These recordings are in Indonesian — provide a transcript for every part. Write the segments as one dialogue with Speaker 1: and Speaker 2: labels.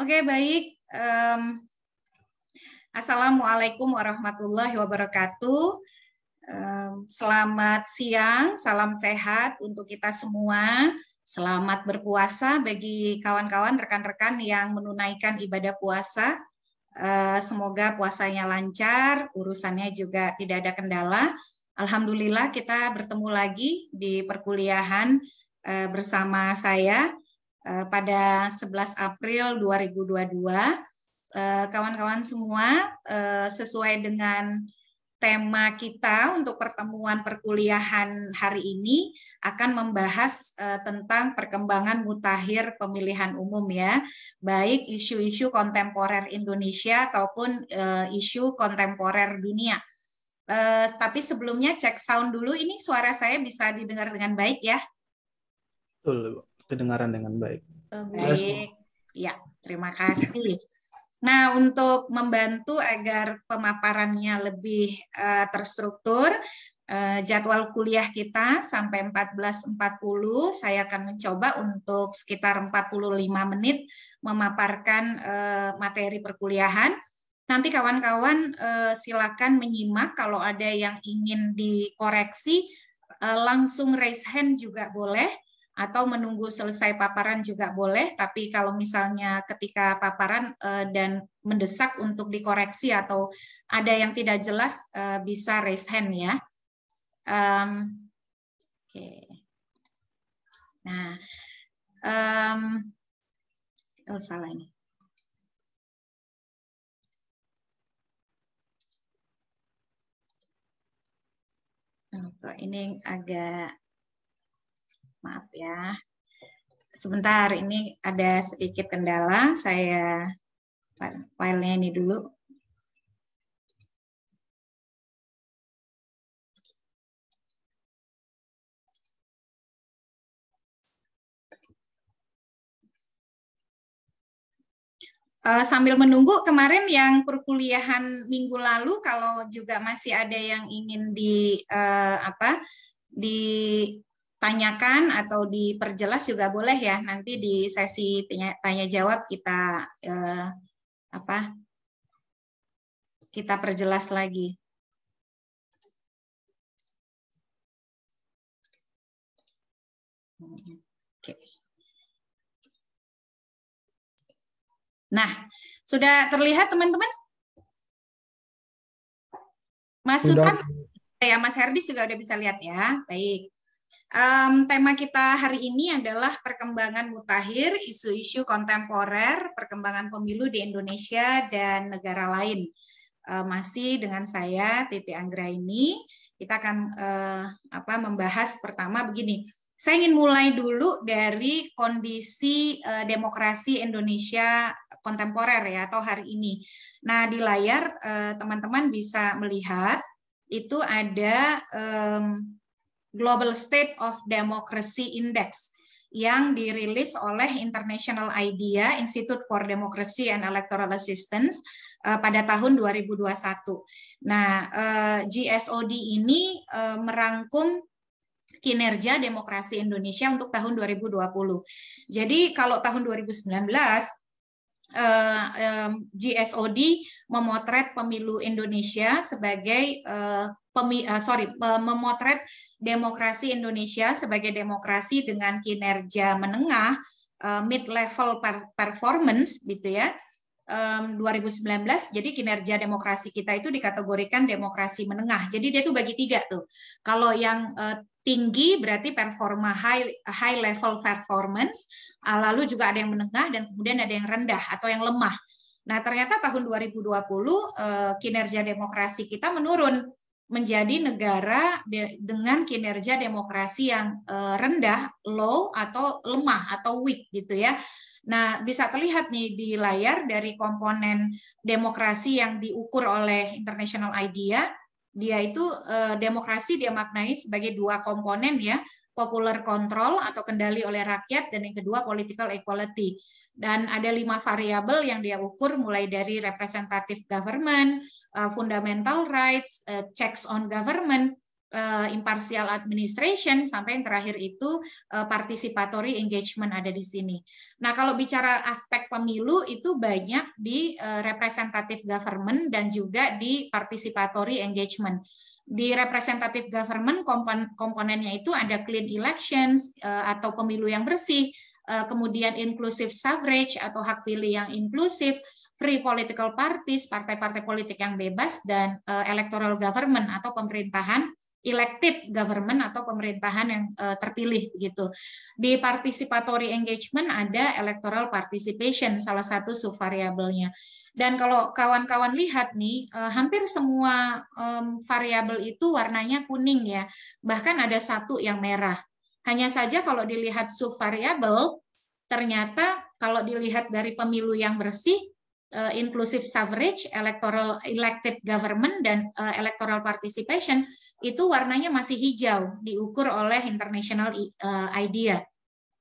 Speaker 1: Oke, baik. Assalamualaikum warahmatullahi wabarakatuh. Selamat siang, salam sehat untuk kita semua. Selamat berpuasa bagi kawan-kawan, rekan-rekan yang menunaikan ibadah puasa. Semoga puasanya lancar, urusannya juga tidak ada kendala. Alhamdulillah kita bertemu lagi di perkuliahan bersama saya pada 11 April 2022. Kawan-kawan semua, sesuai dengan tema kita untuk pertemuan perkuliahan hari ini akan membahas tentang perkembangan mutakhir pemilihan umum ya, baik isu-isu kontemporer Indonesia ataupun isu kontemporer dunia. Tapi sebelumnya cek sound dulu, ini suara saya bisa didengar dengan baik ya?
Speaker 2: Betul, kedengaran dengan baik.
Speaker 1: Baik, ya terima kasih. Nah, untuk membantu agar pemaparannya lebih terstruktur, jadwal kuliah kita sampai 14.40, saya akan mencoba untuk sekitar 45 menit memaparkan materi perkuliahan. Nanti kawan-kawan silakan menyimak, kalau ada yang ingin dikoreksi, langsung raise hand juga boleh, atau menunggu selesai paparan juga boleh, tapi kalau misalnya ketika paparan dan mendesak untuk dikoreksi atau ada yang tidak jelas, bisa raise hand ya. Oke. Nah, oh salah ini. Ini agak, maaf ya. Sebentar, ini ada sedikit kendala. Saya filenya ini dulu. Sambil menunggu, kemarin yang perkuliahan minggu lalu, kalau juga masih ada yang ingin ditanyakan atau diperjelas juga boleh ya. Nanti di sesi tanya jawab kita kita perjelas lagi. Oke. Nah, sudah terlihat teman-teman? Masukan ya, Mas Herdi juga udah bisa lihat ya. Baik. Tema kita hari ini adalah perkembangan mutakhir, isu-isu kontemporer, perkembangan pemilu di Indonesia dan negara lain. Masih dengan saya, Titi Anggraini. Kita akan membahas pertama begini. Saya ingin mulai dulu dari kondisi demokrasi Indonesia kontemporer ya, atau hari ini. Nah, di layar teman-teman bisa melihat itu ada Global State of Democracy Index yang dirilis oleh International IDEA, Institute for Democracy and Electoral Assistance, pada tahun 2021. Nah, GSOD ini merangkum kinerja demokrasi Indonesia untuk tahun 2020. Jadi kalau tahun 2019 GSOD memotret pemilu Indonesia sebagai memotret demokrasi Indonesia sebagai demokrasi dengan kinerja menengah, mid-level performance gitu ya. 2019, jadi kinerja demokrasi kita itu dikategorikan demokrasi menengah. Jadi dia tuh bagi tiga tuh. Kalau yang tinggi berarti performa high level performance, lalu juga ada yang menengah dan kemudian ada yang rendah atau yang lemah. Nah, ternyata tahun 2020 kinerja demokrasi kita menurun menjadi negara dengan kinerja demokrasi yang rendah, low atau lemah atau weak gitu ya. Nah, bisa terlihat nih di layar dari komponen demokrasi yang diukur oleh International IDEA, dia itu demokrasi dia maknai sebagai dua komponen ya, popular control atau kendali oleh rakyat, dan yang kedua political equality. Dan ada 5 variabel yang dia ukur, mulai dari representative government, fundamental rights, checks on government, impartial administration, sampai yang terakhir itu participatory engagement ada di sini. Nah, kalau bicara aspek pemilu itu banyak di representative government dan juga di participatory engagement. Di representative government komponennya itu ada clean elections atau pemilu yang bersih, kemudian inclusive suffrage atau hak pilih yang inklusif, free political parties, partai-partai politik yang bebas, dan electoral government atau pemerintahan elected government atau pemerintahan yang terpilih gitu. Di participatory engagement ada electoral participation, salah satu subvariabelnya. Dan kalau kawan-kawan lihat nih, hampir semua variabel itu warnanya kuning ya. Bahkan ada satu yang merah. Hanya saja kalau dilihat subvariabel, ternyata kalau dilihat dari pemilu yang bersih, inclusive suffrage, electoral elected government, dan electoral participation, itu warnanya masih hijau, diukur oleh International IDEA.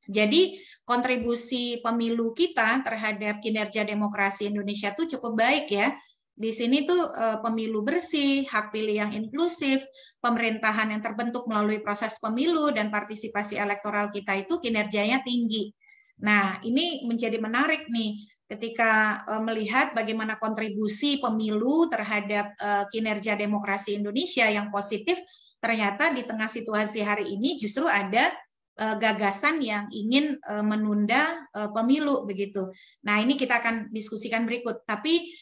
Speaker 1: Jadi kontribusi pemilu kita terhadap kinerja demokrasi Indonesia itu cukup baik ya. Di sini tuh pemilu bersih, hak pilih yang inklusif, pemerintahan yang terbentuk melalui proses pemilu, dan partisipasi elektoral kita itu kinerjanya tinggi. Nah, ini menjadi menarik nih ketika melihat bagaimana kontribusi pemilu terhadap kinerja demokrasi Indonesia yang positif. Ternyata di tengah situasi hari ini justru ada gagasan yang ingin menunda pemilu begitu. Nah, ini kita akan diskusikan berikut. Tapi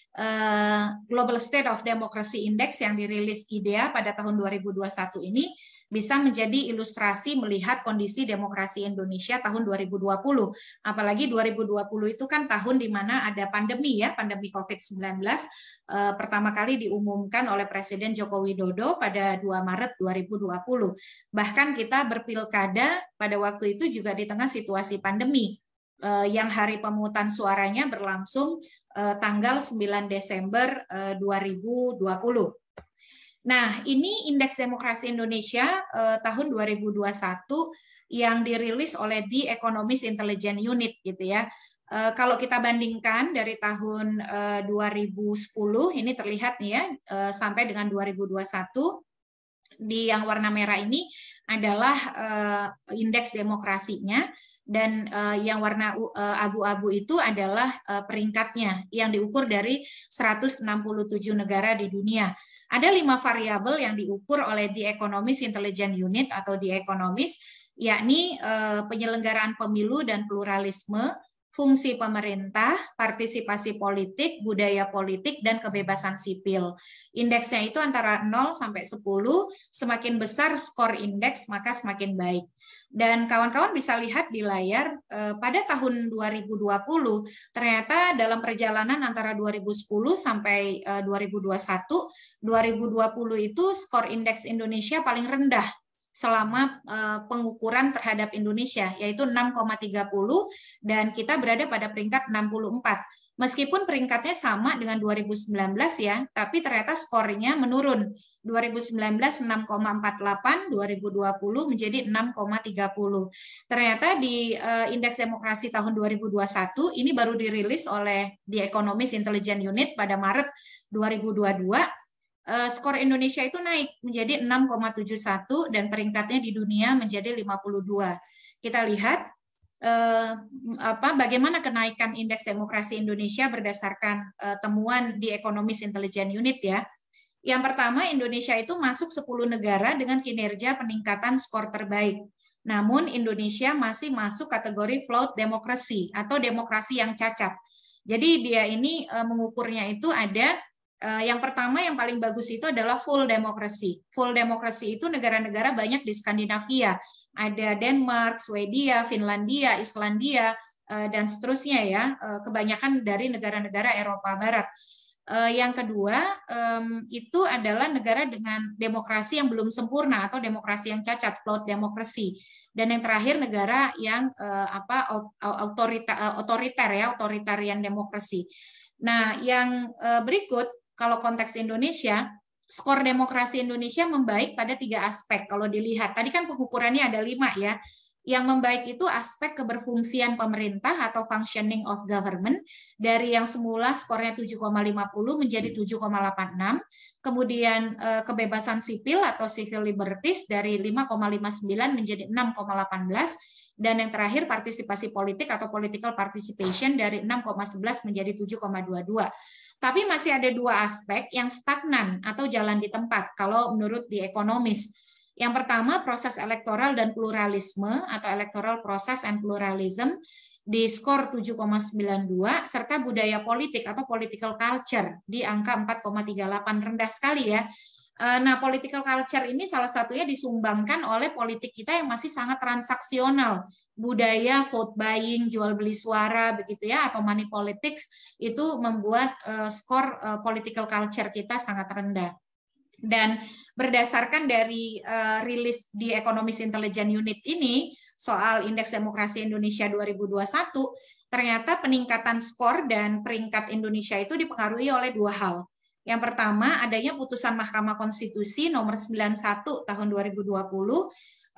Speaker 1: Global State of Democracy Index yang dirilis IDEA pada tahun 2021 ini bisa menjadi ilustrasi melihat kondisi demokrasi Indonesia tahun 2020. Apalagi 2020 itu kan tahun di mana ada pandemi ya, pandemi COVID-19 pertama kali diumumkan oleh Presiden Joko Widodo pada 2 Maret 2020. Bahkan kita berpilkada pada waktu itu juga di tengah situasi pandemi, yang hari pemungutan suaranya berlangsung tanggal 9 Desember 2020. Nah, ini Indeks Demokrasi Indonesia tahun 2021 yang dirilis oleh The Economist Intelligence Unit gitu ya. Kalau kita bandingkan dari tahun 2010, ini terlihat nih ya, sampai dengan 2021, di yang warna merah ini adalah indeks demokrasinya, dan yang warna abu-abu itu adalah peringkatnya yang diukur dari 167 negara di dunia. Ada 5 variabel yang diukur oleh The Economist Intelligence Unit atau The Economist, yakni penyelenggaraan pemilu dan pluralisme, fungsi pemerintah, partisipasi politik, budaya politik, dan kebebasan sipil. Indeksnya itu antara 0 sampai 10, semakin besar skor indeks maka semakin baik. Dan kawan-kawan bisa lihat di layar, pada tahun 2020, ternyata dalam perjalanan antara 2010 sampai 2021, 2020 itu skor indeks Indonesia paling rendah selama pengukuran terhadap Indonesia, yaitu 6,30, dan kita berada pada peringkat 64. Meskipun peringkatnya sama dengan 2019 ya, tapi ternyata skornya menurun. 2019 6,48, 2020 menjadi 6,30. Ternyata di Indeks Demokrasi tahun 2021 ini baru dirilis oleh The Economist Intelligence Unit pada Maret 2022. Skor Indonesia itu naik menjadi 6,71 dan peringkatnya di dunia menjadi 52. Kita lihat bagaimana kenaikan Indeks Demokrasi Indonesia berdasarkan temuan di Economist Intelligence Unit ya. Yang pertama, Indonesia itu masuk 10 negara dengan kinerja peningkatan skor terbaik. Namun Indonesia masih masuk kategori flawed democracy atau demokrasi yang cacat. Jadi dia ini mengukurnya itu ada yang pertama, yang paling bagus itu adalah full democracy. Full democracy itu negara-negara banyak di Skandinavia. Ada Denmark, Swedia, Finlandia, Islandia, dan seterusnya ya. Kebanyakan dari negara-negara Eropa Barat. Yang kedua, itu adalah negara dengan demokrasi yang belum sempurna atau demokrasi yang cacat, flawed democracy. Dan yang terakhir, negara yang otoriter ya, authoritarian demokrasi. Nah, yang berikut, kalau konteks Indonesia, skor demokrasi Indonesia membaik pada 3 aspek. Kalau dilihat, tadi kan pengukurannya ada 5 ya. Yang membaik itu aspek keberfungsian pemerintah atau functioning of government, dari yang semula skornya 7,50 menjadi 7,86. Kemudian kebebasan sipil atau civil liberties dari 5,59 menjadi 6,18. Dan yang terakhir partisipasi politik atau political participation dari 6,11 menjadi 7,22. Tapi masih ada dua aspek yang stagnan atau jalan di tempat kalau menurut The Economist. Yang pertama, proses elektoral dan pluralisme atau electoral process and pluralism di skor 7,92, serta budaya politik atau political culture di angka 4,38, rendah sekali ya. Nah, political culture ini salah satunya disumbangkan oleh politik kita yang masih sangat transaksional. Budaya vote buying, jual beli suara begitu ya, atau money politics itu membuat skor political culture kita sangat rendah. Dan berdasarkan dari rilis di Economist Intelligence Unit ini soal Indeks Demokrasi Indonesia 2021, ternyata peningkatan skor dan peringkat Indonesia itu dipengaruhi oleh dua hal. Yang pertama, adanya putusan Mahkamah Konstitusi nomor 91 tahun 2020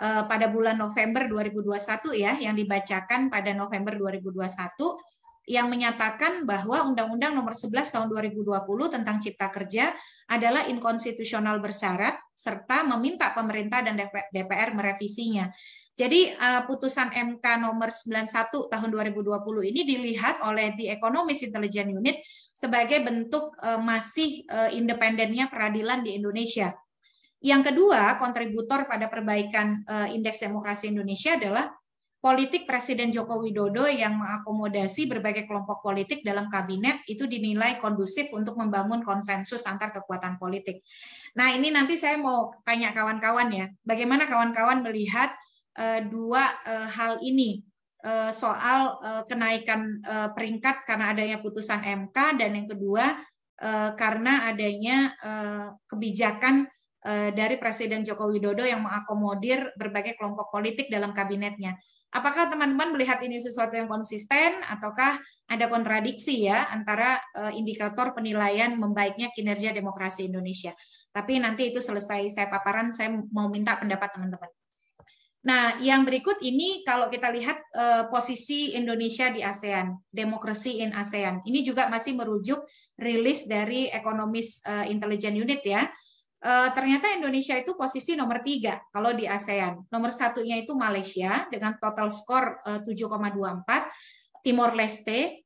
Speaker 1: pada bulan November 2021 ya, yang dibacakan pada November 2021, yang menyatakan bahwa Undang-Undang nomor 11 tahun 2020 tentang Cipta Kerja adalah inkonstitusional bersyarat serta meminta pemerintah dan DPR merevisinya. Jadi putusan MK nomor 91 tahun 2020 ini dilihat oleh The Economist Intelligence Unit sebagai bentuk masih independennya peradilan di Indonesia. Yang kedua, kontributor pada perbaikan Indeks Demokrasi Indonesia adalah politik Presiden Joko Widodo yang mengakomodasi berbagai kelompok politik dalam kabinet itu dinilai kondusif untuk membangun konsensus antar kekuatan politik. Nah, ini nanti saya mau tanya kawan-kawan ya, bagaimana kawan-kawan melihat dua hal ini, soal kenaikan peringkat karena adanya putusan MK, dan yang kedua karena adanya kebijakan dari Presiden Joko Widodo yang mengakomodir berbagai kelompok politik dalam kabinetnya. Apakah teman-teman melihat ini sesuatu yang konsisten ataukah ada kontradiksi ya antara indikator penilaian membaiknya kinerja demokrasi Indonesia? Tapi nanti itu selesai saya paparan, saya mau minta pendapat teman-teman. Nah, yang berikut ini kalau kita lihat posisi Indonesia di ASEAN, Democracy in ASEAN. Ini juga masih merujuk rilis dari Economist Intelligence Unit ya. Ternyata Indonesia itu posisi nomor 3 kalau di ASEAN. Nomor satunya itu Malaysia dengan total skor 7,24, Timor Leste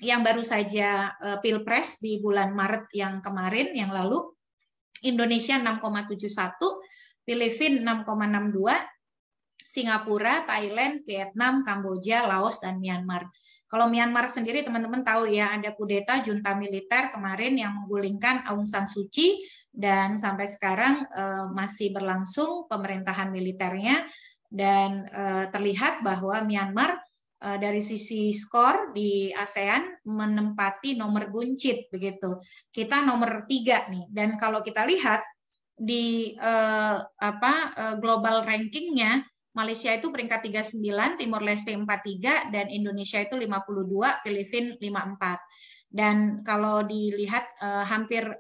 Speaker 1: yang baru saja Pilpres di bulan Maret yang kemarin, yang lalu, Indonesia 6,71, Filipina 6,62, Singapura, Thailand, Vietnam, Kamboja, Laos, dan Myanmar. Kalau Myanmar sendiri teman-teman tahu ya, ada kudeta junta militer kemarin yang menggulingkan Aung San Suu Kyi, dan sampai sekarang masih berlangsung pemerintahan militernya, dan terlihat bahwa Myanmar dari sisi skor di ASEAN menempati nomor buncit begitu. Kita nomor 3 nih, dan kalau kita lihat di global rankingnya, Malaysia itu peringkat 39, Timor Leste 43, dan Indonesia itu 52, Filipina 54. Dan kalau dilihat hampir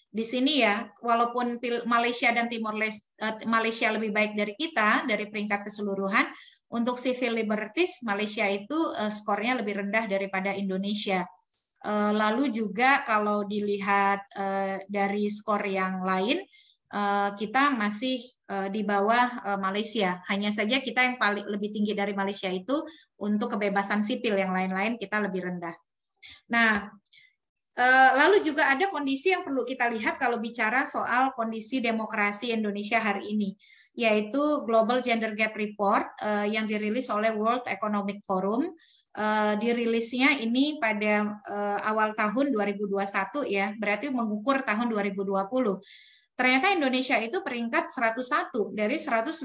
Speaker 1: di sini ya, walaupun Malaysia dan Timor Leste, Malaysia lebih baik dari kita dari peringkat keseluruhan, untuk civil liberties Malaysia itu skornya lebih rendah daripada Indonesia. Lalu juga kalau dilihat dari skor yang lain, kita masih di bawah Malaysia. Hanya saja kita yang paling lebih tinggi dari Malaysia itu untuk kebebasan sipil, yang lain-lain kita lebih rendah. Nah, lalu juga ada kondisi yang perlu kita lihat kalau bicara soal kondisi demokrasi Indonesia hari ini, yaitu Global Gender Gap Report yang dirilis oleh World Economic Forum. Dirilisnya ini pada awal tahun 2021 ya, berarti mengukur tahun 2020. Ternyata Indonesia itu peringkat 101 dari 156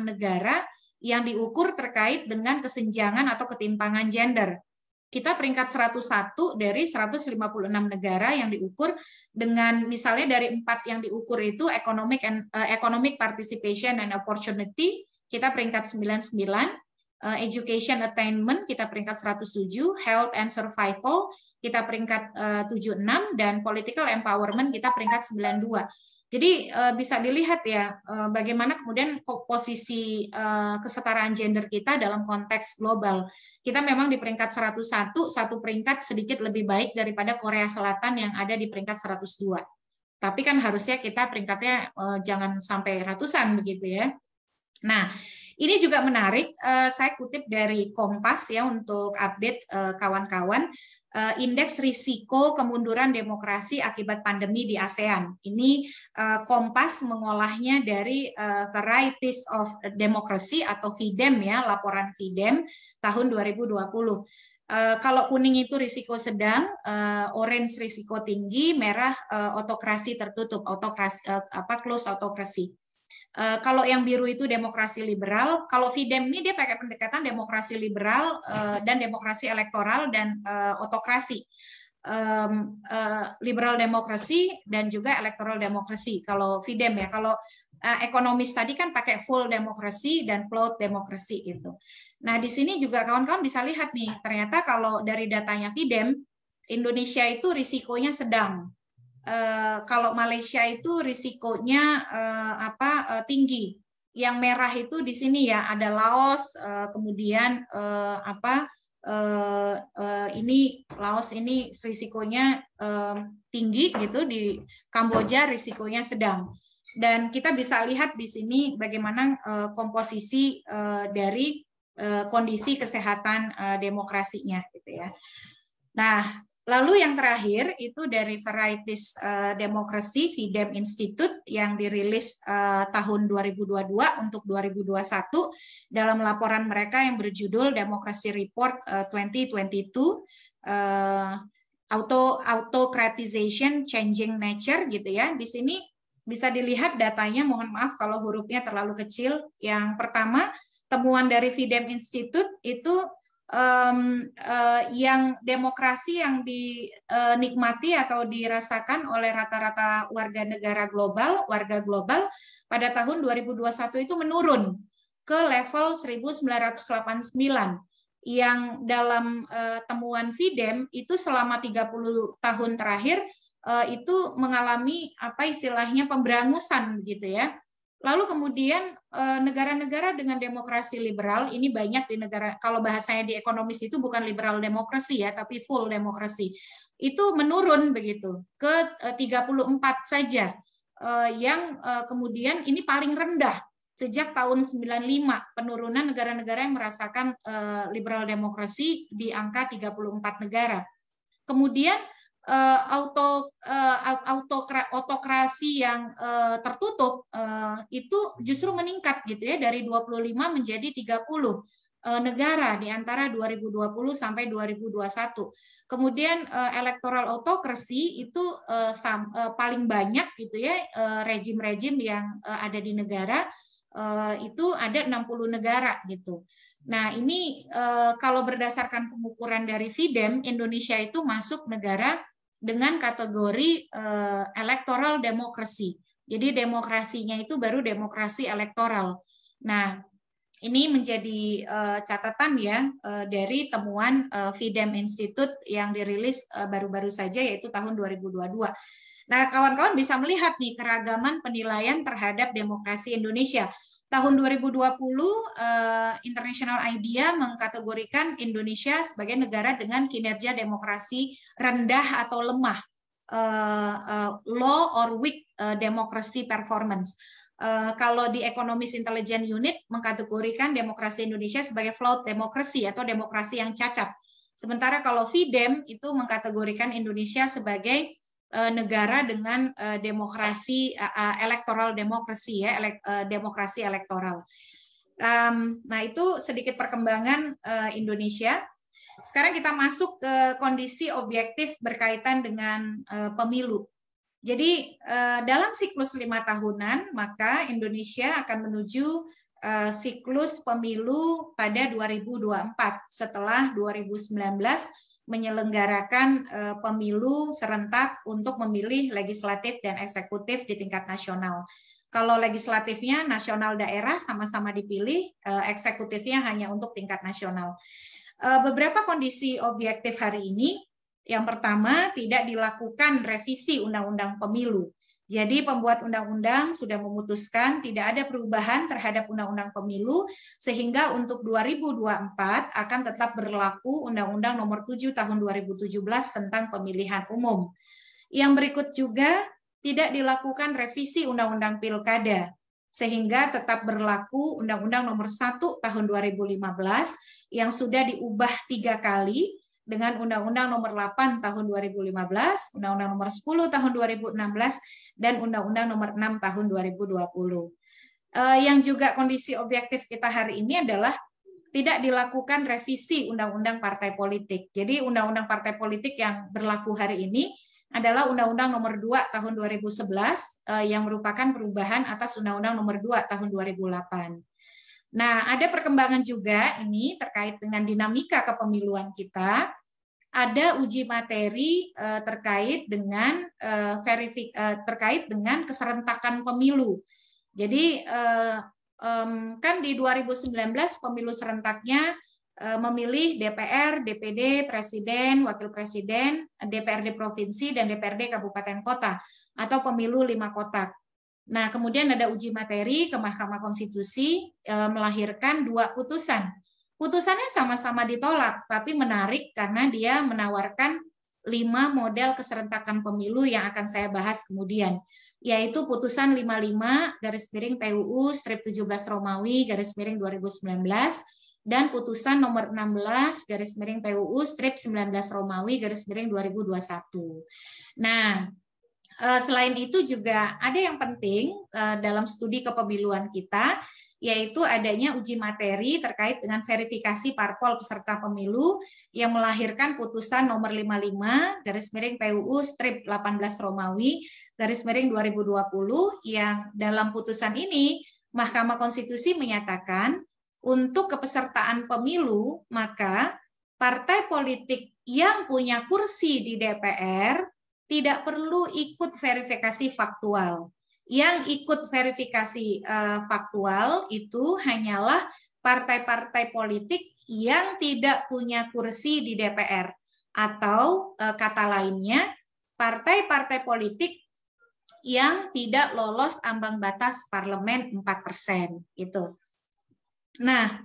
Speaker 1: negara yang diukur terkait dengan kesenjangan atau ketimpangan gender. Kita peringkat 101 dari 156 negara yang diukur, dengan misalnya dari 4 yang diukur itu economic participation and opportunity, kita peringkat 99, education attainment kita peringkat 107, health and survival kita peringkat 76, dan political empowerment kita peringkat 92. Jadi bisa dilihat ya bagaimana kemudian posisi kesetaraan gender kita dalam konteks global. Kita memang di peringkat 101, satu peringkat sedikit lebih baik daripada Korea Selatan yang ada di peringkat 102. Tapi kan harusnya kita peringkatnya jangan sampai ratusan begitu ya. Nah, ini juga menarik, saya kutip dari Kompas ya untuk update kawan-kawan, indeks risiko kemunduran demokrasi akibat pandemi di ASEAN. Ini Kompas mengolahnya dari Varieties of Democracy atau VIDEM ya, laporan VIDEM tahun 2020. Kalau kuning itu risiko sedang, orange risiko tinggi, merah autokrasi tertutup, close autokrasi. Kalau yang biru itu demokrasi liberal, kalau VIDEM ini dia pakai pendekatan demokrasi liberal dan demokrasi elektoral dan autokrasi, liberal demokrasi dan juga electoral demokrasi. Kalau VIDEM ya, kalau ekonomis tadi kan pakai full demokrasi dan float demokrasi itu. Nah di sini juga kawan-kawan bisa lihat nih, ternyata kalau dari datanya VIDEM, Indonesia itu risikonya sedang. Kalau Malaysia itu risikonya tinggi. Yang merah itu di sini ya ada Laos, kemudian ini Laos ini risikonya tinggi gitu, di Kamboja risikonya sedang. Dan kita bisa lihat di sini bagaimana komposisi dari kondisi kesehatan demokrasinya gitu ya. Nah, lalu yang terakhir itu dari Varieties Democracy VIDEM Institute yang dirilis tahun 2022 untuk 2021 dalam laporan mereka yang berjudul Democracy Report 2022 Autocratization Changing Nature gitu ya. Di sini bisa dilihat datanya, mohon maaf kalau hurufnya terlalu kecil. Yang pertama, temuan dari VIDEM Institute itu yang demokrasi yang dinikmati atau dirasakan oleh rata-rata warga global pada tahun 2021 itu menurun ke level 1989 yang dalam temuan VIDEM itu selama 30 tahun terakhir itu mengalami apa istilahnya pemberangusan gitu ya. Lalu kemudian negara-negara dengan demokrasi liberal, ini banyak di negara, kalau bahasanya di ekonomis itu bukan liberal demokrasi ya, tapi full demokrasi, itu menurun begitu ke 34 saja, yang kemudian ini paling rendah sejak tahun 95, penurunan negara-negara yang merasakan liberal demokrasi di angka 34 negara. Kemudian autokrasi yang tertutup itu justru meningkat gitu ya, dari 25 menjadi 30 negara di antara 2020 sampai 2021. Kemudian electoral autokrasi itu paling banyak gitu ya, rejim-rejim yang ada di negara itu ada 60 negara gitu. Nah, ini kalau berdasarkan pengukuran dari VIDEM, Indonesia itu masuk negara dengan kategori electoral democracy. Jadi demokrasinya itu baru demokrasi elektoral. Nah, ini menjadi catatan ya dari temuan VIDEM Institute yang dirilis baru-baru saja yaitu tahun 2022. Nah, kawan-kawan bisa melihat nih keragaman penilaian terhadap demokrasi Indonesia. Tahun 2020, International IDEA mengkategorikan Indonesia sebagai negara dengan kinerja demokrasi rendah atau lemah, low or weak democracy performance. Kalau di Economist Intelligence Unit mengkategorikan demokrasi Indonesia sebagai flawed democracy atau demokrasi yang cacat. Sementara kalau VIDEM itu mengkategorikan Indonesia sebagai negara dengan demokrasi electoral demokrasi ya, demokrasi elektoral. Nah itu sedikit perkembangan Indonesia. Sekarang kita masuk ke kondisi objektif berkaitan dengan pemilu. Jadi dalam siklus 5 tahunan maka Indonesia akan menuju siklus pemilu pada 2024 setelah 2019 menyelenggarakan pemilu serentak untuk memilih legislatif dan eksekutif di tingkat nasional. Kalau legislatifnya nasional daerah sama-sama dipilih, eksekutifnya hanya untuk tingkat nasional. Beberapa kondisi objektif hari ini, yang pertama tidak dilakukan revisi undang-undang pemilu. Jadi pembuat undang-undang sudah memutuskan tidak ada perubahan terhadap Undang-Undang Pemilu, sehingga untuk 2024 akan tetap berlaku Undang-Undang Nomor 7 Tahun 2017 tentang Pemilihan Umum. Yang berikut juga tidak dilakukan revisi Undang-Undang Pilkada, sehingga tetap berlaku Undang-Undang Nomor 1 Tahun 2015 yang sudah diubah 3 kali, dengan Undang-Undang Nomor 8 Tahun 2015, Undang-Undang Nomor 10 Tahun 2016, dan Undang-Undang Nomor 6 Tahun 2020. Yang juga kondisi objektif kita hari ini adalah tidak dilakukan revisi Undang-Undang Partai Politik. Jadi Undang-Undang Partai Politik yang berlaku hari ini adalah Undang-Undang Nomor 2 Tahun 2011 yang merupakan perubahan atas Undang-Undang Nomor 2 Tahun 2008. Nah, ada perkembangan juga ini terkait dengan dinamika kepemiluan kita. Ada uji materi terkait dengan terkait dengan keserentakan pemilu. Jadi kan di 2019 pemilu serentaknya memilih DPR, DPD, Presiden, Wakil Presiden, DPRD Provinsi, dan DPRD Kabupaten Kota, atau pemilu 5 kotak. Nah, kemudian ada uji materi ke Mahkamah Konstitusi melahirkan 2 putusan. Putusannya sama-sama ditolak, tapi menarik karena dia menawarkan 5 model keserentakan pemilu yang akan saya bahas kemudian, yaitu putusan 55/PUU/17 Romawi /2019 dan putusan nomor 16/PUU/19 Romawi /2021. Nah, selain itu juga ada yang penting dalam studi kepemiluan kita, yaitu adanya uji materi terkait dengan verifikasi parpol peserta pemilu yang melahirkan putusan nomor 55/PUU/18 Romawi /2020 yang dalam putusan ini Mahkamah Konstitusi menyatakan untuk kepesertaan pemilu maka partai politik yang punya kursi di DPR tidak perlu ikut verifikasi faktual. Yang ikut verifikasi faktual itu hanyalah partai-partai politik yang tidak punya kursi di DPR. Atau kata lainnya, partai-partai politik yang tidak lolos ambang batas parlemen 4%. Itu. Nah,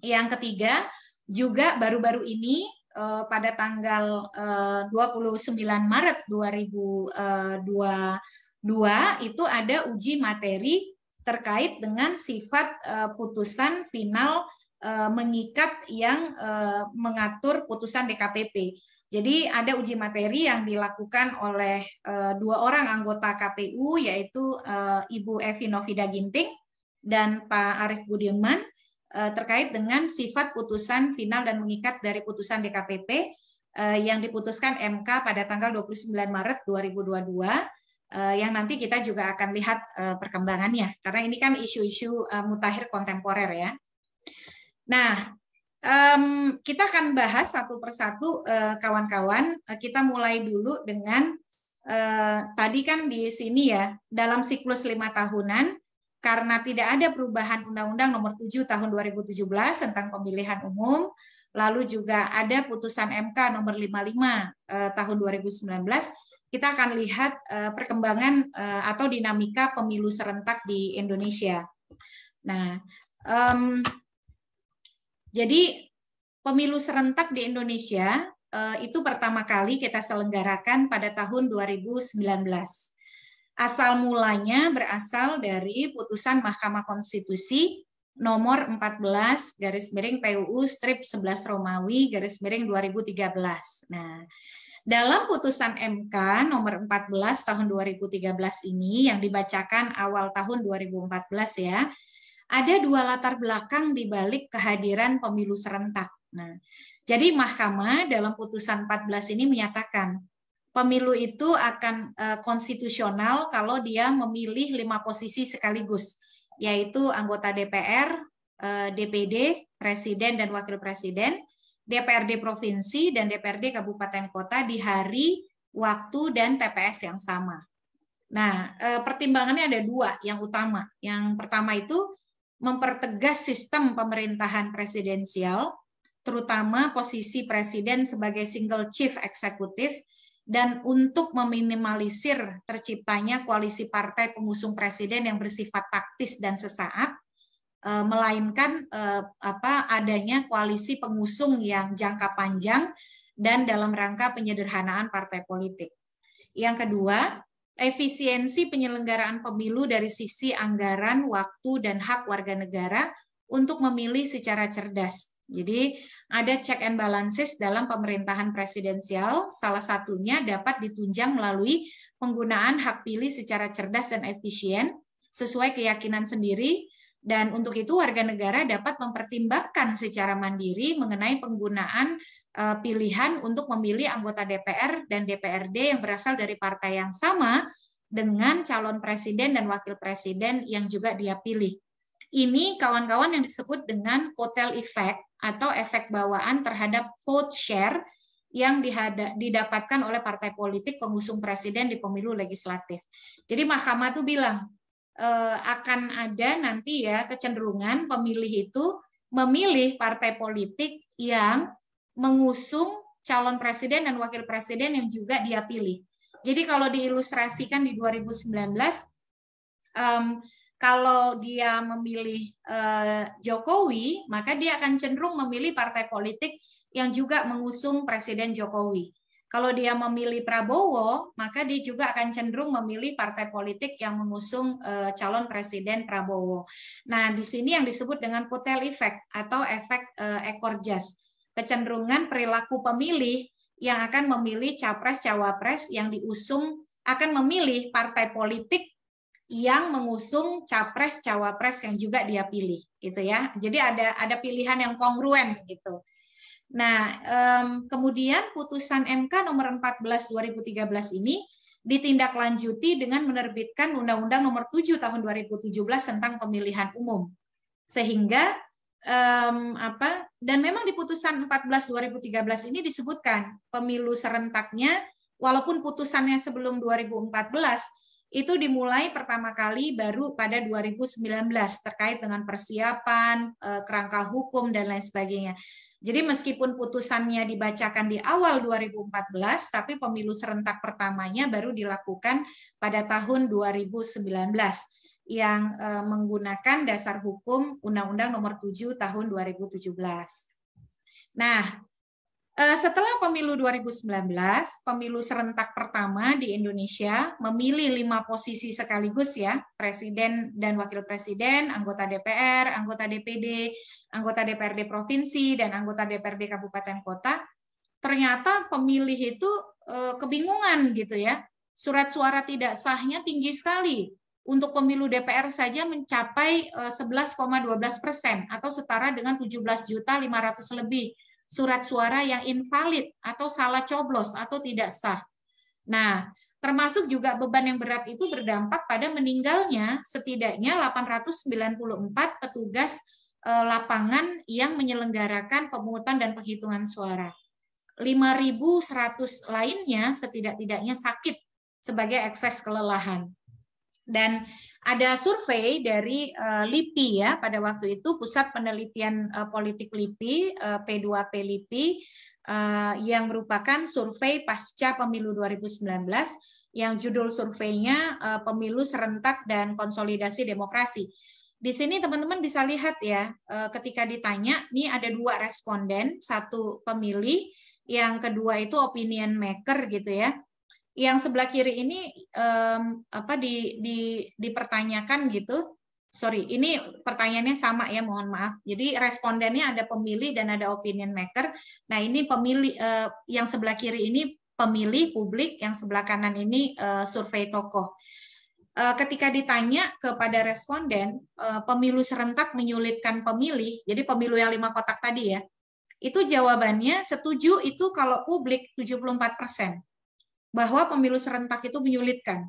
Speaker 1: yang ketiga, juga baru-baru ini pada tanggal 29 Maret 2022 itu ada uji materi terkait dengan sifat putusan final mengikat yang mengatur putusan DKPP. Jadi ada uji materi yang dilakukan oleh 2 orang anggota KPU, yaitu Ibu Evi Novida Ginting dan Pak Arief Budiman, terkait dengan sifat putusan final dan mengikat dari putusan DKPP yang diputuskan MK pada tanggal 29 Maret 2022, yang nanti kita juga akan lihat perkembangannya, karena ini kan isu-isu mutakhir kontemporer ya. Nah, kita akan bahas satu persatu kawan-kawan. Kita mulai dulu dengan tadi kan di sini ya, dalam siklus 5 tahunan, karena tidak ada perubahan Undang-Undang Nomor 7 Tahun 2017 tentang pemilihan umum, lalu juga ada putusan MK Nomor 55 Tahun 2019, kita akan lihat perkembangan atau dinamika pemilu serentak di Indonesia. Nah, jadi pemilu serentak di Indonesia itu pertama kali kita selenggarakan pada tahun 2019. Asal mulanya berasal dari putusan Mahkamah Konstitusi nomor 14/PUU/11 Romawi /2013. Nah, dalam putusan MK nomor 14 tahun 2013 ini yang dibacakan awal tahun 2014 ya, ada 2 latar belakang di balik kehadiran pemilu serentak. Nah, jadi Mahkamah dalam putusan 14 ini menyatakan pemilu itu akan konstitusional kalau dia memilih 5 posisi sekaligus, yaitu anggota DPR, DPD, Presiden dan Wakil Presiden, DPRD Provinsi, dan DPRD Kabupaten Kota di hari, waktu, dan TPS yang sama. Nah, pertimbangannya ada 2 yang utama. Yang pertama itu mempertegas sistem pemerintahan presidensial, terutama posisi Presiden sebagai single chief eksekutif, dan untuk meminimalisir terciptanya koalisi partai pengusung presiden yang bersifat taktis dan sesaat, melainkan adanya koalisi pengusung yang jangka panjang dan dalam rangka penyederhanaan partai politik. Yang kedua, efisiensi penyelenggaraan pemilu dari sisi anggaran, waktu, dan hak warga negara untuk memilih secara cerdas. Jadi ada check and balances dalam pemerintahan presidensial, salah satunya dapat ditunjang melalui penggunaan hak pilih secara cerdas dan efisien sesuai keyakinan sendiri, dan untuk itu warga negara dapat mempertimbangkan secara mandiri mengenai penggunaan pilihan untuk memilih anggota DPR dan DPRD yang berasal dari partai yang sama dengan calon presiden dan wakil presiden yang juga dia pilih. Ini kawan-kawan yang disebut dengan kotel effect atau efek bawaan terhadap vote share yang didapatkan oleh partai politik pengusung presiden di pemilu legislatif. Jadi Mahkamah tuh bilang akan ada nanti ya kecenderungan pemilih itu memilih partai politik yang mengusung calon presiden dan wakil presiden yang juga dia pilih. Jadi kalau diilustrasikan di 2019, kalau dia memilih Jokowi, maka dia akan cenderung memilih partai politik yang juga mengusung Presiden Jokowi. Kalau dia memilih Prabowo, maka dia juga akan cenderung memilih partai politik yang mengusung calon Presiden Prabowo. Nah, di sini yang disebut dengan kotel effect atau efek ekor jas. Kecenderungan perilaku pemilih yang akan memilih capres-cawapres yang diusung akan memilih partai politik yang mengusung capres-cawapres yang juga dia pilih, gitu ya. Jadi ada pilihan yang kongruen gitu. Nah, kemudian putusan MK nomor 14 2013 ini ditindaklanjuti dengan menerbitkan Undang-Undang nomor 7 tahun 2017 tentang pemilihan umum. Sehingga dan memang di putusan 14 2013 ini disebutkan pemilu serentaknya walaupun putusannya sebelum 2014 itu dimulai pertama kali baru pada 2019 terkait dengan persiapan, kerangka hukum, dan lain sebagainya. Jadi meskipun putusannya dibacakan di awal 2014, tapi pemilu serentak pertamanya baru dilakukan pada tahun 2019 yang menggunakan dasar hukum Undang-Undang nomor 7 tahun 2017. Nah, setelah pemilu 2019, pemilu serentak pertama di Indonesia memilih 5 posisi sekaligus ya, presiden dan wakil presiden, anggota DPR, anggota DPD, anggota DPRD provinsi, dan anggota DPRD kabupaten kota. Ternyata pemilih itu kebingungan gitu ya. Surat suara tidak sahnya tinggi sekali. Untuk pemilu DPR saja mencapai 11,12% atau setara dengan 17.500.000 lebih surat suara yang invalid atau salah coblos atau tidak sah. Nah, termasuk juga beban yang berat itu berdampak pada meninggalnya setidaknya 894 petugas lapangan yang menyelenggarakan pemungutan dan penghitungan suara. 5.100 lainnya setidak-tidaknya sakit sebagai ekses kelelahan. Dan ada survei dari LIPI ya pada waktu itu, Pusat Penelitian Politik LIPI, P2P LIPI, yang merupakan survei pasca pemilu 2019 yang judul surveinya Pemilu Serentak dan Konsolidasi Demokrasi. Di sini teman-teman bisa lihat ya, ketika ditanya, ini ada 2 responden, satu pemilih, yang kedua itu opinion maker gitu ya. Yang sebelah kiri ini dipertanyakan gitu. Sorry, ini pertanyaannya sama ya, mohon maaf. Jadi respondennya ada pemilih dan ada opinion maker. Nah, ini pemilih yang sebelah kiri ini pemilih publik, yang sebelah kanan ini survei tokoh. Ketika ditanya kepada responden, pemilu serentak menyulitkan pemilih, jadi pemilu yang 5 kotak tadi ya, itu jawabannya setuju itu kalau publik 74%. Bahwa pemilu serentak itu menyulitkan.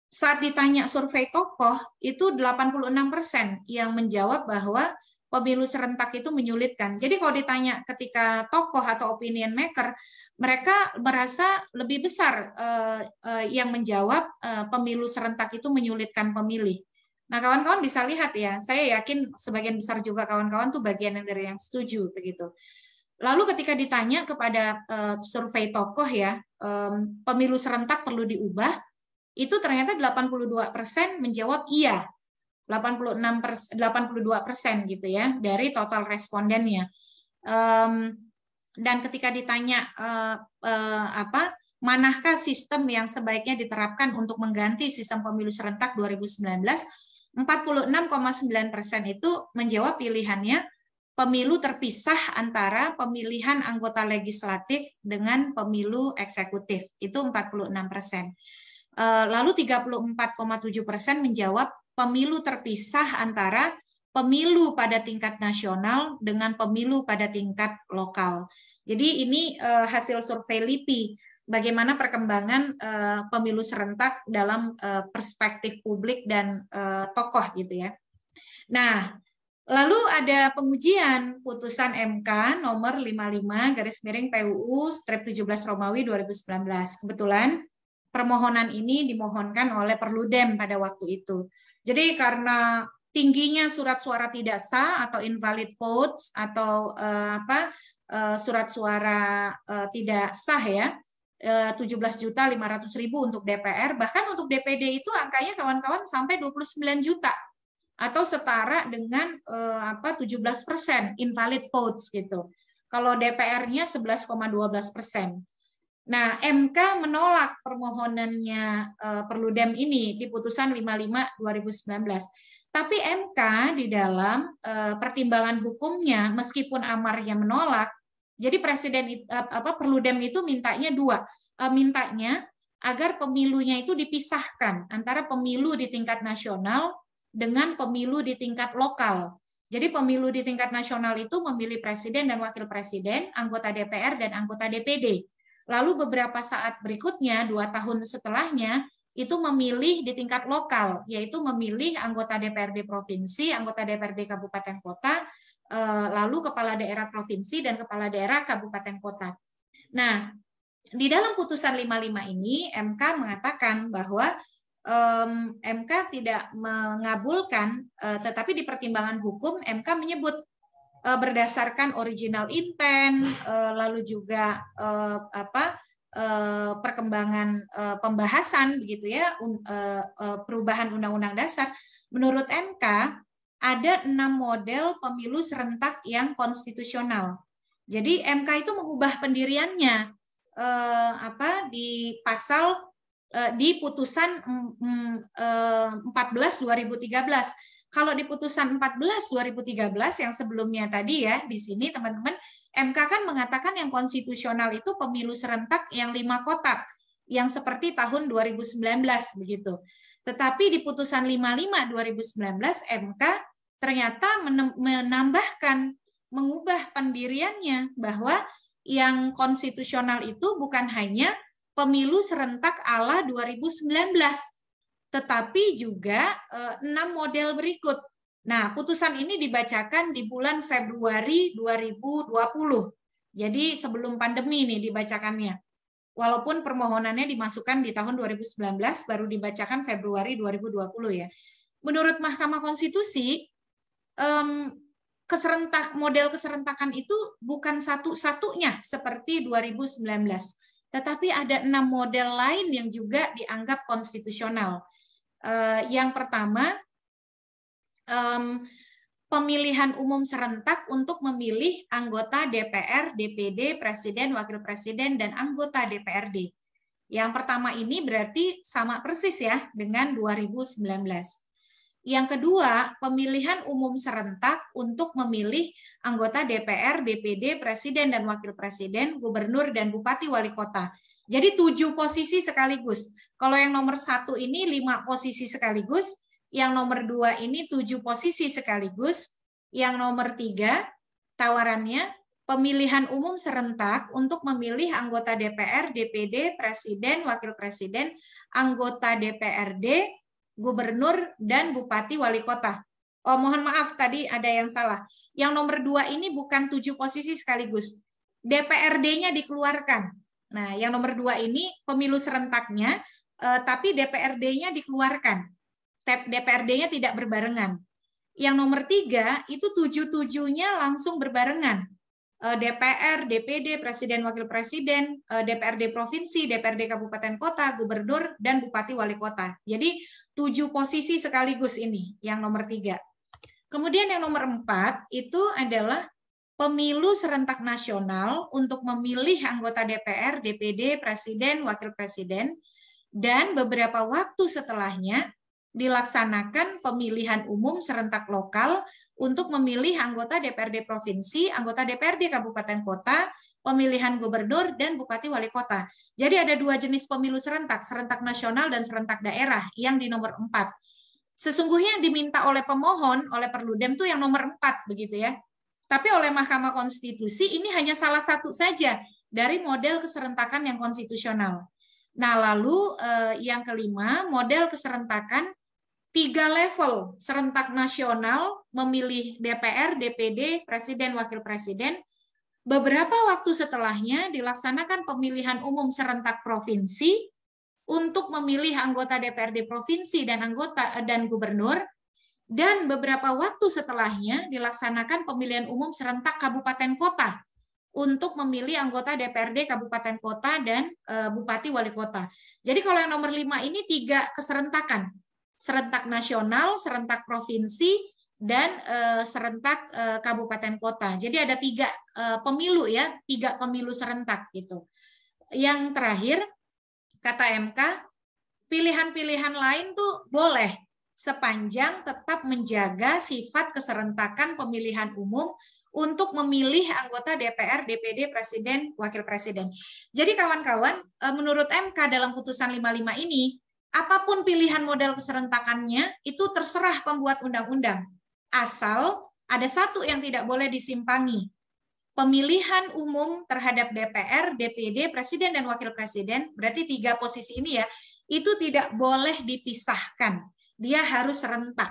Speaker 1: Saat ditanya survei tokoh, itu 86% yang menjawab bahwa pemilu serentak itu menyulitkan. Jadi kalau ditanya ketika tokoh atau opinion maker, mereka merasa lebih besar yang menjawab pemilu serentak itu menyulitkan pemilih. Nah, kawan-kawan bisa lihat ya, saya yakin sebagian besar juga kawan-kawan tuh bagian dari yang setuju begitu. Lalu ketika ditanya kepada survei tokoh ya, pemilu serentak perlu diubah, itu ternyata 82% menjawab iya. 82% gitu ya dari total respondennya. Dan ketika ditanya manakah sistem yang sebaiknya diterapkan untuk mengganti sistem pemilu serentak 2019, 46,9% itu menjawab pilihannya pemilu terpisah antara pemilihan anggota legislatif dengan pemilu eksekutif, itu 46%. Lalu 34,7% menjawab pemilu terpisah antara pemilu pada tingkat nasional dengan pemilu pada tingkat lokal. Jadi ini hasil survei LIPI, bagaimana perkembangan pemilu serentak dalam perspektif publik dan tokoh gitu ya. Nah, lalu ada pengujian putusan MK nomor 55/PUU/17 Romawi 2019. Kebetulan permohonan ini dimohonkan oleh Perludem pada waktu itu. Jadi karena tingginya surat suara tidak sah atau invalid votes atau surat suara tidak sah ya, 17.500.000 untuk DPR, bahkan untuk DPD itu angkanya kawan-kawan sampai 29 juta. Atau setara dengan 17% invalid votes gitu. Kalau DPR-nya 11,12%. Nah, MK menolak permohonannya Perludem ini di putusan 55/2019. Tapi MK di dalam pertimbangan hukumnya, meskipun amarnya menolak, jadi Perludem itu mintanya dua, mintanya agar pemilunya itu dipisahkan antara pemilu di tingkat nasional dengan pemilu di tingkat lokal. Jadi pemilu di tingkat nasional itu memilih presiden dan wakil presiden, anggota DPR dan anggota DPD. Lalu beberapa saat berikutnya, 2 tahun setelahnya, itu memilih di tingkat lokal, yaitu memilih anggota DPRD provinsi, anggota DPRD kabupaten kota, lalu kepala daerah provinsi dan kepala daerah kabupaten kota. Nah, di dalam putusan 55 ini, MK mengatakan bahwa MK tidak mengabulkan, tetapi di pertimbangan hukum MK menyebut berdasarkan original intent, lalu juga perkembangan pembahasan begitu ya, perubahan Undang-Undang Dasar. Menurut MK ada 6 model pemilu serentak yang konstitusional. Jadi MK itu mengubah pendiriannya di pasal di putusan 14/2013. Kalau di putusan 14/2013 yang sebelumnya tadi ya, di sini teman-teman, MK kan mengatakan yang konstitusional itu pemilu serentak yang 5 kotak, yang seperti tahun 2019 begitu. Tetapi di putusan 55/2019 MK ternyata menambahkan, mengubah pendiriannya bahwa yang konstitusional itu bukan hanya pemilu serentak ala 2019, tetapi juga 6 model berikut. Nah, putusan ini dibacakan di bulan Februari 2020. Jadi sebelum pandemi nih dibacakannya. Walaupun permohonannya dimasukkan di tahun 2019, baru dibacakan Februari 2020 ya. Menurut Mahkamah Konstitusi, model keserentakan itu bukan satu-satunya seperti 2019. Tetapi ada 6 model lain yang juga dianggap konstitusional. Yang pertama, pemilihan umum serentak untuk memilih anggota DPR, DPD, presiden, wakil presiden, dan anggota DPRD. Yang pertama ini berarti sama persis ya dengan 2019. Yang kedua, pemilihan umum serentak untuk memilih anggota DPR, DPD, presiden dan wakil presiden, gubernur dan bupati wali kota. Jadi 7 posisi sekaligus. Kalau yang nomor 1 ini 5 posisi sekaligus, yang nomor 2 ini 7 posisi sekaligus, yang nomor 3 tawarannya pemilihan umum serentak untuk memilih anggota DPR, DPD, presiden, wakil presiden, anggota DPRD, gubernur, dan bupati wali kota. Oh, mohon maaf, tadi ada yang salah. Yang nomor 2 ini bukan 7 posisi sekaligus. DPRD-nya dikeluarkan. Nah, yang nomor 2 ini pemilu serentaknya, tapi DPRD-nya dikeluarkan. DPRD-nya tidak berbarengan. Yang nomor 3 itu 7-7-nya langsung berbarengan. DPR, DPD, Presiden Wakil Presiden, DPRD Provinsi, DPRD Kabupaten Kota, Gubernur, dan Bupati Wali Kota. Jadi 7 posisi sekaligus ini, yang nomor 3. Kemudian yang nomor 4 itu adalah pemilu serentak nasional untuk memilih anggota DPR, DPD, Presiden, Wakil Presiden, dan beberapa waktu setelahnya dilaksanakan pemilihan umum serentak lokal untuk memilih anggota DPRD Provinsi, anggota DPRD Kabupaten Kota, pemilihan gubernur, dan bupati wali kota. Jadi ada 2 jenis pemilu serentak, serentak nasional dan serentak daerah yang di nomor 4. Sesungguhnya yang diminta oleh pemohon, oleh Perludem itu yang nomor 4, begitu ya. Tapi oleh Mahkamah Konstitusi ini hanya salah satu saja dari model keserentakan yang konstitusional. Nah, lalu yang kelima, model keserentakan 3 level serentak nasional memilih DPR, DPD, Presiden, Wakil Presiden. Beberapa waktu setelahnya dilaksanakan pemilihan umum serentak provinsi untuk memilih anggota DPRD provinsi dan anggota dan gubernur. Dan beberapa waktu setelahnya dilaksanakan pemilihan umum serentak kabupaten kota untuk memilih anggota DPRD kabupaten kota dan bupati wali kota. Jadi kalau yang nomor 5 ini 3 keserentakan. Serentak nasional, serentak provinsi, dan serentak kabupaten kota. Jadi ada 3 pemilu ya, 3 pemilu serentak gitu. Yang terakhir, kata MK, pilihan-pilihan lain tuh boleh sepanjang tetap menjaga sifat keserentakan pemilihan umum untuk memilih anggota DPR, DPD, Presiden, Wakil Presiden. Jadi kawan-kawan, menurut MK dalam putusan 55 ini, apapun pilihan model keserentakannya, itu terserah pembuat undang-undang. Asal ada satu yang tidak boleh disimpangi. Pemilihan umum terhadap DPR, DPD, Presiden, dan Wakil Presiden, berarti 3 posisi ini ya, itu tidak boleh dipisahkan. Dia harus serentak.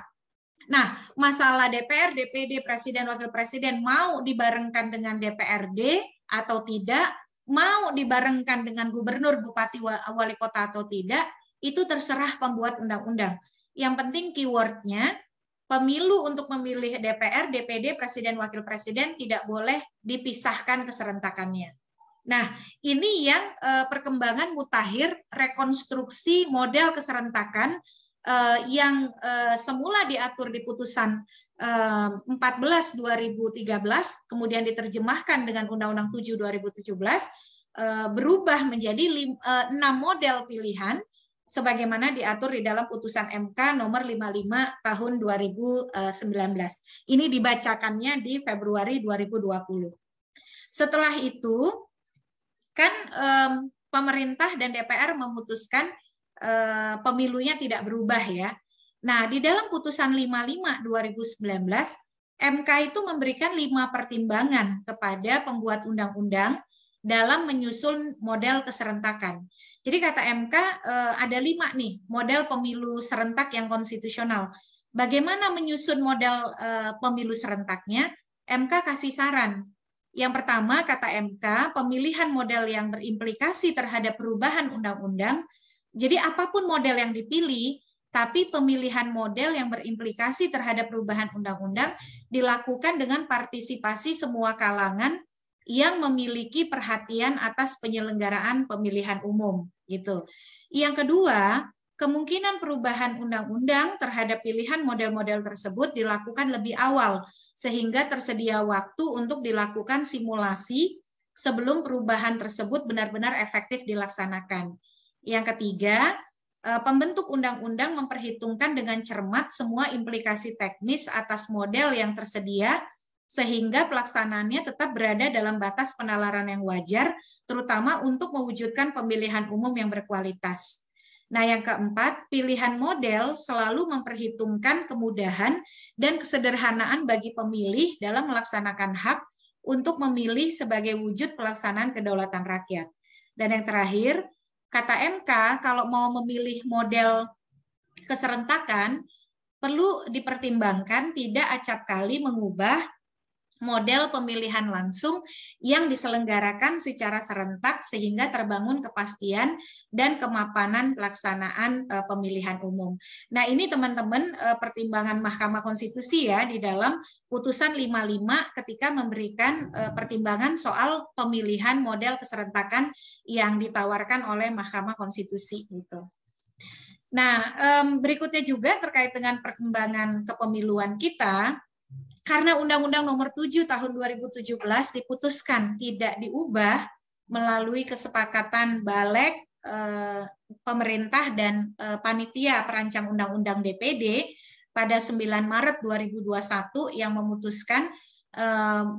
Speaker 1: Nah, masalah DPR, DPD, Presiden, Wakil Presiden mau dibarengkan dengan DPRD atau tidak, mau dibarengkan dengan gubernur, bupati, wali kota atau tidak, itu terserah pembuat undang-undang. Yang penting keywordnya, pemilu untuk memilih DPR, DPD, Presiden, Wakil Presiden tidak boleh dipisahkan keserentakannya. Nah, ini yang perkembangan mutakhir rekonstruksi model keserentakan yang semula diatur di putusan 14/2013, kemudian diterjemahkan dengan Undang-Undang 7/2017, berubah menjadi 6 model pilihan sebagaimana diatur di dalam putusan MK nomor 55 tahun 2019. Ini dibacakannya di Februari 2020. Setelah itu, kan pemerintah dan DPR memutuskan pemilunya tidak berubah ya. Nah, di dalam putusan 55 2019, MK itu memberikan 5 pertimbangan kepada pembuat undang-undang dalam menyusun model keserentakan. Jadi kata MK ada 5 nih model pemilu serentak yang konstitusional. Bagaimana menyusun model pemilu serentaknya? MK kasih saran. Yang pertama kata MK, pemilihan model yang berimplikasi terhadap perubahan undang-undang. Jadi apapun model yang dipilih, tapi pemilihan model yang berimplikasi terhadap perubahan undang-undang dilakukan dengan partisipasi semua kalangan yang memiliki perhatian atas penyelenggaraan pemilihan umum gitu. Yang kedua, kemungkinan perubahan undang-undang terhadap pilihan model-model tersebut dilakukan lebih awal sehingga tersedia waktu untuk dilakukan simulasi sebelum perubahan tersebut benar-benar efektif dilaksanakan. Yang ketiga, pembentuk undang-undang memperhitungkan dengan cermat semua implikasi teknis atas model yang tersedia sehingga pelaksanaannya tetap berada dalam batas penalaran yang wajar, terutama untuk mewujudkan pemilihan umum yang berkualitas. Nah, yang keempat, pilihan model selalu memperhitungkan kemudahan dan kesederhanaan bagi pemilih dalam melaksanakan hak untuk memilih sebagai wujud pelaksanaan kedaulatan rakyat. Dan yang terakhir, kata MK, kalau mau memilih model keserentakan, perlu dipertimbangkan tidak acap kali mengubah model pemilihan langsung yang diselenggarakan secara serentak sehingga terbangun kepastian dan kemapanan pelaksanaan pemilihan umum. Nah, ini teman-teman pertimbangan Mahkamah Konstitusi ya di dalam putusan 55 ketika memberikan pertimbangan soal pemilihan model keserentakan yang ditawarkan oleh Mahkamah Konstitusi gitu. Nah, berikutnya juga terkait dengan perkembangan kepemiluan kita. Karena Undang-Undang Nomor 7 Tahun 2017 diputuskan tidak diubah melalui kesepakatan Balik, pemerintah dan panitia perancang Undang-Undang DPD pada 9 Maret 2021 yang memutuskan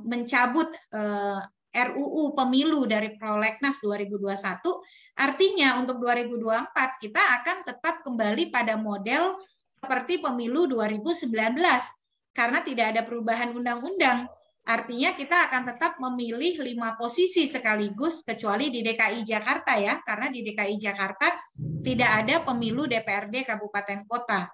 Speaker 1: mencabut RUU Pemilu dari Prolegnas 2021, artinya untuk 2024 kita akan tetap kembali pada model seperti pemilu 2019. Karena tidak ada perubahan undang-undang. Artinya kita akan tetap memilih 5 posisi sekaligus, kecuali di DKI Jakarta ya, karena di DKI Jakarta tidak ada pemilu DPRD Kabupaten Kota.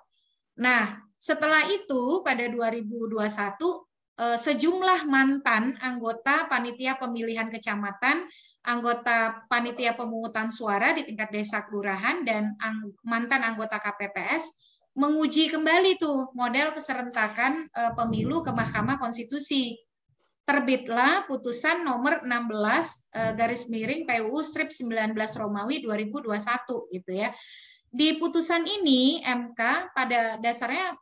Speaker 1: Nah, setelah itu pada 2021, sejumlah mantan anggota panitia pemilihan kecamatan, anggota panitia pemungutan suara di tingkat desa kelurahan, dan mantan anggota KPPS menguji kembali tuh model keserentakan pemilu ke Mahkamah Konstitusi. Terbitlah putusan nomor 16 garis miring PUU strip 19 Romawi 2021 gitu ya. Di putusan ini MK pada dasarnya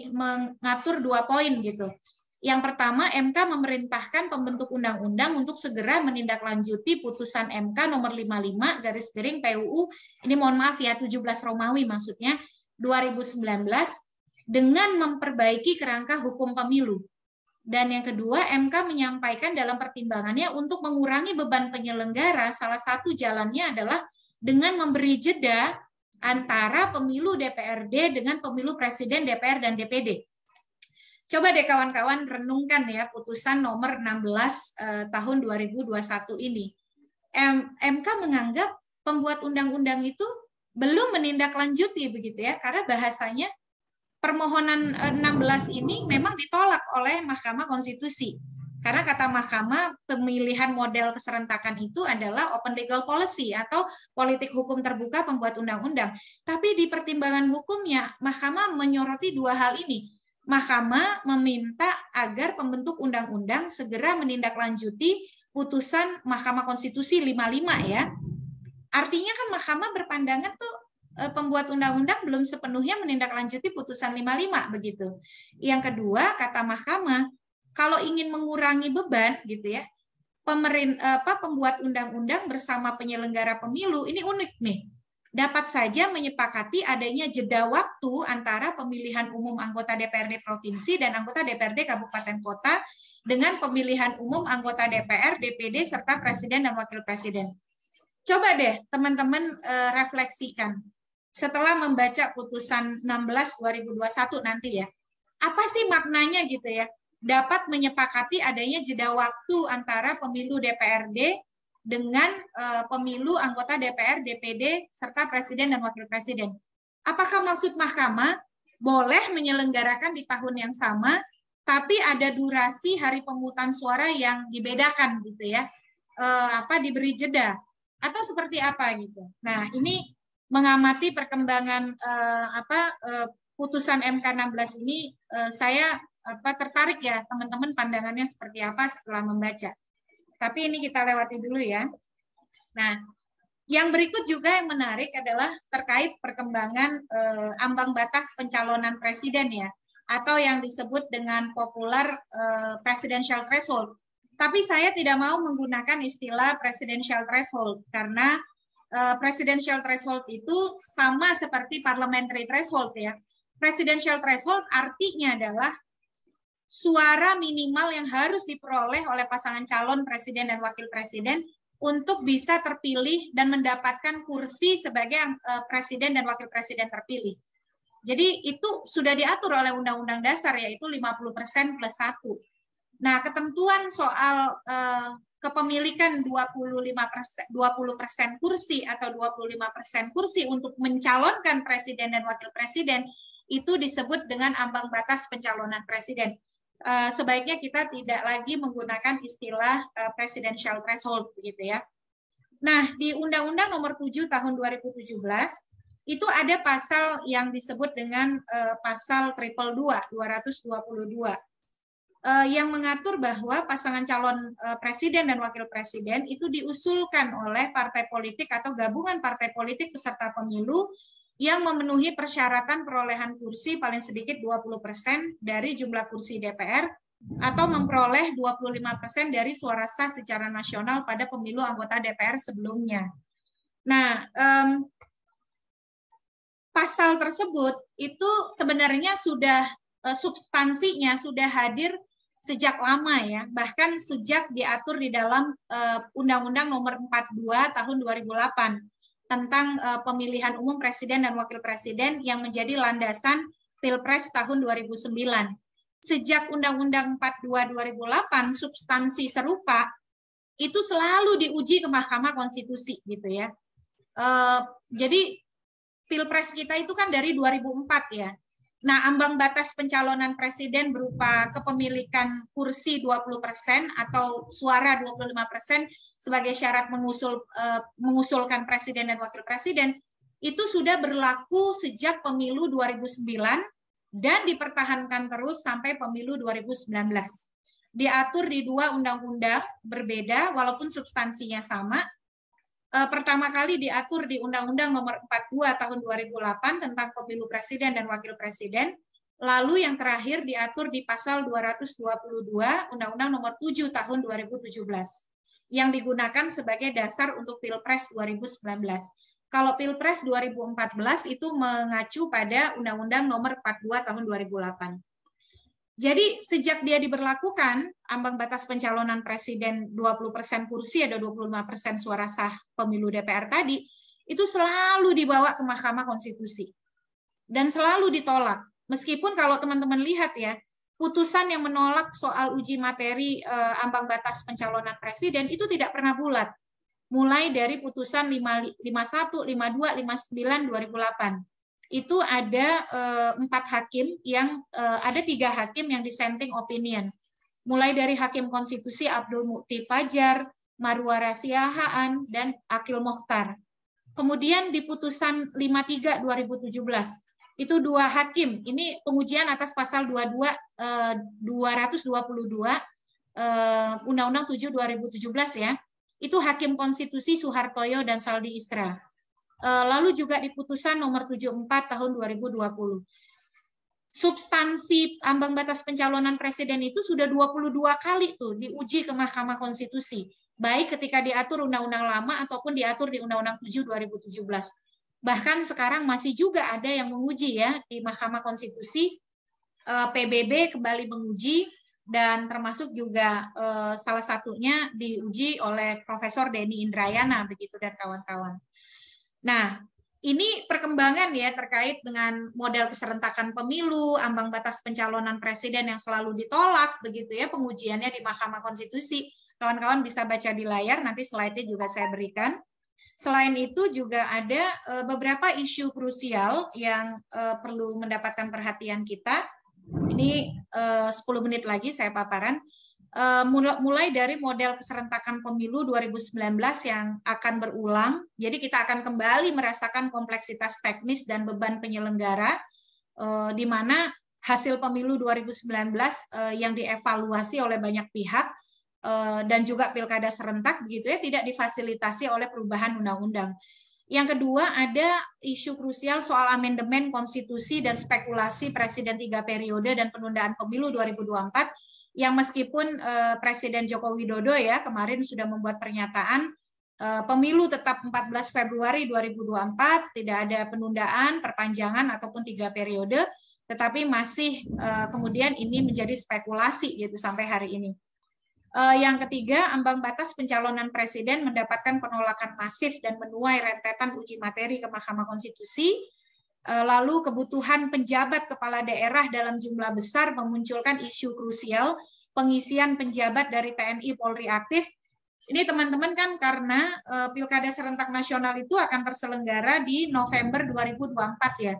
Speaker 1: mengatur 2 poin gitu. Yang pertama, MK memerintahkan pembentuk undang-undang untuk segera menindaklanjuti putusan MK nomor 55 garis miring PUU, ini mohon maaf ya 17 Romawi maksudnya, 2019 dengan memperbaiki kerangka hukum pemilu. Dan yang kedua, MK menyampaikan dalam pertimbangannya untuk mengurangi beban penyelenggara, salah satu jalannya adalah dengan memberi jeda antara pemilu DPRD dengan pemilu presiden, DPR, dan DPD. Coba deh kawan-kawan renungkan ya putusan nomor 16 tahun 2021 ini. MK menganggap pembuat undang-undang itu belum menindaklanjuti begitu ya, karena bahasanya permohonan 16 ini memang ditolak oleh Mahkamah Konstitusi. Karena kata Mahkamah, pemilihan model keserentakan itu adalah open legal policy atau politik hukum terbuka pembuat undang-undang. Tapi di pertimbangan hukumnya, Mahkamah menyoroti 2 hal ini. Mahkamah meminta agar pembentuk undang-undang segera menindaklanjuti putusan Mahkamah Konstitusi 55 ya. Artinya kan Mahkamah berpandangan tuh pembuat undang-undang belum sepenuhnya menindaklanjuti putusan 55 begitu. Yang kedua, kata Mahkamah, kalau ingin mengurangi beban gitu ya, pembuat undang-undang bersama penyelenggara pemilu ini unik nih. Dapat saja menyepakati adanya jeda waktu antara pemilihan umum anggota DPRD provinsi dan anggota DPRD kabupaten kota dengan pemilihan umum anggota DPR, DPD serta presiden dan wakil presiden. Coba deh teman-teman refleksikan setelah membaca putusan 16 2021 nanti ya. Apa sih maknanya gitu ya? Dapat menyepakati adanya jeda waktu antara pemilu DPRD dengan pemilu anggota DPR, DPD serta presiden dan wakil presiden. Apakah maksud Mahkamah boleh menyelenggarakan di tahun yang sama tapi ada durasi hari pemungutan suara yang dibedakan gitu ya? Diberi jeda atau seperti apa gitu. Nah, ini mengamati perkembangan putusan MK 16 ini saya tertarik ya teman-teman pandangannya seperti apa setelah membaca. Tapi ini kita lewati dulu ya. Nah, yang berikut juga yang menarik adalah terkait perkembangan ambang batas pencalonan presiden ya, atau yang disebut dengan populer presidential threshold. Tapi saya tidak mau menggunakan istilah presidential threshold karena presidential threshold itu sama seperti parliamentary threshold ya. Presidential threshold artinya adalah suara minimal yang harus diperoleh oleh pasangan calon presiden dan wakil presiden untuk bisa terpilih dan mendapatkan kursi sebagai presiden dan wakil presiden terpilih. Jadi itu sudah diatur oleh Undang-Undang Dasar yaitu 50% plus 1. Nah, ketentuan soal kepemilikan 20% kursi atau 25% kursi untuk mencalonkan presiden dan wakil presiden itu disebut dengan ambang batas pencalonan presiden. sebaiknya kita tidak lagi menggunakan istilah presidential threshold begitu ya. Nah, di Undang-Undang Nomor 7 Tahun 2017 itu ada pasal yang disebut dengan pasal 222 yang mengatur bahwa pasangan calon presiden dan wakil presiden itu diusulkan oleh partai politik atau gabungan partai politik peserta pemilu yang memenuhi persyaratan perolehan kursi paling sedikit 20% dari jumlah kursi DPR atau memperoleh 25% dari suara sah secara nasional pada pemilu anggota DPR sebelumnya. Nah, pasal tersebut itu sebenarnya sudah substansinya sudah hadir sejak lama ya, bahkan sejak diatur di dalam Undang-Undang Nomor 42 Tahun 2008 tentang pemilihan umum presiden dan wakil presiden yang menjadi landasan Pilpres tahun 2009. Sejak Undang-Undang 42 2008 substansi serupa itu selalu diuji ke Mahkamah Konstitusi gitu ya. Jadi Pilpres kita itu kan dari 2004 ya. Nah, ambang batas pencalonan presiden berupa kepemilikan kursi 20% atau suara 25% sebagai syarat mengusulkan presiden dan wakil presiden itu sudah berlaku sejak pemilu 2009 dan dipertahankan terus sampai pemilu 2019. Diatur di dua undang-undang berbeda walaupun substansinya sama. Pertama kali diatur di Undang-Undang Nomor 42 Tahun 2008 tentang pemilu presiden dan wakil presiden. Lalu yang terakhir diatur di pasal 222 Undang-Undang Nomor 7 Tahun 2017 yang digunakan sebagai dasar untuk Pilpres 2019. Kalau Pilpres 2014 itu mengacu pada Undang-Undang Nomor 42 Tahun 2008. Jadi sejak dia diberlakukan, ambang batas pencalonan presiden 20% kursi ada 25% suara sah pemilu DPR tadi, itu selalu dibawa ke Mahkamah Konstitusi. Dan selalu ditolak. Meskipun kalau teman-teman lihat ya, putusan yang menolak soal uji materi ambang batas pencalonan presiden itu tidak pernah bulat. Mulai dari putusan 51, 52, 59, 2008. Itu ada 4 hakim yang ada 3 hakim yang dissenting opinion. Mulai dari Hakim Konstitusi Abdul Mukti Fajar, Marwara Siahaan, dan Akil Mokhtar. Kemudian di putusan 53 2017 itu 2 hakim. Ini pengujian atas pasal 222 Undang-Undang 7 2017 ya. Itu Hakim Konstitusi Suhartoyo dan Saldi Isra. Lalu juga di putusan nomor 74 tahun 2020. Substansi ambang batas pencalonan presiden itu sudah 22 kali tuh diuji ke Mahkamah Konstitusi, baik ketika diatur undang-undang lama ataupun diatur di Undang-Undang 7 2017. Bahkan sekarang masih juga ada yang menguji ya di Mahkamah Konstitusi, PBB kembali menguji dan termasuk juga salah satunya diuji oleh Profesor Denny Indrayana begitu dan kawan-kawan. Nah, ini perkembangan ya terkait dengan model keserentakan pemilu, ambang batas pencalonan presiden yang selalu ditolak, begitu ya pengujiannya di Mahkamah Konstitusi. Kawan-kawan bisa baca di layar, nanti slide-nya juga saya berikan. Selain itu juga ada beberapa isu krusial yang perlu mendapatkan perhatian kita. Ini 10 menit lagi saya paparan. Mulai dari model keserentakan pemilu 2019 yang akan berulang. Jadi kita akan kembali merasakan kompleksitas teknis dan beban penyelenggara, di mana hasil pemilu 2019 yang dievaluasi oleh banyak pihak dan juga pilkada serentak begitu ya tidak difasilitasi oleh perubahan undang-undang. Yang kedua ada isu krusial soal amandemen konstitusi dan spekulasi presiden 3 periode dan penundaan pemilu 2024 yang meskipun Presiden Joko Widodo ya kemarin sudah membuat pernyataan pemilu tetap 14 Februari 2024, tidak ada penundaan, perpanjangan ataupun 3 periode, tetapi masih kemudian ini menjadi spekulasi gitu sampai hari ini. Yang ketiga, ambang batas pencalonan presiden mendapatkan penolakan masif dan menuai rentetan uji materi ke Mahkamah Konstitusi. Lalu kebutuhan penjabat kepala daerah dalam jumlah besar memunculkan isu krusial pengisian penjabat dari TNI Polri aktif. Ini teman-teman kan karena Pilkada Serentak Nasional itu akan terselenggara di November 2024 ya.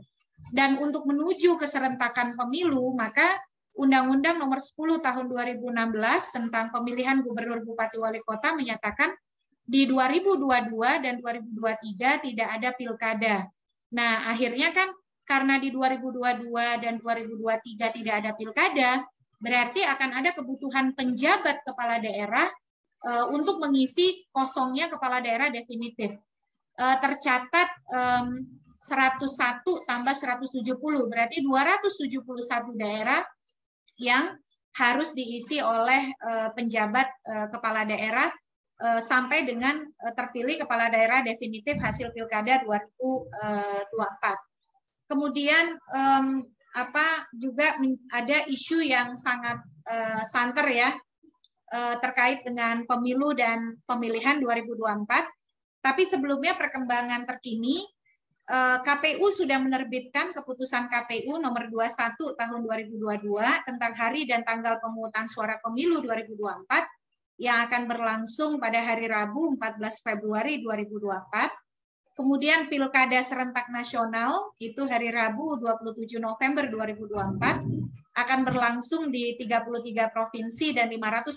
Speaker 1: Dan untuk menuju keserentakan pemilu, maka Undang-Undang Nomor 10 Tahun 2016 tentang pemilihan gubernur, bupati, wali kota menyatakan di 2022 dan 2023 tidak ada pilkada. Nah, akhirnya kan karena di 2022 dan 2023 tidak ada pilkada, berarti akan ada kebutuhan penjabat kepala daerah untuk mengisi kosongnya kepala daerah definitif. Tercatat 101 tambah 170, berarti 271 daerah yang harus diisi oleh penjabat kepala daerah sampai dengan terpilih kepala daerah definitif hasil pilkada 2024. Kemudian juga ada isu yang sangat santer ya terkait dengan pemilu dan pemilihan 2024. Tapi sebelumnya perkembangan terkini, KPU sudah menerbitkan keputusan KPU nomor 21 tahun 2022 tentang hari dan tanggal pemungutan suara pemilu 2024 yang akan berlangsung pada hari Rabu 14 Februari 2024. Kemudian Pilkada Serentak Nasional itu hari Rabu 27 November 2024 akan berlangsung di 33 provinsi dan 508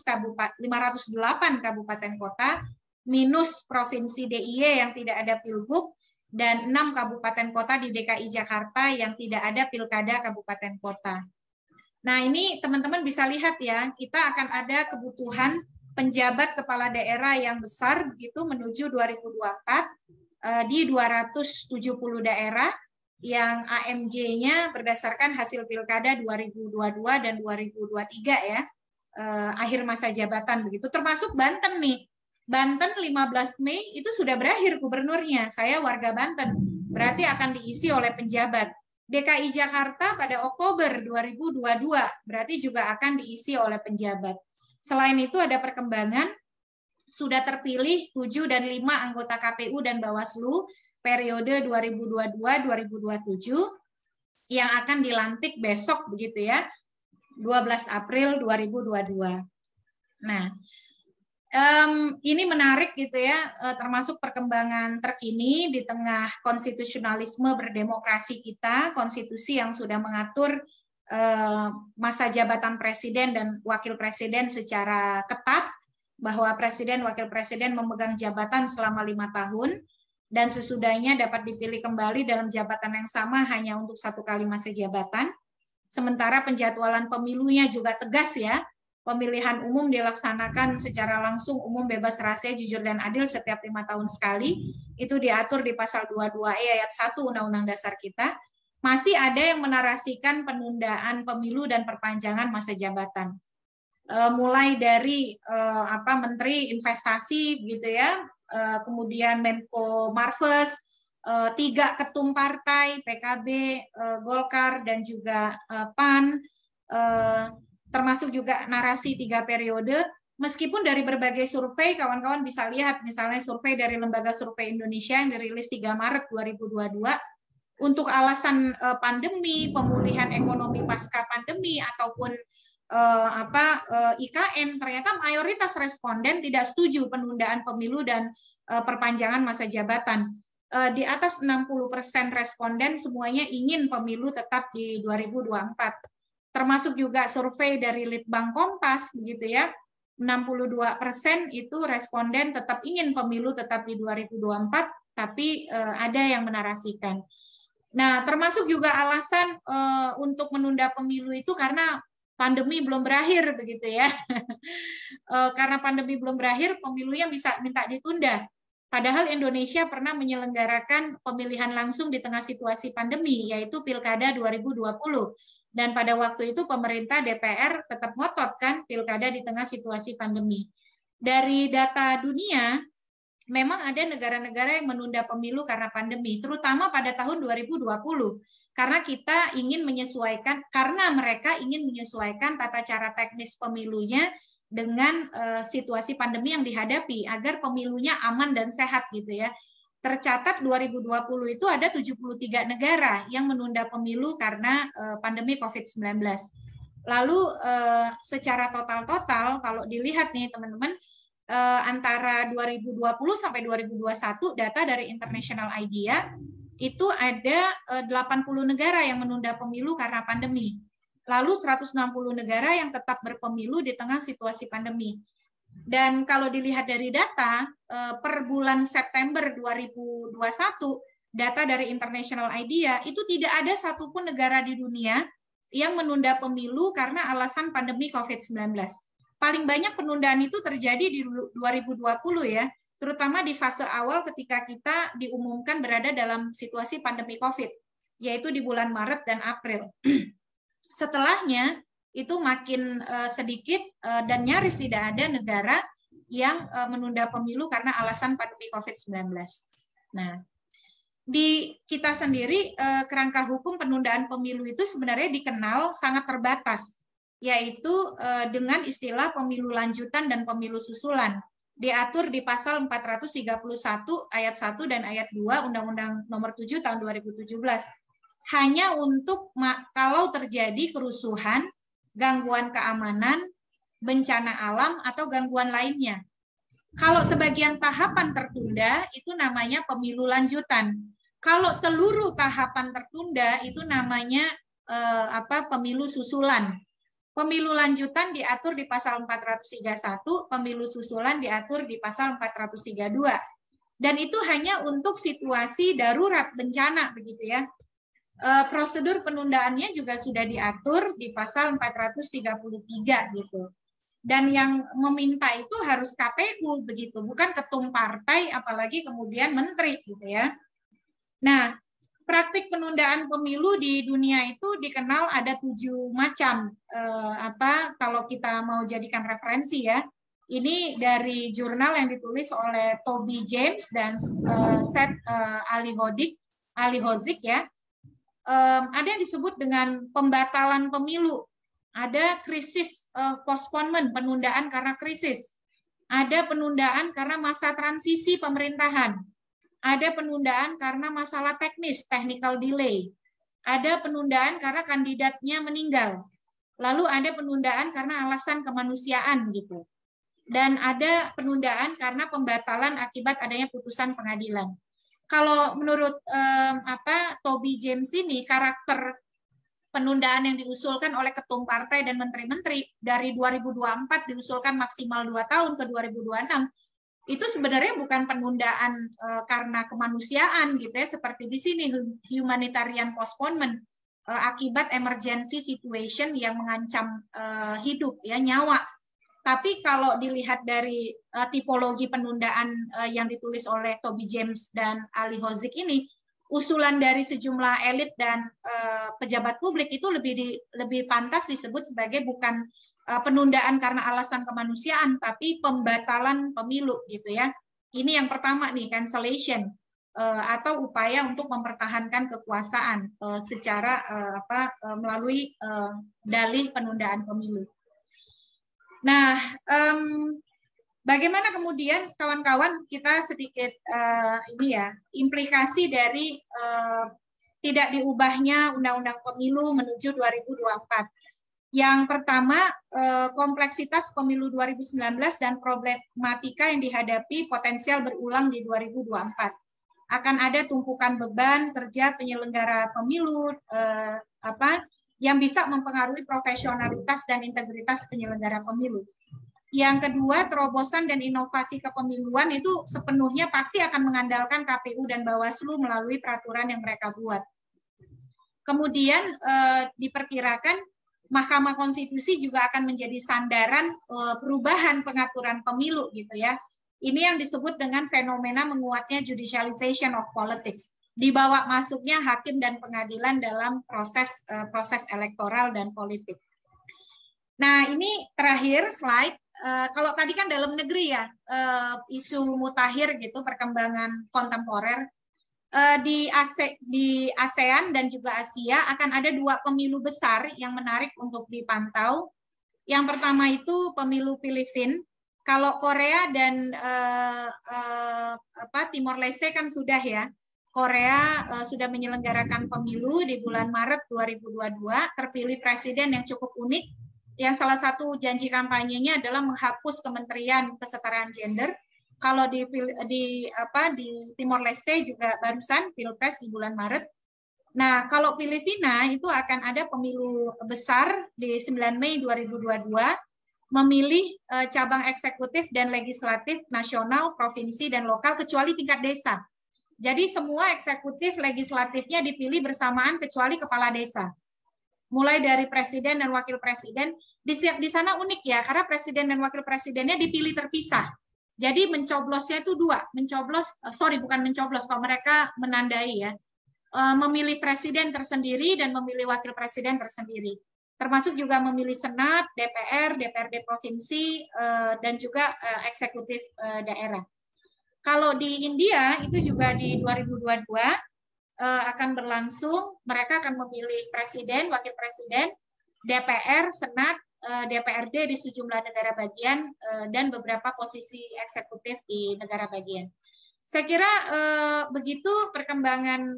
Speaker 1: kabupaten kota minus provinsi DIY yang tidak ada pilgub dan 6 kabupaten kota di DKI Jakarta yang tidak ada pilkada kabupaten kota. Nah, ini teman-teman bisa lihat ya, kita akan ada kebutuhan penjabat kepala daerah yang besar begitu menuju 2024 di 270 daerah yang AMJ-nya berdasarkan hasil pilkada 2022 dan 2023 ya, akhir masa jabatan begitu, termasuk Banten nih. Banten 15 Mei itu sudah berakhir gubernurnya. Saya warga Banten, berarti akan diisi oleh penjabat. DKI Jakarta pada Oktober 2022, berarti juga akan diisi oleh penjabat. Selain itu ada perkembangan, sudah terpilih 7 dan 5 anggota KPU dan Bawaslu periode 2022-2027 yang akan dilantik besok begitu ya, 12 April 2022. Nah, ini menarik gitu ya, termasuk perkembangan terkini di tengah konstitusionalisme berdemokrasi kita, konstitusi yang sudah mengatur masa jabatan presiden dan wakil presiden secara ketat, bahwa presiden wakil presiden memegang jabatan selama 5 tahun dan sesudahnya dapat dipilih kembali dalam jabatan yang sama hanya untuk 1 kali masa jabatan. Sementara penjadwalan pemilunya juga tegas ya. Pemilihan umum dilaksanakan secara langsung, umum, bebas, rahasia, jujur, dan adil setiap 5 tahun sekali. Itu diatur di pasal 22E ayat 1 Undang-Undang Dasar kita. Masih ada yang menarasikan penundaan pemilu dan perpanjangan masa jabatan. Mulai dari Menteri Investasi gitu ya, kemudian Menko Marves, 3 ketum partai, PKB, Golkar, dan juga PAN, termasuk juga narasi 3 periode, meskipun dari berbagai survei, kawan-kawan bisa lihat, misalnya survei dari Lembaga Survei Indonesia yang dirilis 3 Maret 2022, untuk alasan pandemi, pemulihan ekonomi pasca pandemi, ataupun IKN, ternyata mayoritas responden tidak setuju penundaan pemilu dan perpanjangan masa jabatan. Di atas 60% responden semuanya ingin pemilu tetap di 2024. Termasuk juga survei dari Litbang Kompas begitu ya, 62% itu responden tetap ingin pemilu tetap di 2024, tapi ada yang menarasikan. Nah, termasuk juga alasan untuk menunda pemilu itu karena pandemi belum berakhir begitu ya. Karena pandemi belum berakhir, pemilunya bisa minta ditunda. Padahal Indonesia pernah menyelenggarakan pemilihan langsung di tengah situasi pandemi, yaitu Pilkada 2020. Dan pada waktu itu pemerintah DPR tetap ngotot kan pilkada di tengah situasi pandemi. Dari data dunia, memang ada negara-negara yang menunda pemilu karena pandemi, terutama pada tahun 2020. Karena kita ingin menyesuaikan, karena mereka ingin menyesuaikan tata cara teknis pemilunya dengan situasi pandemi yang dihadapi, agar pemilunya aman dan sehat gitu ya. Tercatat 2020 itu ada 73 negara yang menunda pemilu karena pandemi COVID-19. Lalu secara total kalau dilihat nih teman-teman, antara 2020 sampai 2021 data dari International IDEA itu ada 80 negara yang menunda pemilu karena pandemi. lalu 160 negara yang tetap berpemilu di tengah situasi pandemi. Dan kalau dilihat dari data, per bulan September 2021, data dari International IDEA, itu tidak ada satupun negara di dunia yang menunda pemilu karena alasan pandemi COVID-19. Paling banyak penundaan itu terjadi di 2020 ya, terutama di fase awal ketika kita diumumkan berada dalam situasi pandemi COVID, yaitu di bulan Maret dan April. Setelahnya itu makin sedikit dan nyaris tidak ada negara yang menunda pemilu karena alasan pandemi COVID-19. Nah, di kita sendiri kerangka hukum penundaan pemilu itu sebenarnya dikenal sangat terbatas, yaitu dengan istilah pemilu lanjutan dan pemilu susulan. Diatur di pasal 431 ayat 1 dan ayat 2 Undang-Undang Nomor 7 tahun 2017. Hanya untuk kalau terjadi kerusuhan, gangguan keamanan, bencana alam, atau gangguan lainnya. Kalau sebagian tahapan tertunda, itu namanya pemilu lanjutan. Kalau seluruh tahapan tertunda, itu namanya pemilu susulan. Pemilu lanjutan diatur di pasal 431, pemilu susulan diatur di pasal 432. Dan itu hanya untuk situasi darurat bencana, begitu ya. Prosedur penundaannya juga sudah diatur di pasal 433 gitu. Dan yang meminta itu harus KPU begitu, bukan ketum partai apalagi kemudian menteri gitu ya. Nah, praktik penundaan pemilu di dunia itu dikenal ada 7 macam. Kalau kita mau jadikan referensi ya, ini dari jurnal yang ditulis oleh Toby James dan Seth Alihodzic ya. Ada yang disebut dengan pembatalan pemilu, ada krisis postponement, penundaan karena krisis, ada penundaan karena masa transisi pemerintahan, ada penundaan karena masalah teknis, technical delay, ada penundaan karena kandidatnya meninggal, lalu ada penundaan karena alasan kemanusiaan gitu, dan ada penundaan karena pembatalan akibat adanya putusan pengadilan. Kalau menurut Toby James ini, karakter penundaan yang diusulkan oleh ketum partai dan menteri-menteri dari 2024 diusulkan maksimal 2 tahun ke 2026, itu sebenarnya bukan penundaan karena kemanusiaan gitu ya, seperti di sini humanitarian postponement akibat emergency situation yang mengancam hidup ya, nyawa. Tapi kalau dilihat dari tipologi penundaan yang ditulis oleh Toby James dan Alihodzic ini, usulan dari sejumlah elit dan pejabat publik itu lebih pantas disebut sebagai bukan penundaan karena alasan kemanusiaan, tapi pembatalan pemilu gitu ya. Ini yang pertama nih, cancellation atau upaya untuk mempertahankan kekuasaan secara melalui dalih penundaan pemilu. Nah, bagaimana kemudian kawan-kawan kita sedikit implikasi dari tidak diubahnya Undang-Undang Pemilu menuju 2024. Yang pertama, kompleksitas pemilu 2019 dan problematika yang dihadapi potensial berulang di 2024. Akan ada tumpukan beban kerja penyelenggara pemilu yang bisa mempengaruhi profesionalitas dan integritas penyelenggara pemilu. Yang kedua, terobosan dan inovasi kepemiluan itu sepenuhnya pasti akan mengandalkan KPU dan Bawaslu melalui peraturan yang mereka buat. Kemudian diperkirakan Mahkamah Konstitusi juga akan menjadi sandaran perubahan pengaturan pemilu gitu ya. Ini yang disebut dengan fenomena menguatnya judicialization of politics. Dibawa masuknya hakim dan pengadilan dalam proses elektoral dan politik. Nah, ini terakhir slide. Kalau tadi kan dalam negeri ya, isu mutakhir gitu, perkembangan kontemporer. Di ASEAN dan juga Asia akan ada 2 pemilu besar yang menarik untuk dipantau. Yang pertama itu pemilu Filipina. Kalau Korea dan Timor Leste kan sudah ya. Korea sudah menyelenggarakan pemilu di bulan Maret 2022, terpilih presiden yang cukup unik, yang salah satu janji kampanyenya adalah menghapus Kementerian Kesetaraan Gender. Kalau di Timor Leste juga barusan Pilpres di bulan Maret. Nah, kalau Filipina itu akan ada pemilu besar di 9 Mei 2022, memilih cabang eksekutif dan legislatif nasional, provinsi, dan lokal kecuali tingkat desa. Jadi semua eksekutif legislatifnya dipilih bersamaan kecuali kepala desa. Mulai dari presiden dan wakil presiden, di sana unik ya, karena presiden dan wakil presidennya dipilih terpisah. Jadi mencoblosnya itu dua, bukan mencoblos, kalau mereka menandai ya, memilih presiden tersendiri dan memilih wakil presiden tersendiri. Termasuk juga memilih Senat, DPR, DPRD provinsi, dan juga eksekutif daerah. Kalau di India itu juga di 2022 akan berlangsung, mereka akan memilih presiden, wakil presiden, DPR, Senat, DPRD di sejumlah negara bagian, dan beberapa posisi eksekutif di negara bagian. Saya kira begitu perkembangan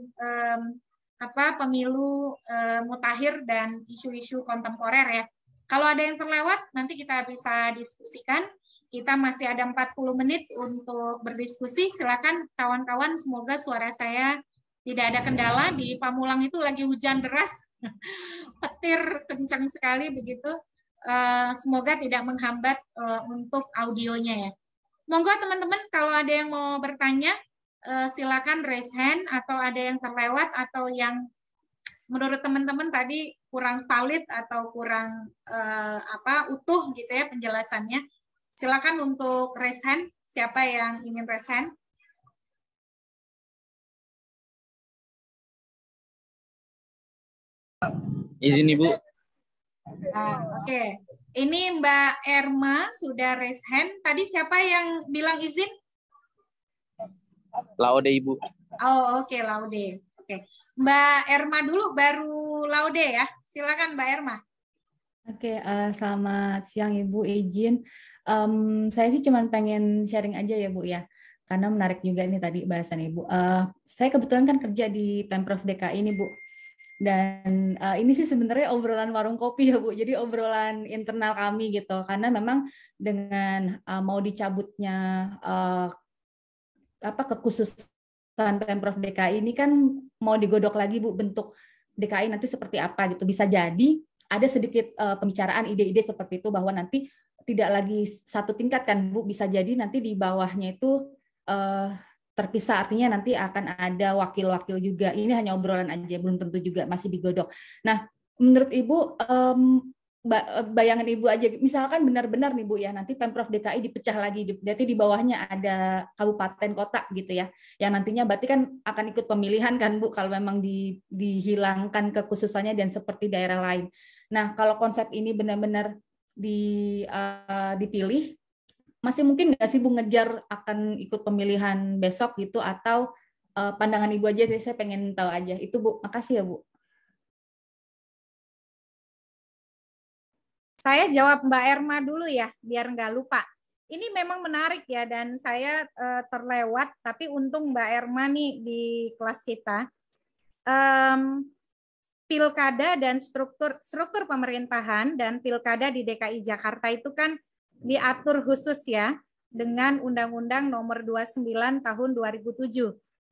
Speaker 1: pemilu mutakhir dan isu-isu kontemporer ya. Kalau ada yang terlewat, nanti kita bisa diskusikan. Kita masih ada 40 menit untuk berdiskusi. Silakan kawan-kawan, semoga suara saya tidak ada kendala. Di Pamulang itu lagi hujan deras, petir kencang sekali begitu. Semoga tidak menghambat untuk audionya ya. Monggo teman-teman, kalau ada yang mau bertanya, silakan raise hand, atau ada yang terlewat atau yang menurut teman-teman tadi kurang valid atau kurang utuh gitu ya penjelasannya. Silakan untuk raise hand. Siapa yang ingin raise hand?
Speaker 3: Izin Ibu.
Speaker 1: Oke. Ini Mbak Erma sudah raise hand. Tadi siapa yang bilang izin?
Speaker 3: Laude Ibu.
Speaker 1: Oh, oke, Laude. Oke. Mbak Erma dulu, baru Laude ya. Silakan Mbak Erma.
Speaker 4: Oke, selamat siang Ibu, izin. Saya sih cuma pengen sharing aja ya Bu ya, karena menarik juga ini tadi bahasan Ibu. Saya kebetulan kan kerja di Pemprov DKI ini Bu, dan ini sih sebenarnya obrolan warung kopi ya Bu, jadi obrolan internal kami gitu, karena memang dengan mau dicabutnya kekhususan Pemprov DKI ini kan mau digodok lagi Bu bentuk DKI nanti seperti apa gitu. Bisa jadi ada sedikit pembicaraan ide-ide seperti itu bahwa nanti tidak lagi satu tingkat kan Bu, bisa jadi nanti di bawahnya itu terpisah, artinya nanti akan ada wakil-wakil juga. Ini hanya obrolan aja, belum tentu juga, masih digodok. Nah, menurut Ibu, bayangan Ibu aja, misalkan benar-benar nih Bu ya, nanti Pemprov DKI dipecah lagi, berarti di bawahnya ada kabupaten kota gitu ya, yang nantinya berarti kan akan ikut pemilihan kan Bu, kalau memang dihilangkan kekhususannya dan seperti daerah lain. Nah, kalau konsep ini benar-benar dipilih, masih mungkin nggak sih Bu ngejar akan ikut pemilihan besok gitu, atau pandangan Ibu aja, saya pengen tahu aja. Itu Bu, makasih ya Bu.
Speaker 1: Saya jawab Mbak Erma dulu ya, biar nggak lupa. Ini memang menarik ya, dan saya terlewat, tapi untung Mbak Erma nih di kelas kita. Pilkada dan struktur pemerintahan dan pilkada di DKI Jakarta itu kan diatur khusus ya dengan Undang-Undang Nomor 29 Tahun 2007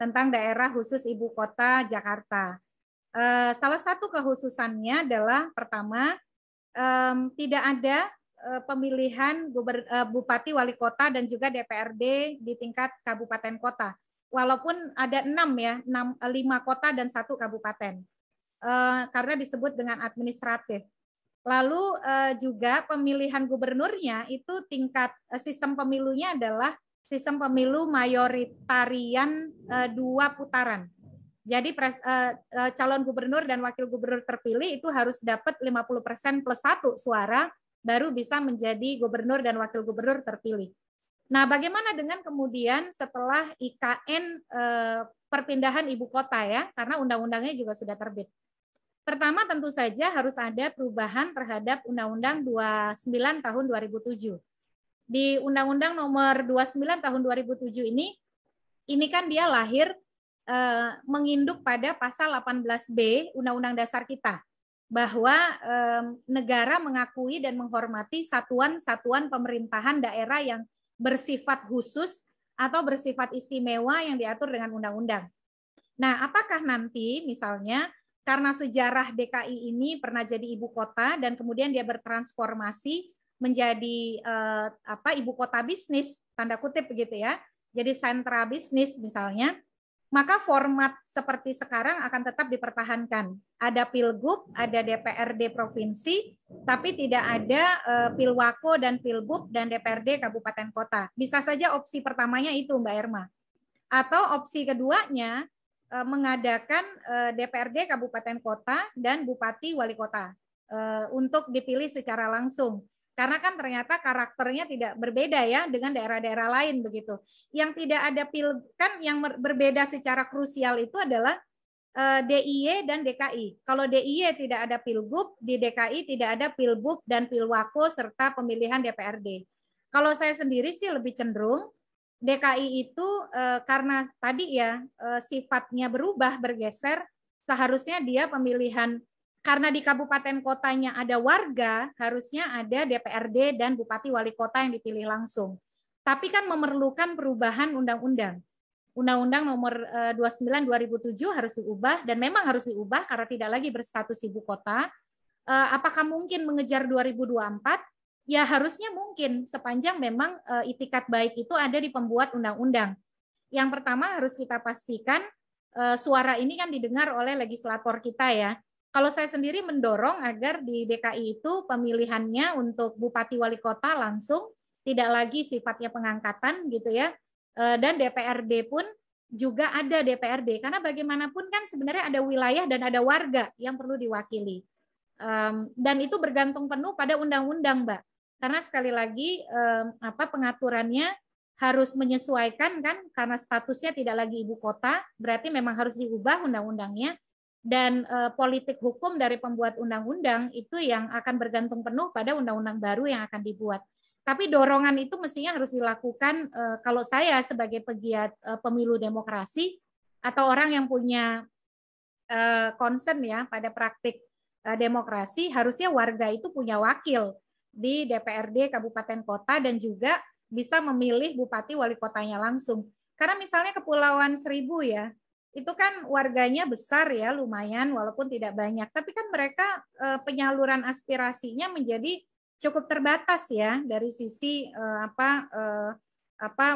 Speaker 1: tentang Daerah Khusus Ibu Kota Jakarta. Salah satu kekhususannya adalah pertama, tidak ada pemilihan bupati, wali kota, dan juga DPRD di tingkat kabupaten kota. Walaupun ada 5 kota dan 1 kabupaten. Karena disebut dengan administratif. Lalu juga pemilihan gubernurnya itu tingkat sistem pemilunya adalah sistem pemilu mayoritarian 2 putaran. Jadi calon gubernur dan wakil gubernur terpilih itu harus dapat 50% plus 1 suara baru bisa menjadi gubernur dan wakil gubernur terpilih. Nah, bagaimana dengan kemudian setelah IKN perpindahan ibu kota ya, karena undang-undangnya juga sudah terbit. Pertama tentu saja harus ada perubahan terhadap Undang-Undang 29 tahun 2007. Di Undang-Undang Nomor 29 tahun 2007 ini kan dia lahir menginduk pada pasal 18B Undang-Undang Dasar kita, bahwa negara mengakui dan menghormati satuan-satuan pemerintahan daerah yang bersifat khusus atau bersifat istimewa yang diatur dengan undang-undang. Nah, apakah nanti misalnya karena sejarah DKI ini pernah jadi ibu kota dan kemudian dia bertransformasi menjadi ibu kota bisnis, tanda kutip begitu ya, jadi sentra bisnis misalnya, maka format seperti sekarang akan tetap dipertahankan. Ada Pilgub, ada DPRD provinsi, tapi tidak ada Pilwako dan Pilbub dan DPRD kabupaten kota. Bisa saja opsi pertamanya itu, Mbak Erma. Atau opsi keduanya mengadakan DPRD kabupaten kota dan bupati wali kota untuk dipilih secara langsung. Karena kan ternyata karakternya tidak berbeda ya dengan daerah-daerah lain begitu. Yang tidak ada kan yang berbeda secara krusial itu adalah DIY dan DKI. Kalau DIY tidak ada pilgub, di DKI tidak ada pilbub dan pilwako serta pemilihan DPRD. Kalau saya sendiri sih lebih cenderung DKI itu karena tadi ya sifatnya berubah, bergeser, seharusnya dia pemilihan. Karena di kabupaten kotanya ada warga, harusnya ada DPRD dan bupati wali kota yang dipilih langsung. Tapi kan memerlukan perubahan undang-undang. Undang-Undang nomor 29 2007 harus diubah, dan memang harus diubah karena tidak lagi berstatus ibu kota. Apakah mungkin mengejar 2024? Ya harusnya mungkin, sepanjang memang itikat baik itu ada di pembuat undang-undang. Yang pertama harus kita pastikan suara ini kan didengar oleh legislator kita ya. Kalau saya sendiri mendorong agar di DKI itu pemilihannya untuk bupati wali kota langsung, tidak lagi sifatnya pengangkatan gitu ya. Dan DPRD pun juga ada DPRD, karena bagaimanapun kan sebenarnya ada wilayah dan ada warga yang perlu diwakili. Dan itu bergantung penuh pada undang-undang, Mbak. Karena sekali lagi pengaturannya harus menyesuaikan kan, karena statusnya tidak lagi ibu kota, berarti memang harus diubah undang-undangnya. Dan politik hukum dari pembuat undang-undang itu yang akan bergantung penuh pada undang-undang baru yang akan dibuat. Tapi dorongan itu mestinya harus dilakukan kalau saya sebagai pegiat pemilu demokrasi atau orang yang punya concern ya pada praktik demokrasi, harusnya warga itu punya wakil di DPRD kabupaten kota dan juga bisa memilih bupati wali kotanya langsung. Karena misalnya Kepulauan Seribu ya, itu kan warganya besar ya, lumayan walaupun tidak banyak, tapi kan mereka penyaluran aspirasinya menjadi cukup terbatas ya dari sisi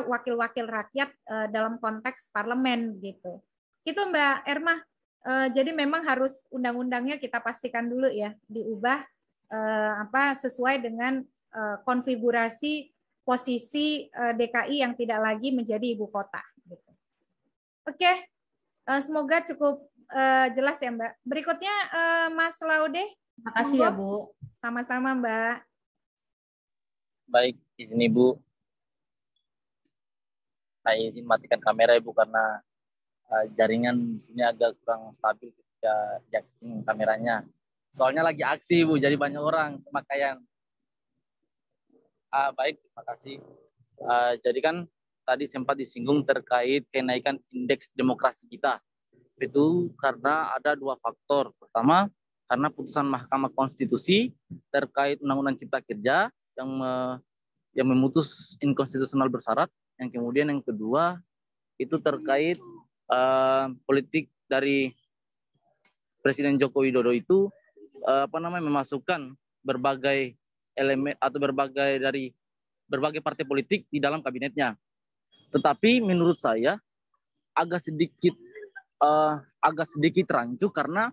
Speaker 1: wakil-wakil rakyat dalam konteks parlemen gitu. Itu Mbak Erma. Jadi memang harus undang-undangnya kita pastikan dulu ya diubah sesuai dengan konfigurasi posisi DKI yang tidak lagi menjadi ibu kota. Gitu. Oke. Semoga cukup jelas ya Mbak. Berikutnya Mas Laude.
Speaker 4: Terima kasih ya Bu.
Speaker 1: Sama-sama Mbak.
Speaker 3: Baik, izin Ibu. Saya izin matikan kamera Ibu karena jaringan di sini agak kurang stabil ketika jacking kameranya. Soalnya lagi aksi Ibu, jadi banyak orang pemakaian. Baik, terima kasih. Jadi kan tadi sempat disinggung terkait kenaikan indeks demokrasi kita. Itu karena ada dua faktor. Pertama, karena putusan Mahkamah Konstitusi terkait Undang-Undang Cipta Kerja yang memutus inkonstitusional bersyarat. Yang kemudian yang kedua itu terkait politik dari Presiden Joko Widodo itu memasukkan berbagai elemen atau berbagai partai politik di dalam kabinetnya. Tetapi menurut saya agak sedikit rancu karena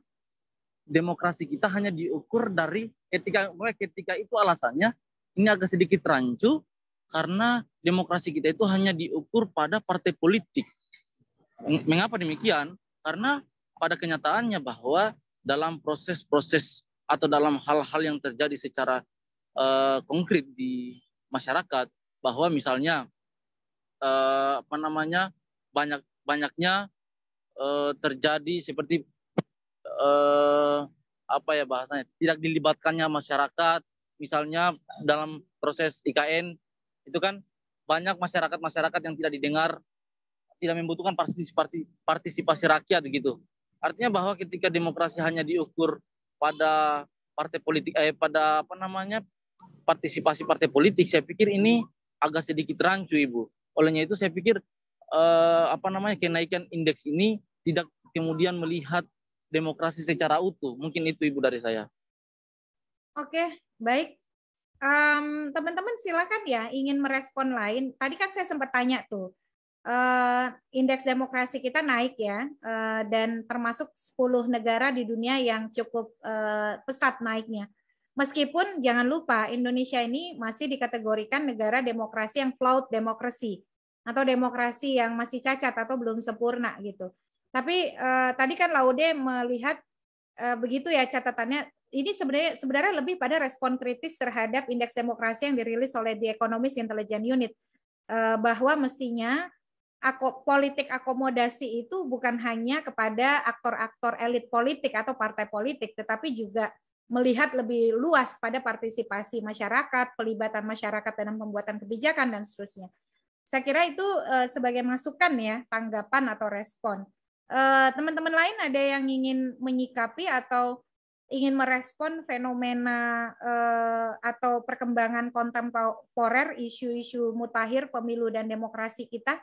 Speaker 3: demokrasi kita hanya diukur dari ketika itu alasannya ini agak sedikit rancu karena demokrasi kita itu hanya diukur pada partai politik. Mengapa demikian? Karena pada kenyataannya bahwa dalam proses-proses atau dalam hal-hal yang terjadi secara konkret di masyarakat, bahwa misalnya banyaknya terjadi seperti bahasanya tidak dilibatkannya masyarakat, misalnya dalam proses IKN itu kan banyak masyarakat yang tidak didengar, tidak membutuhkan partisipasi rakyat gitu. Artinya bahwa ketika demokrasi hanya diukur pada partai politik partisipasi partai politik, saya pikir ini agak sedikit rancu Ibu. Olehnya itu saya pikir kenaikan indeks ini kemudian melihat demokrasi secara utuh. Mungkin itu Ibu dari saya.
Speaker 1: Oke, baik. Teman-teman silakan ya ingin merespon lain. Tadi kan saya sempat tanya tuh, indeks demokrasi kita naik ya, dan termasuk 10 negara di dunia yang cukup pesat naiknya. Meskipun jangan lupa Indonesia ini masih dikategorikan negara demokrasi yang flawed demokrasi atau demokrasi yang masih cacat atau belum sempurna gitu. Tapi tadi kan Laude melihat begitu ya catatannya. Ini sebenarnya lebih pada respon kritis terhadap indeks demokrasi yang dirilis oleh The Economist Intelligence Unit, bahwa mestinya politik akomodasi itu bukan hanya kepada aktor-aktor elit politik atau partai politik, tetapi juga melihat lebih luas pada partisipasi masyarakat, pelibatan masyarakat dalam pembuatan kebijakan, dan seterusnya. Saya kira itu sebagai masukan ya, tanggapan atau respon. Teman-teman lain ada yang ingin menyikapi atau ingin merespon fenomena atau perkembangan kontemporer isu-isu mutakhir pemilu dan demokrasi kita?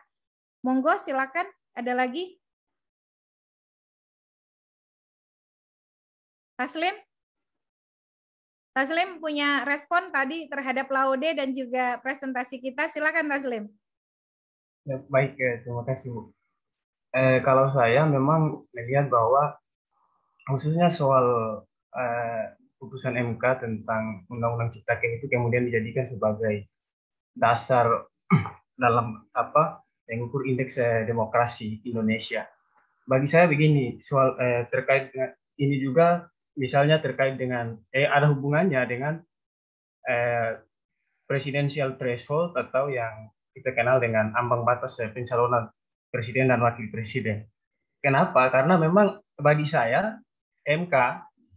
Speaker 1: Monggo silakan. Ada lagi? Taslim? Taslim punya respon tadi terhadap Laude dan juga presentasi kita. Silakan Taslim.
Speaker 5: Ya, baik, terima kasih Bu. Kalau saya memang melihat bahwa khususnya soal putusan MK tentang Undang-Undang Cipta Kerja itu kemudian dijadikan sebagai dasar dalam mengukur indeks demokrasi Indonesia. Bagi saya begini, soal terkait dengan ini juga misalnya terkait dengan ada hubungannya dengan presidensial threshold atau yang kita kenal dengan ambang batas pencalonan presiden dan wakil presiden. Kenapa? Karena memang bagi saya MK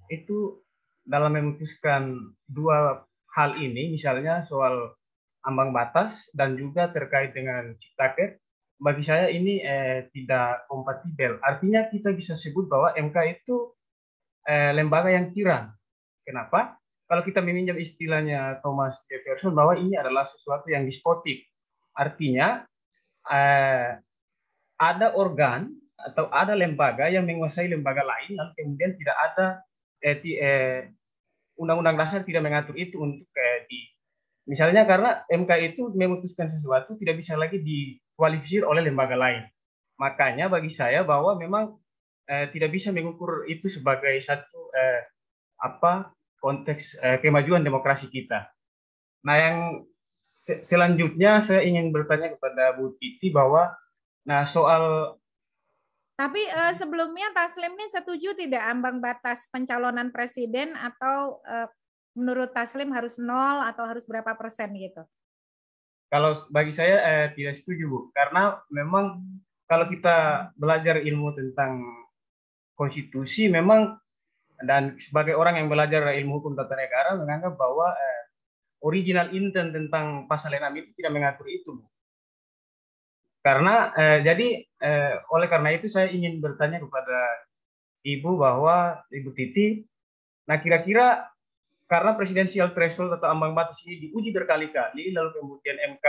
Speaker 5: itu dalam memutuskan dua hal ini, misalnya soal ambang batas dan juga terkait dengan Ciptaker, bagi saya ini tidak kompatibel. Artinya kita bisa sebut bahwa MK itu lembaga yang tiran. Kenapa? Kalau kita meminjam istilahnya Thomas Jefferson bahwa ini adalah sesuatu yang despotik. Artinya ada organ atau ada lembaga yang menguasai lembaga lain, lalu kemudian tidak ada undang-undang dasar tidak mengatur itu untuk misalnya karena MK itu memutuskan sesuatu tidak bisa lagi dikualifikasi oleh lembaga lain. Makanya bagi saya bahwa memang tidak bisa mengukur itu sebagai satu konteks kemajuan demokrasi kita. Nah, yang selanjutnya saya ingin bertanya kepada Bu Titi bahwa soal.
Speaker 1: Tapi sebelumnya Taslim ini setuju tidak ambang batas pencalonan presiden atau menurut Taslim harus 0 atau harus berapa persen gitu?
Speaker 5: Kalau bagi saya tidak setuju Bu, karena memang kalau kita belajar ilmu tentang konstitusi memang dan sebagai orang yang belajar ilmu hukum tata negara menganggap bahwa original intent tentang pasal 6 itu tidak mengatur itu Bu. Karena oleh karena itu saya ingin bertanya kepada Ibu bahwa Ibu Titi, nah kira-kira karena presidensial threshold atau ambang batas ini diuji berkali-kali, lalu kemudian MK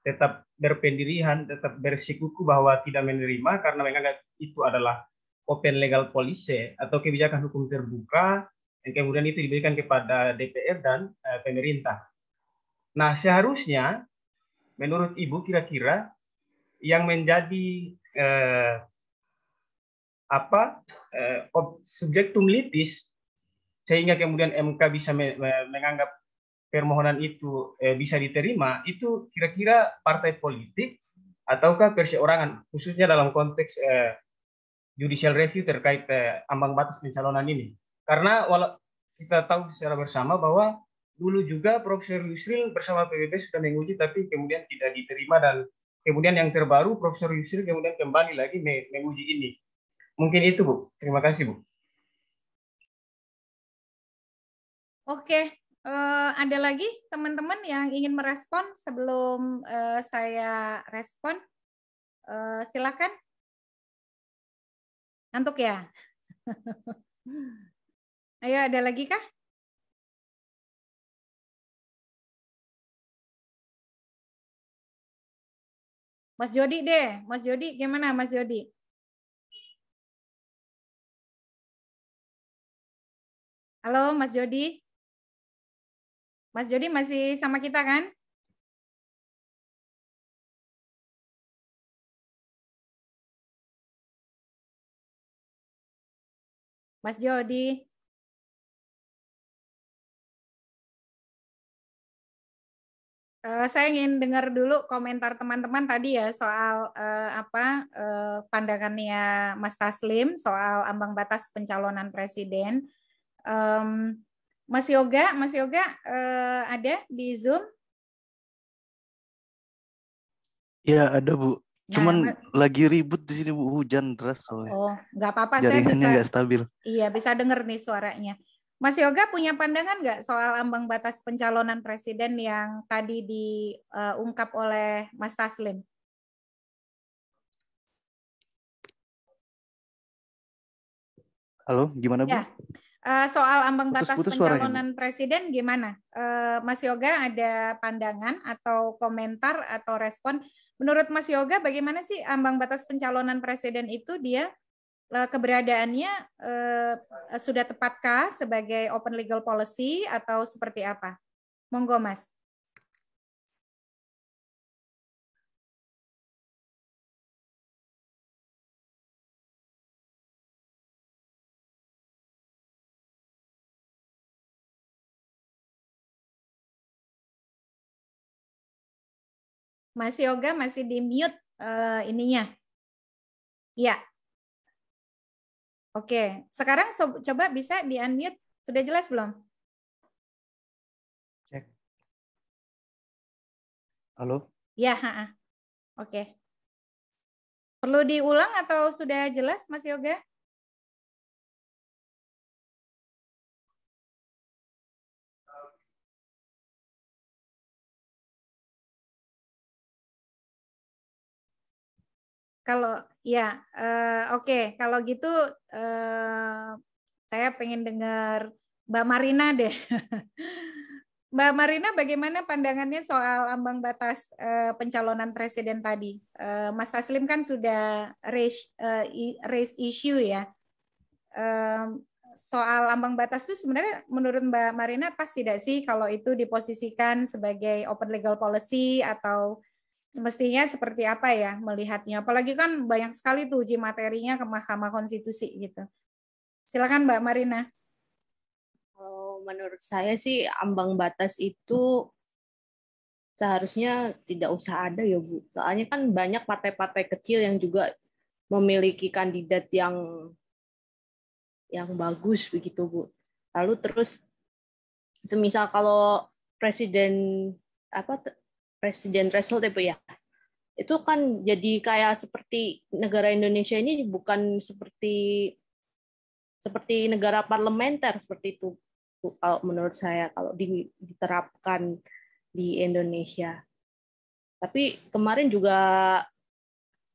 Speaker 5: tetap berpendirian, tetap bersikukuh bahwa tidak menerima karena menganggap itu adalah open legal policy atau kebijakan hukum terbuka yang kemudian itu diberikan kepada DPR dan pemerintah. Nah seharusnya menurut Ibu kira-kira yang menjadi subjektum litis sehingga kemudian MK bisa menganggap permohonan itu bisa diterima, itu kira-kira partai politik ataukah perseorangan, khususnya dalam konteks judicial review terkait ambang batas pencalonan ini. Karena walau kita tahu secara bersama bahwa dulu juga Profesor Yusril bersama PBB sudah menguji tapi kemudian tidak diterima, dan kemudian yang terbaru Profesor Yusril kemudian kembali lagi menguji ini. Mungkin itu Bu. Terima kasih Bu.
Speaker 1: Oke, ada lagi teman-teman yang ingin merespon sebelum saya respon? Silakan. Ngantuk ya? Ayo, ada lagi kah? Mas Jody deh, Mas Jody gimana Mas Jody? Halo Mas Jody. Mas Jody masih sama kita kan? Mas Jody. Saya ingin dengar dulu komentar teman-teman tadi ya soal pandangannya Mas Taslim soal ambang batas pencalonan presiden. Mas Yoga ada di Zoom?
Speaker 2: Ya ada Bu.
Speaker 1: Nah,
Speaker 2: Cuman lagi ribut di sini Bu, hujan deras soalnya.
Speaker 1: Oh, nggak apa-apa.
Speaker 2: Jaringannya
Speaker 1: Saya
Speaker 2: nggak stabil.
Speaker 1: Iya, bisa dengar nih suaranya. Mas Yoga punya pandangan nggak soal ambang batas pencalonan presiden yang tadi diungkap oleh Mas Taslim?
Speaker 2: Halo, gimana Bu?
Speaker 1: Ya, soal ambang batas
Speaker 2: Putus-putus suaranya,
Speaker 1: pencalonan presiden gimana? Mas Yoga ada pandangan atau komentar atau respon? Menurut Mas Yoga, bagaimana sih ambang batas pencalonan presiden itu dia keberadaannya sudah tepatkah sebagai open legal policy atau seperti apa? Monggo Mas. Mas Yoga masih di mute ininya. Ya. Oke, sekarang coba bisa di unmute. Sudah jelas belum?
Speaker 2: Cek. Halo?
Speaker 1: Ya, oke. Perlu diulang atau sudah jelas Mas Yoga? Kalau ya, oke. Kalau gitu saya pengen dengar Mbak Marina deh. Mbak Marina, bagaimana pandangannya soal ambang batas pencalonan presiden tadi? Mas Taslim kan sudah raise issue ya. Soal ambang batas itu sebenarnya menurut Mbak Marina pas tidak sih kalau itu diposisikan sebagai open legal policy atau semestinya seperti apa ya melihatnya? Apalagi kan banyak sekali tuh uji materinya ke Mahkamah Konstitusi gitu. Silakan Mbak Marina.
Speaker 6: Menurut saya sih ambang batas itu seharusnya tidak usah ada ya Bu. Soalnya kan banyak partai-partai kecil yang juga memiliki kandidat yang bagus begitu Bu. Lalu terus semisal kalau presiden threshold ya, itu kan jadi kayak seperti negara Indonesia ini bukan seperti negara parlementer seperti itu kalau menurut saya kalau diterapkan di Indonesia. Tapi kemarin juga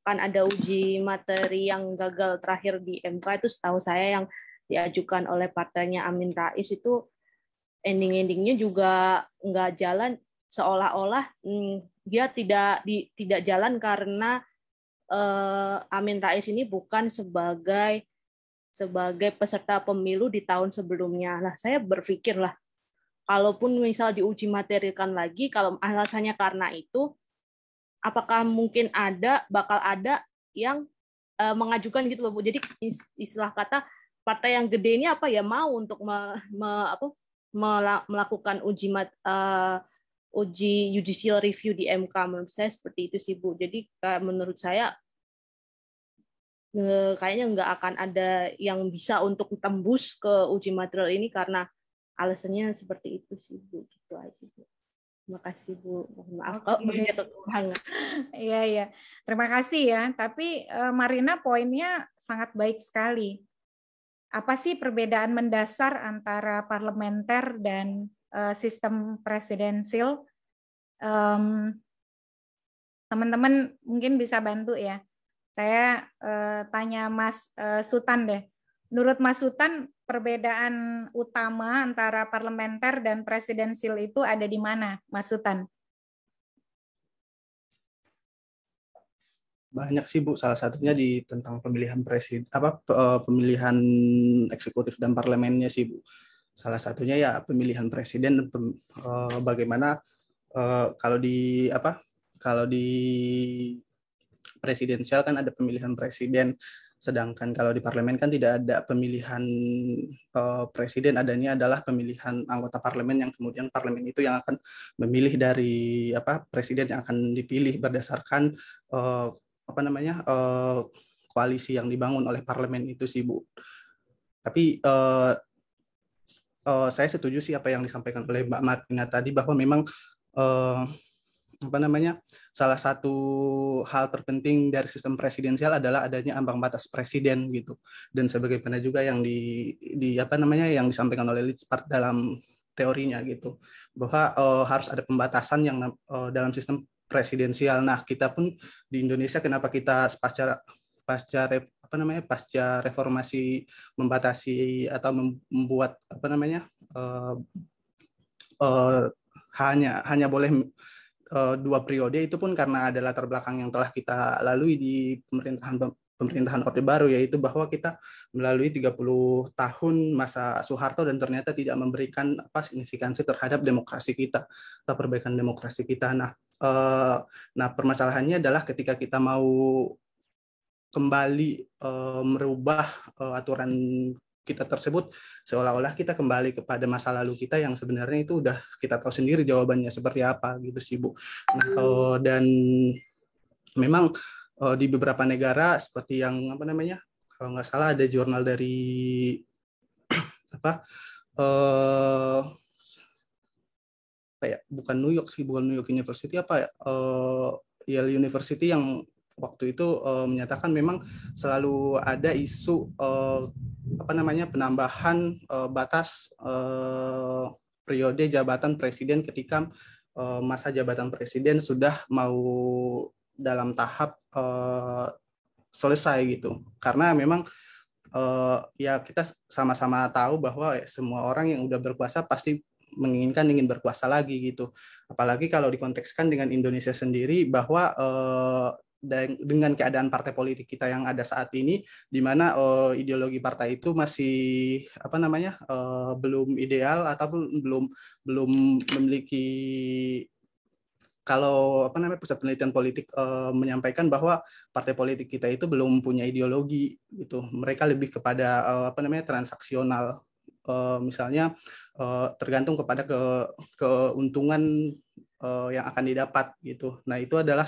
Speaker 6: kan ada uji materi yang gagal terakhir di MK itu setahu saya yang diajukan oleh partainya Amin Rais itu ending-endingnya juga nggak jalan, seolah-olah dia tidak jalan karena Amin Rais ini bukan sebagai peserta pemilu di tahun sebelumnya. Nah, saya berpikirlah, kalaupun misal diuji materikan lagi, kalau alasannya karena itu, apakah mungkin bakal ada yang mengajukan gitu loh Bu. Jadi istilah kata partai yang gede ini apa ya mau untuk melakukan uji judicial review di MK. Menurut saya seperti itu sih Bu. Jadi menurut saya kayaknya nggak akan ada yang bisa untuk tembus ke uji material ini karena alasannya seperti itu sih Bu. Gitu aja Bu. Terima kasih Bu. Mohon maaf kalau banyak kekurangan.
Speaker 1: Iya. Terima kasih ya. Tapi Marina poinnya sangat baik sekali. Apa sih perbedaan mendasar antara parlementer dan sistem presidensil? Teman-teman mungkin bisa bantu ya. Saya tanya Mas Sutan deh. Menurut Mas Sutan, perbedaan utama antara parlementer dan presidensil itu ada di mana, Mas Sutan?
Speaker 2: Banyak sih Bu, salah satunya tentang pemilihan pemilihan eksekutif dan parlemennya sih Bu. Salah satunya ya pemilihan presiden, bagaimana kalau di presidensial kan ada pemilihan presiden, sedangkan kalau di parlemen kan tidak ada pemilihan presiden, adanya adalah pemilihan anggota parlemen yang kemudian parlemen itu yang akan memilih dari presiden yang akan dipilih berdasarkan koalisi yang dibangun oleh parlemen itu sih Bu. Tapi saya setuju sih apa yang disampaikan oleh Mbak Martina tadi, bahwa memang salah satu hal terpenting dari sistem presidensial adalah adanya ambang batas presiden gitu. Dan sebagaimana juga yang yang disampaikan oleh Litzpart dalam teorinya gitu, bahwa harus ada pembatasan yang dalam sistem presidensial. Nah, kita pun di Indonesia, kenapa kita pasca reformasi membatasi atau membuat hanya boleh 2 periode, itu pun karena ada latar belakang yang telah kita lalui di pemerintahan Orde Baru, yaitu bahwa kita melalui 30 tahun masa Soeharto dan ternyata tidak memberikan signifikansi terhadap demokrasi kita atau perbaikan demokrasi kita. Nah, permasalahannya adalah ketika kita mau kembali merubah aturan kita tersebut, seolah-olah kita kembali kepada masa lalu kita yang sebenarnya itu udah kita tahu sendiri jawabannya seperti apa gitu sih Bu. Nah, dan memang di beberapa negara seperti yang kalau nggak salah ada jurnal dari bukan New York University, Yale University, yang waktu itu menyatakan memang selalu ada isu penambahan batas periode jabatan presiden ketika masa jabatan presiden sudah mau dalam tahap selesai gitu. Karena memang ya kita sama-sama tahu bahwa semua orang yang udah berkuasa pasti ingin berkuasa lagi gitu. Apalagi kalau dikontekskan dengan Indonesia sendiri, bahwa dengan keadaan partai politik kita yang ada saat ini, di mana ideologi partai itu masih belum ideal atau belum memiliki, kalau pusat penelitian politik menyampaikan bahwa partai politik kita itu belum punya ideologi gitu. Mereka lebih kepada transaksional. Misalnya tergantung kepada keuntungan yang akan didapat gitu. Nah, itu adalah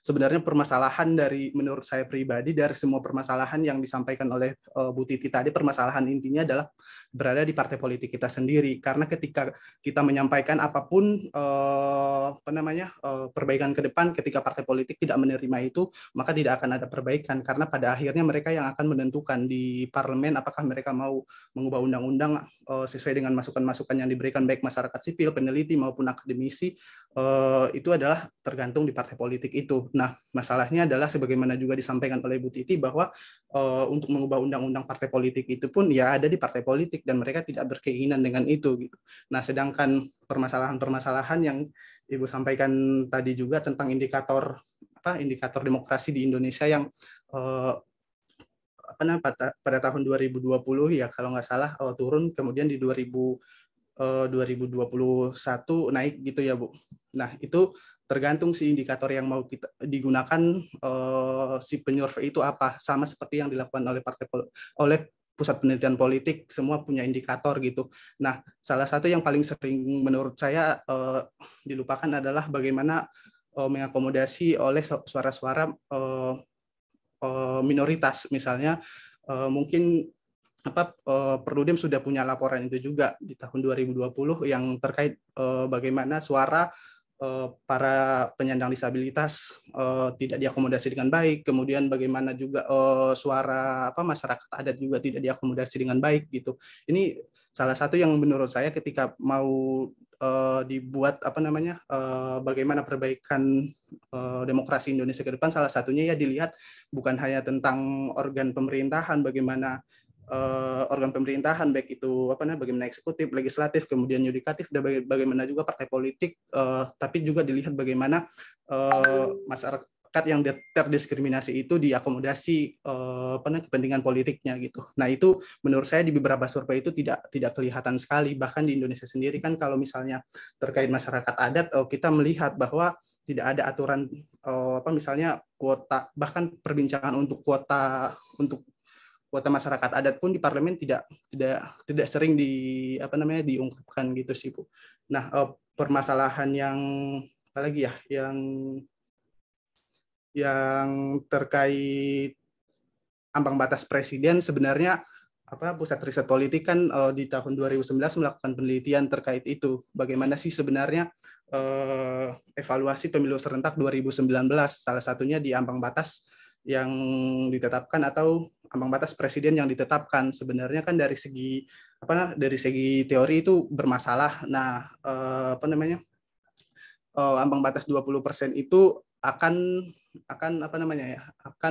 Speaker 2: sebenarnya permasalahan menurut saya pribadi dari semua permasalahan yang disampaikan oleh Bu Titi tadi. Permasalahan intinya adalah berada di partai politik kita sendiri, karena ketika kita menyampaikan apapun perbaikan ke depan, ketika partai politik tidak menerima itu, maka tidak akan ada perbaikan, karena pada akhirnya mereka yang akan menentukan di parlemen apakah mereka mau mengubah undang-undang sesuai dengan masukan-masukan yang diberikan baik masyarakat sipil, peneliti maupun akademisi. Itu adalah tergantung di partai politik itu. Nah, masalahnya adalah sebagaimana juga disampaikan oleh Bu Titi, bahwa untuk mengubah undang-undang partai politik itu pun ya ada di partai politik dan mereka tidak berkeinginan dengan itu gitu. Nah, sedangkan permasalahan yang Ibu sampaikan tadi juga tentang indikator demokrasi di Indonesia yang pada tahun 2020 ya kalau nggak salah turun, kemudian di 2021 naik gitu ya Bu. Nah, itu tergantung si indikator yang mau kita digunakan, si penyurvei itu apa, sama seperti yang dilakukan oleh pusat penelitian politik, semua punya indikator gitu. Nah, salah satu yang paling sering menurut saya dilupakan adalah bagaimana mengakomodasi oleh suara-suara minoritas. Misalnya mungkin Perludem sudah punya laporan itu juga di tahun 2020 yang terkait bagaimana suara para penyandang disabilitas tidak diakomodasi dengan baik, kemudian bagaimana juga suara masyarakat adat juga tidak diakomodasi dengan baik gitu. Ini salah satu yang menurut saya ketika mau dibuat bagaimana perbaikan demokrasi Indonesia ke depan, salah satunya ya dilihat bukan hanya tentang organ pemerintahan, bagaimana organ pemerintahan baik itu bagaimana eksekutif, legislatif, kemudian yudikatif, dan bagaimana juga partai politik, tapi juga dilihat bagaimana masyarakat yang terdiskriminasi itu diakomodasi kepentingan politiknya gitu. Nah itu menurut saya di beberapa survei itu tidak kelihatan sekali. Bahkan di Indonesia sendiri kan kalau misalnya terkait masyarakat adat, kita melihat bahwa tidak ada aturan misalnya kuota, bahkan perbincangan untuk kuota masyarakat adat pun di parlemen tidak sering diungkapkan gitu sih Bu. Nah permasalahan yang apa lagi ya, yang terkait ambang batas presiden, sebenarnya Pusat Riset Politik kan di tahun 2019 melakukan penelitian terkait itu. Bagaimana sih sebenarnya evaluasi pemilu serentak 2019, salah satunya di ambang batas yang ditetapkan atau ambang batas presiden yang ditetapkan. Sebenarnya kan dari segi teori itu bermasalah. Nah, ambang batas 20% itu akan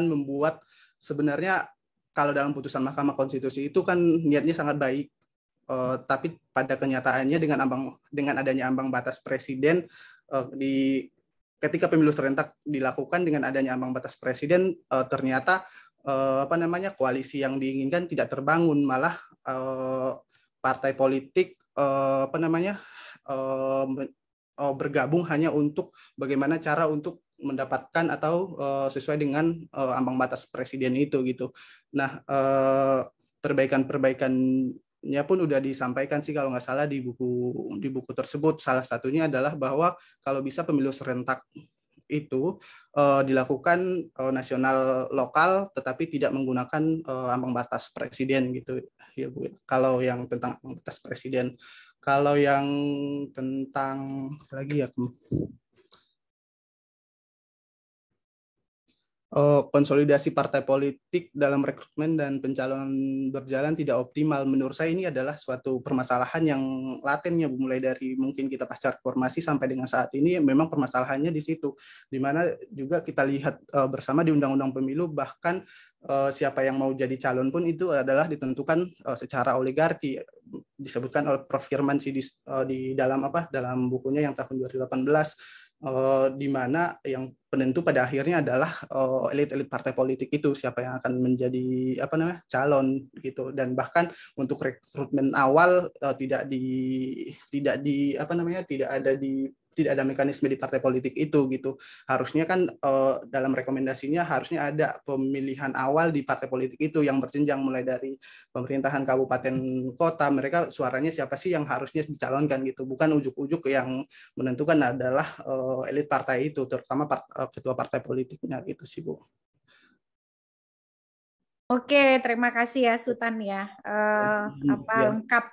Speaker 2: membuat sebenarnya kalau dalam putusan Mahkamah Konstitusi itu kan niatnya sangat baik, tapi pada kenyataannya dengan adanya ambang batas presiden ketika pemilu serentak dilakukan dengan adanya ambang batas presiden, ternyata koalisi yang diinginkan tidak terbangun, malah partai politik bergabung hanya untuk bagaimana cara untuk mendapatkan atau sesuai dengan ambang batas presiden itu gitu. Nah, perbaikan-perbaikannya pun udah disampaikan sih kalau nggak salah di buku tersebut. Salah satunya adalah bahwa kalau bisa pemilu serentak itu dilakukan nasional lokal tetapi tidak menggunakan ambang batas presiden gitu ya Bu. Kalau yang tentang ambang batas presiden. Kalau yang tentang lagi ya konsolidasi partai politik dalam rekrutmen dan pencalonan berjalan tidak optimal. Menurut saya ini adalah suatu permasalahan yang latennya, mulai dari mungkin kita pasca reformasi sampai dengan saat ini memang permasalahannya di situ, di mana juga kita lihat bersama di Undang-Undang Pemilu, bahkan siapa yang mau jadi calon pun itu adalah ditentukan secara oligarki. Disebutkan oleh Prof. Firman sih di dalam bukunya yang tahun 2018, di mana yang penentu pada akhirnya adalah elit-elit partai politik itu siapa yang akan menjadi calon gitu. Dan bahkan untuk rekrutmen awal tidak ada mekanisme di partai politik itu gitu. Harusnya kan dalam rekomendasinya harusnya ada pemilihan awal di partai politik itu yang berjenjang mulai dari pemerintahan kabupaten kota, mereka suaranya siapa sih yang harusnya dicalonkan gitu, bukan ujuk-ujuk yang menentukan adalah elit partai itu, terutama ketua partai politiknya gitu sih Bu.
Speaker 1: Oke, terima kasih ya Sultan ya, lengkap.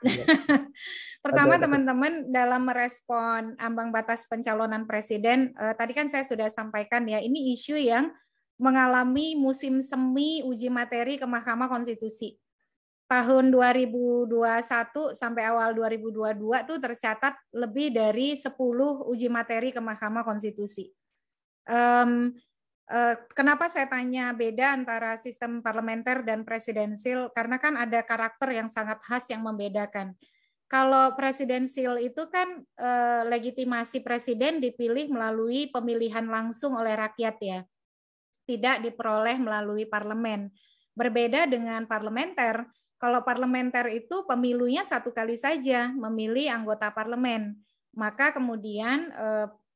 Speaker 1: Pertama teman-teman, dalam merespon ambang batas pencalonan presiden, tadi kan saya sudah sampaikan ya, ini isu yang mengalami musim semi uji materi ke Mahkamah Konstitusi. Tahun 2021 sampai awal 2022 tuh tercatat lebih dari 10 uji materi ke Mahkamah Konstitusi. Kenapa saya tanya beda antara sistem parlementer dan presidensil? Karena kan ada karakter yang sangat khas yang membedakan. Kalau presidensil itu kan legitimasi presiden dipilih melalui pemilihan langsung oleh rakyat ya, tidak diperoleh melalui parlemen. Berbeda dengan parlementer. Kalau parlementer itu pemilunya satu kali saja, memilih anggota parlemen. Maka kemudian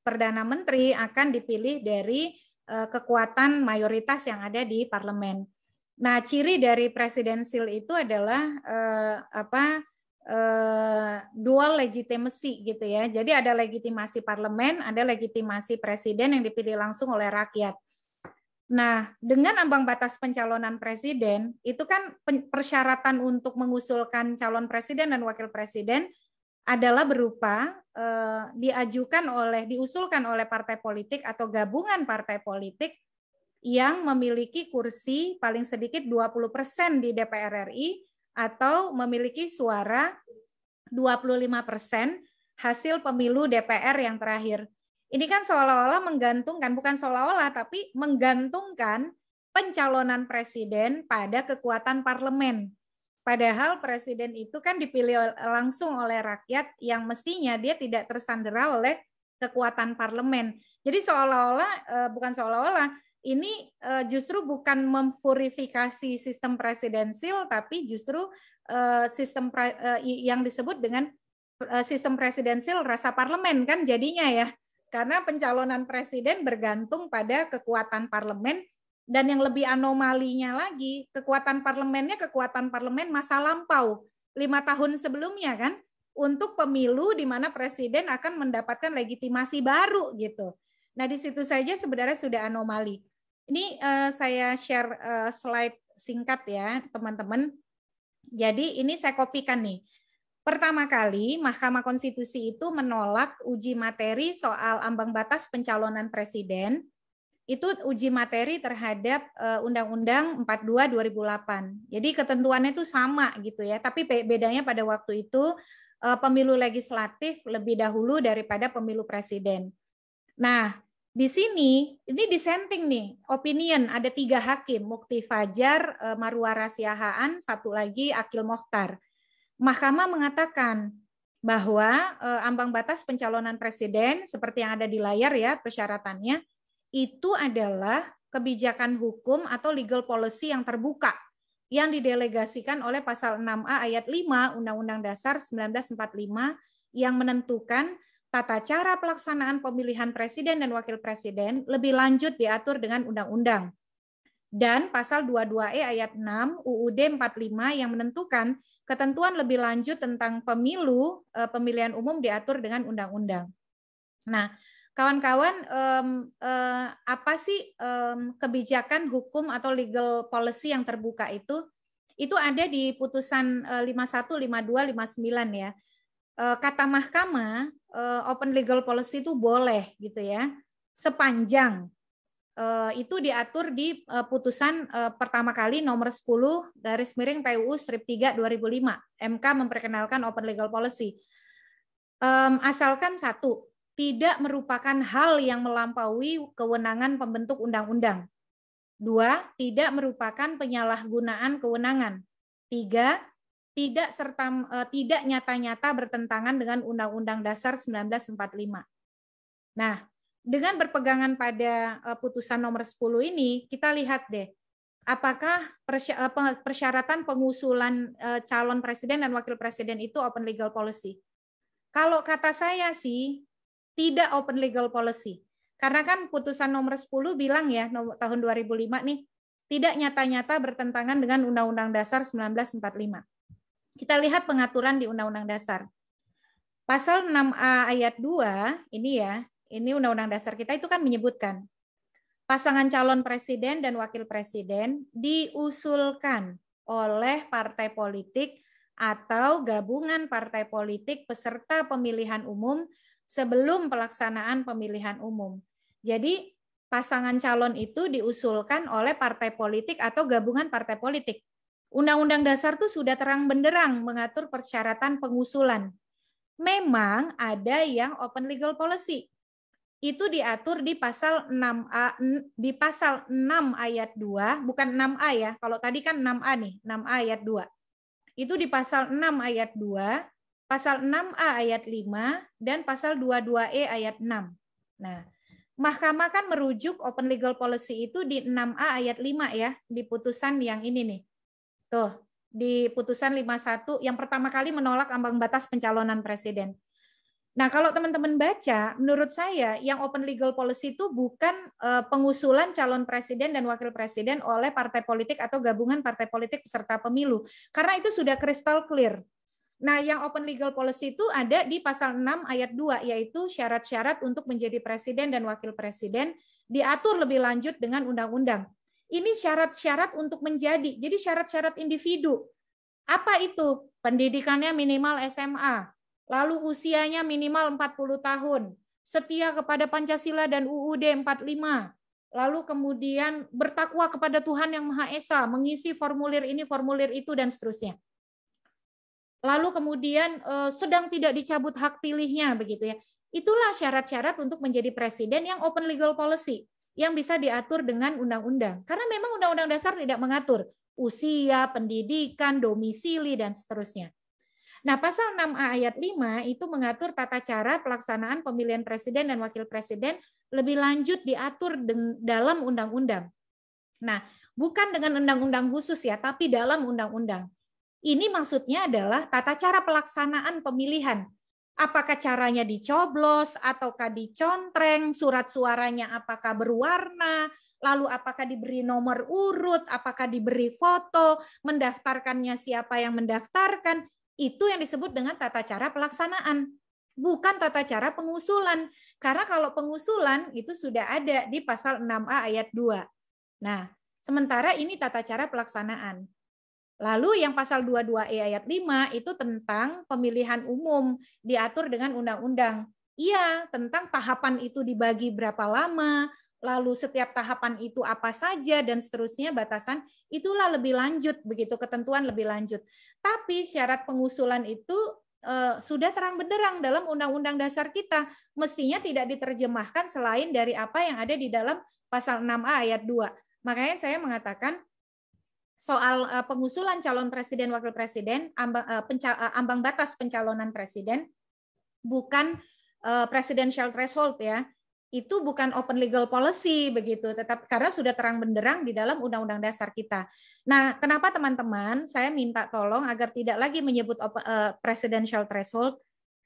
Speaker 1: Perdana Menteri akan dipilih dari kekuatan mayoritas yang ada di parlemen. Nah, ciri dari presidensil itu adalah dual legitimacy gitu ya. Jadi ada legitimasi parlemen, ada legitimasi presiden yang dipilih langsung oleh rakyat. Nah, dengan ambang batas pencalonan presiden, itu kan persyaratan untuk mengusulkan calon presiden dan wakil presiden adalah berupa diusulkan oleh partai politik atau gabungan partai politik yang memiliki kursi paling sedikit 20% di DPR RI atau memiliki suara 25% hasil pemilu DPR yang terakhir. Ini kan seolah-olah menggantungkan, bukan seolah-olah, tapi menggantungkan pencalonan presiden pada kekuatan parlemen. Padahal presiden itu kan dipilih langsung oleh rakyat yang mestinya dia tidak tersandera oleh kekuatan parlemen. Jadi bukan seolah-olah ini justru bukan memverifikasi sistem presidensil, tapi justru sistem yang disebut dengan sistem presidensil rasa parlemen kan jadinya ya. Karena pencalonan presiden bergantung pada kekuatan parlemen, dan yang lebih anomalinya lagi, kekuatan parlemen masa lampau 5 tahun sebelumnya kan, untuk pemilu di mana presiden akan mendapatkan legitimasi baru gitu. Nah, di situ saja sebenarnya sudah anomali. Ini saya share slide singkat ya, teman-teman. Jadi ini saya kopikan nih. Pertama kali Mahkamah Konstitusi itu menolak uji materi soal ambang batas pencalonan presiden. Itu uji materi terhadap Undang-Undang 42 2008. Jadi ketentuannya itu sama gitu ya, tapi bedanya pada waktu itu pemilu legislatif lebih dahulu daripada pemilu presiden. Nah, di sini ini dissenting nih, opinion ada 3 hakim, Mukti Fajar, Marwara Siahaan, satu lagi Akil Mokhtar. Mahkamah mengatakan bahwa ambang batas pencalonan presiden seperti yang ada di layar ya persyaratannya itu adalah kebijakan hukum atau legal policy yang terbuka yang didelegasikan oleh pasal 6A ayat 5 Undang-Undang Dasar 1945 yang menentukan tata cara pelaksanaan pemilihan presiden dan wakil presiden lebih lanjut diatur dengan undang-undang. Dan pasal 22E ayat 6 UUD 45 yang menentukan ketentuan lebih lanjut tentang pemilu, pemilihan umum diatur dengan undang-undang. Nah, kawan-kawan, apa sih kebijakan hukum atau legal policy yang terbuka itu? Itu ada di putusan 51, 52, 59 ya. Kata mahkamah, open legal policy itu boleh gitu ya, sepanjang itu diatur di putusan pertama kali nomor 10/PUU/3 2005. MK memperkenalkan open legal policy. Asalkan satu, tidak merupakan hal yang melampaui kewenangan pembentuk undang-undang. 2, tidak merupakan penyalahgunaan kewenangan. 3, tidak nyata-nyata bertentangan dengan Undang-Undang Dasar 1945. Nah, dengan berpegangan pada putusan nomor 10 ini, kita lihat deh, apakah persyaratan pengusulan calon presiden dan wakil presiden itu open legal policy? Kalau kata saya sih, tidak open legal policy. Karena kan putusan nomor 10 bilang ya, tahun 2005 nih, tidak nyata-nyata bertentangan dengan Undang-Undang Dasar 1945. Kita lihat pengaturan di Undang-Undang Dasar. Pasal 6A ayat 2, ini ya, ini Undang-Undang Dasar kita itu kan menyebutkan, pasangan calon presiden dan wakil presiden diusulkan oleh partai politik atau gabungan partai politik peserta pemilihan umum sebelum pelaksanaan pemilihan umum. Jadi pasangan calon itu diusulkan oleh partai politik atau gabungan partai politik. Undang-Undang Dasar itu sudah terang benderang mengatur persyaratan pengusulan. Memang ada yang open legal policy. Itu diatur di pasal 6A, di pasal 6 ayat 2, bukan 6A ya. Kalau tadi kan 6A nih, 6A ayat 2. Itu di pasal 6 ayat 2, pasal 6A ayat 5, dan pasal 22E ayat 6. Nah, Mahkamah kan merujuk open legal policy itu di 6A ayat 5 ya, di putusan yang ini nih. Tuh, di putusan 51 yang pertama kali menolak ambang batas pencalonan presiden. Nah, kalau teman-teman baca, menurut saya yang open legal policy itu bukan pengusulan calon presiden dan wakil presiden oleh partai politik atau gabungan partai politik peserta pemilu. Karena itu sudah crystal clear. Nah, yang open legal policy itu ada di pasal 6 ayat 2, yaitu syarat-syarat untuk menjadi presiden dan wakil presiden diatur lebih lanjut dengan undang-undang. Ini syarat-syarat untuk menjadi, jadi syarat-syarat individu. Apa itu? Pendidikannya minimal SMA, lalu usianya minimal 40 tahun, setia kepada Pancasila dan UUD 45, lalu kemudian bertakwa kepada Tuhan Yang Maha Esa, mengisi formulir ini, formulir itu, dan seterusnya. Lalu kemudian sedang tidak dicabut hak pilihnya, begitu ya. Itulah syarat-syarat untuk menjadi presiden yang open legal policy, yang bisa diatur dengan undang-undang. Karena memang Undang-Undang Dasar tidak mengatur usia, pendidikan, domisili, dan seterusnya.
Speaker 7: Nah, pasal 6A ayat 5 itu mengatur tata cara pelaksanaan pemilihan presiden dan wakil presiden lebih lanjut diatur dalam undang-undang. Nah, bukan dengan undang-undang khusus ya, tapi dalam undang-undang. Ini maksudnya adalah tata cara pelaksanaan pemilihan. Apakah caranya dicoblos, ataukah dicontreng, surat suaranya apakah berwarna, lalu apakah diberi nomor urut, apakah diberi foto, mendaftarkannya siapa yang mendaftarkan, itu yang disebut dengan tata cara pelaksanaan. Bukan tata cara pengusulan. Karena kalau pengusulan itu sudah ada di pasal 6A ayat 2. Nah, sementara ini tata cara pelaksanaan. Lalu yang pasal 22E ayat 5 itu tentang pemilihan umum, diatur dengan undang-undang. Iya, tentang tahapan itu dibagi berapa lama, lalu setiap tahapan itu apa saja, dan seterusnya batasan, itulah lebih lanjut, begitu ketentuan lebih lanjut. Tapi syarat pengusulan itu sudah terang benderang dalam Undang-Undang Dasar kita. Mestinya tidak diterjemahkan selain dari apa yang ada di dalam pasal 6A ayat 2. Makanya saya mengatakan, soal pengusulan calon presiden wakil presiden, ambang batas pencalonan presiden bukan presidential threshold ya. Itu bukan open legal policy begitu, tetap karena sudah terang benderang di dalam Undang-Undang Dasar kita. Nah, kenapa teman-teman saya minta tolong agar tidak lagi menyebut presidential threshold,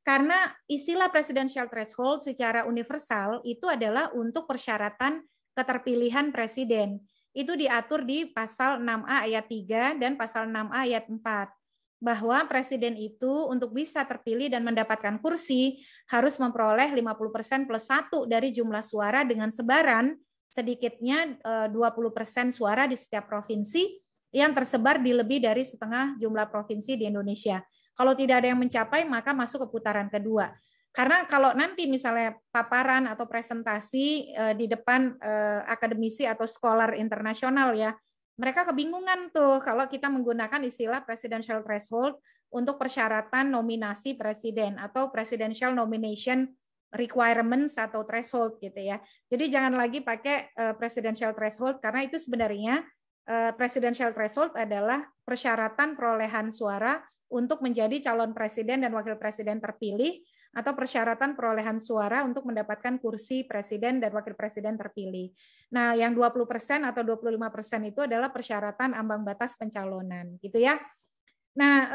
Speaker 7: karena istilah presidential threshold secara universal itu adalah untuk persyaratan keterpilihan presiden. Itu diatur di pasal 6A ayat 3 dan pasal 6A ayat 4. Bahwa presiden itu untuk bisa terpilih dan mendapatkan kursi harus memperoleh 50% plus 1 dari jumlah suara dengan sebaran sedikitnya 20% suara di setiap provinsi yang tersebar di lebih dari setengah jumlah provinsi di Indonesia. Kalau tidak ada yang mencapai, maka masuk ke putaran kedua. Karena kalau nanti misalnya paparan atau presentasi di depan akademisi atau scholar internasional ya, mereka kebingungan tuh kalau kita menggunakan istilah presidential threshold untuk persyaratan nominasi presiden atau presidential nomination requirements atau threshold gitu ya. Jadi jangan lagi pakai presidential threshold karena itu sebenarnya presidential threshold adalah persyaratan perolehan suara untuk menjadi calon presiden dan wakil presiden terpilih atau persyaratan perolehan suara untuk mendapatkan kursi presiden dan wakil presiden terpilih. Nah, yang 20% atau 25% itu adalah persyaratan ambang batas pencalonan, gitu ya. Nah,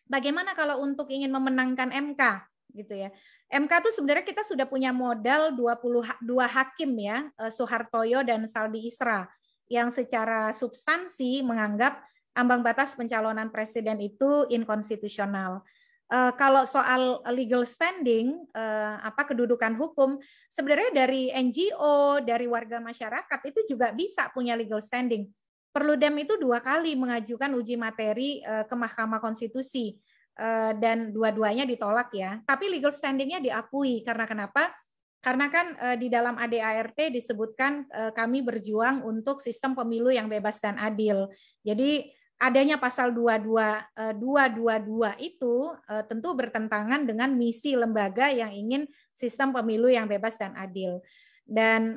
Speaker 7: bagaimana kalau untuk ingin memenangkan MK, gitu ya? MK itu sebenarnya kita sudah punya modal 22 hakim ya, Soehartoyo dan Saldi Isra, yang secara substansi menganggap ambang batas pencalonan presiden itu inkonstitusional. Kalau soal legal standing, kedudukan hukum, sebenarnya dari NGO, dari warga masyarakat itu juga bisa punya legal standing. Perludem itu 2 kali mengajukan uji materi ke Mahkamah Konstitusi dan dua-duanya ditolak ya. Tapi legal standingnya diakui karena kenapa? Karena kan di dalam ADART disebutkan kami berjuang untuk sistem pemilu yang bebas dan adil. Jadi adanya pasal 222 itu tentu bertentangan dengan misi lembaga yang ingin sistem pemilu yang bebas dan adil. Dan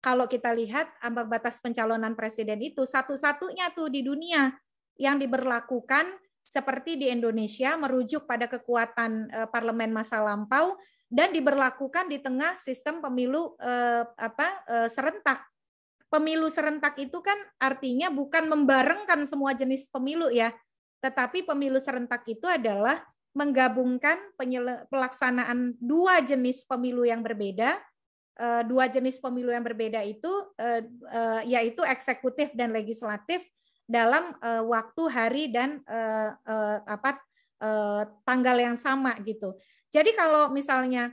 Speaker 7: kalau kita lihat ambang batas pencalonan presiden itu satu-satunya tuh di dunia yang diberlakukan seperti di Indonesia merujuk pada kekuatan parlemen masa lampau dan diberlakukan di tengah sistem pemilu serentak. Pemilu serentak itu kan artinya bukan membarengkan semua jenis pemilu ya, tetapi pemilu serentak itu adalah menggabungkan pelaksanaan 2 jenis pemilu yang berbeda. 2 jenis pemilu yang berbeda itu yaitu eksekutif dan legislatif dalam waktu, hari dan tanggal yang sama gitu. Jadi kalau misalnya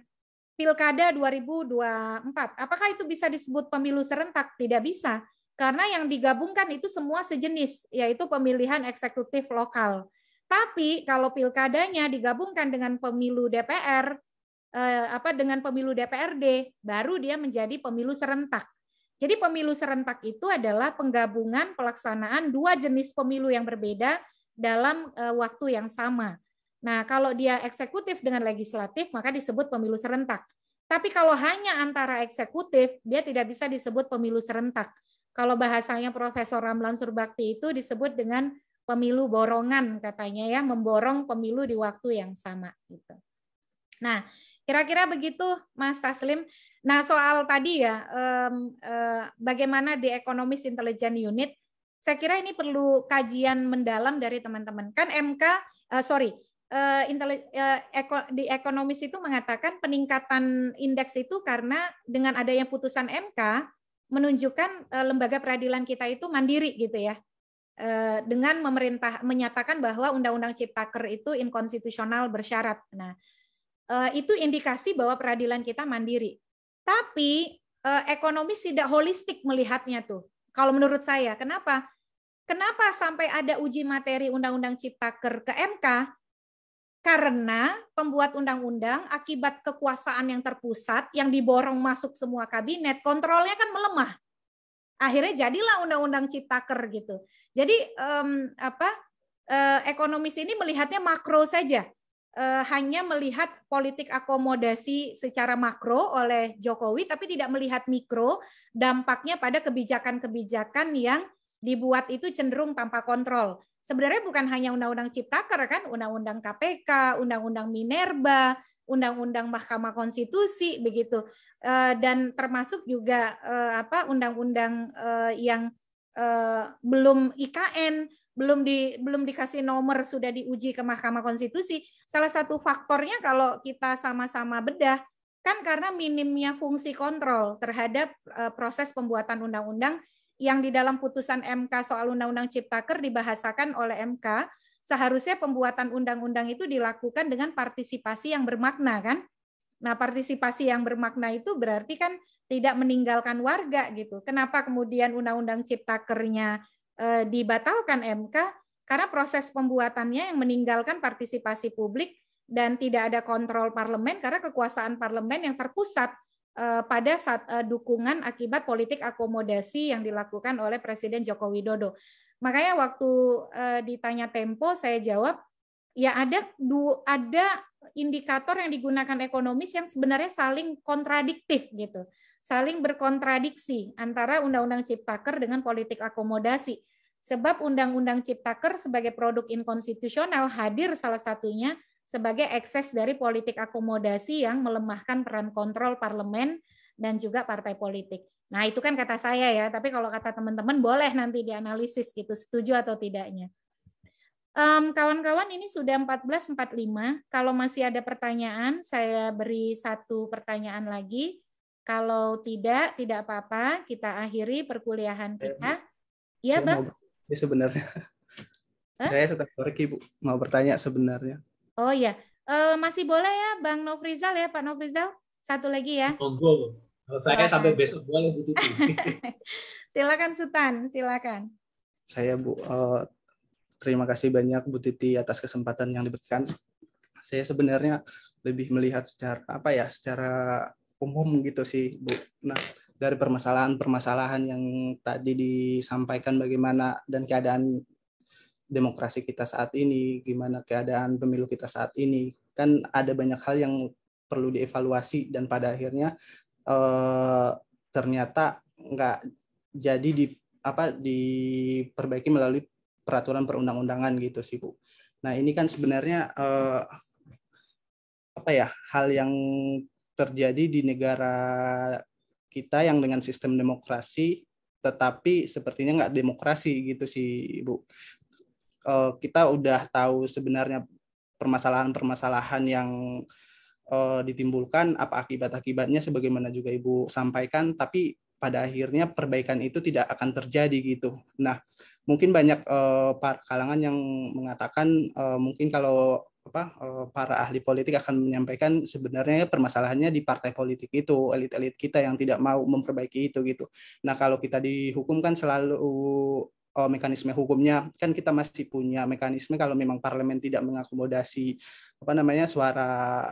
Speaker 7: Pilkada 2024, apakah itu bisa disebut pemilu serentak? Tidak bisa, karena yang digabungkan itu semua sejenis, yaitu pemilihan eksekutif lokal. Tapi kalau pilkadanya digabungkan dengan pemilu DPR, dengan pemilu DPRD, baru dia menjadi pemilu serentak. Jadi pemilu serentak itu adalah penggabungan pelaksanaan 2 jenis pemilu yang berbeda dalam waktu yang sama. Nah, kalau dia eksekutif dengan legislatif, maka disebut pemilu serentak. Tapi kalau hanya antara eksekutif, dia tidak bisa disebut pemilu serentak. Kalau bahasanya Profesor Ramlan Surbakti itu disebut dengan pemilu borongan katanya ya, memborong pemilu di waktu yang sama gitu. Nah, kira-kira begitu Mas Taslim. Nah, soal tadi ya, bagaimana di Economist Intelligence Unit, saya kira ini perlu kajian mendalam dari teman-teman. Kan di Economist itu mengatakan peningkatan indeks itu karena dengan adanya putusan MK menunjukkan lembaga peradilan kita itu mandiri gitu ya. Dengan menyatakan bahwa Undang-Undang Ciptaker itu inkonstitusional bersyarat. Nah, itu indikasi bahwa peradilan kita mandiri. Tapi ekonomis tidak holistik melihatnya tuh. Kalau menurut saya, kenapa? Kenapa sampai ada uji materi Undang-Undang Ciptaker ke MK? Karena pembuat undang-undang akibat kekuasaan yang terpusat, yang diborong masuk semua kabinet, kontrolnya kan melemah. Akhirnya jadilah Undang-Undang Ciptaker gitu. Jadi ekonomis ini melihatnya makro saja. Hanya melihat politik akomodasi secara makro oleh Jokowi, tapi tidak melihat mikro dampaknya pada kebijakan-kebijakan yang dibuat itu cenderung tanpa kontrol. Sebenarnya bukan hanya Undang-Undang Ciptaker kan, Undang-Undang KPK, Undang-Undang Minerba, Undang-Undang Mahkamah Konstitusi begitu, dan termasuk juga undang-undang yang belum IKN. Belum dikasih nomor sudah diuji ke Mahkamah Konstitusi. Salah satu faktornya kalau kita sama-sama bedah kan karena minimnya fungsi kontrol terhadap proses pembuatan undang-undang yang di dalam putusan MK soal Undang-Undang Ciptaker dibahasakan oleh MK. Seharusnya pembuatan undang-undang itu dilakukan dengan partisipasi yang bermakna kan. Nah, partisipasi yang bermakna itu berarti kan tidak meninggalkan warga gitu. Kenapa kemudian Undang-Undang Ciptakernya dibatalkan MK? Karena proses pembuatannya yang meninggalkan partisipasi publik dan tidak ada kontrol parlemen karena kekuasaan parlemen yang terpusat pada dukungan akibat politik akomodasi yang dilakukan oleh Presiden Joko Widodo. Makanya waktu ditanya Tempo saya jawab ya ada indikator yang digunakan ekonomis yang sebenarnya saling kontradiktif gitu. Saling berkontradiksi antara Undang-Undang Ciptaker dengan politik akomodasi. Sebab Undang-Undang Ciptaker sebagai produk inkonstitusional hadir salah satunya sebagai ekses dari politik akomodasi yang melemahkan peran kontrol parlemen dan juga partai politik. Nah, itu kan kata saya ya, tapi kalau kata teman-teman boleh nanti dianalisis gitu, setuju atau tidaknya. Kawan-kawan ini sudah 14.45. Kalau masih ada pertanyaan, saya beri satu pertanyaan lagi. Kalau tidak apa-apa, kita akhiri perkuliahan kita. Iya, Bang?
Speaker 2: Sebenarnya. Saya tetap sorry, Bu. Mau bertanya sebenarnya.
Speaker 7: Oh iya. Masih boleh ya, Bang Nofrizal ya, Pak Nofrizal? Satu lagi ya.
Speaker 8: Monggo. Kalau saya sampai besok boleh, Bu Titi.
Speaker 7: Silakan, Sultan. Silakan.
Speaker 2: Saya, Bu, terima kasih banyak, Bu Titi, atas kesempatan yang diberikan. Saya sebenarnya lebih melihat secara umum gitu sih, Bu. Nah, dari permasalahan yang tadi disampaikan bagaimana dan keadaan demokrasi kita saat ini, gimana keadaan pemilu kita saat ini, kan ada banyak hal yang perlu dievaluasi dan pada akhirnya ternyata nggak jadi diperbaiki melalui peraturan perundang-undangan gitu sih, Bu. Nah, ini kan sebenarnya hal yang terjadi di negara kita yang dengan sistem demokrasi, tetapi sepertinya nggak demokrasi gitu sih, Bu. Kita udah tahu sebenarnya permasalahan-permasalahan yang ditimbulkan, apa akibat-akibatnya sebagaimana juga Ibu sampaikan, tapi pada akhirnya perbaikan itu tidak akan terjadi gitu. Nah, mungkin banyak kalangan yang mengatakan mungkin kalau para ahli politik akan menyampaikan sebenarnya permasalahannya di partai politik itu, elit-elit kita yang tidak mau memperbaiki itu gitu. Nah, kalau kita dihukum kan selalu mekanisme hukumnya kan kita masih punya mekanisme kalau memang parlemen tidak mengakomodasi suara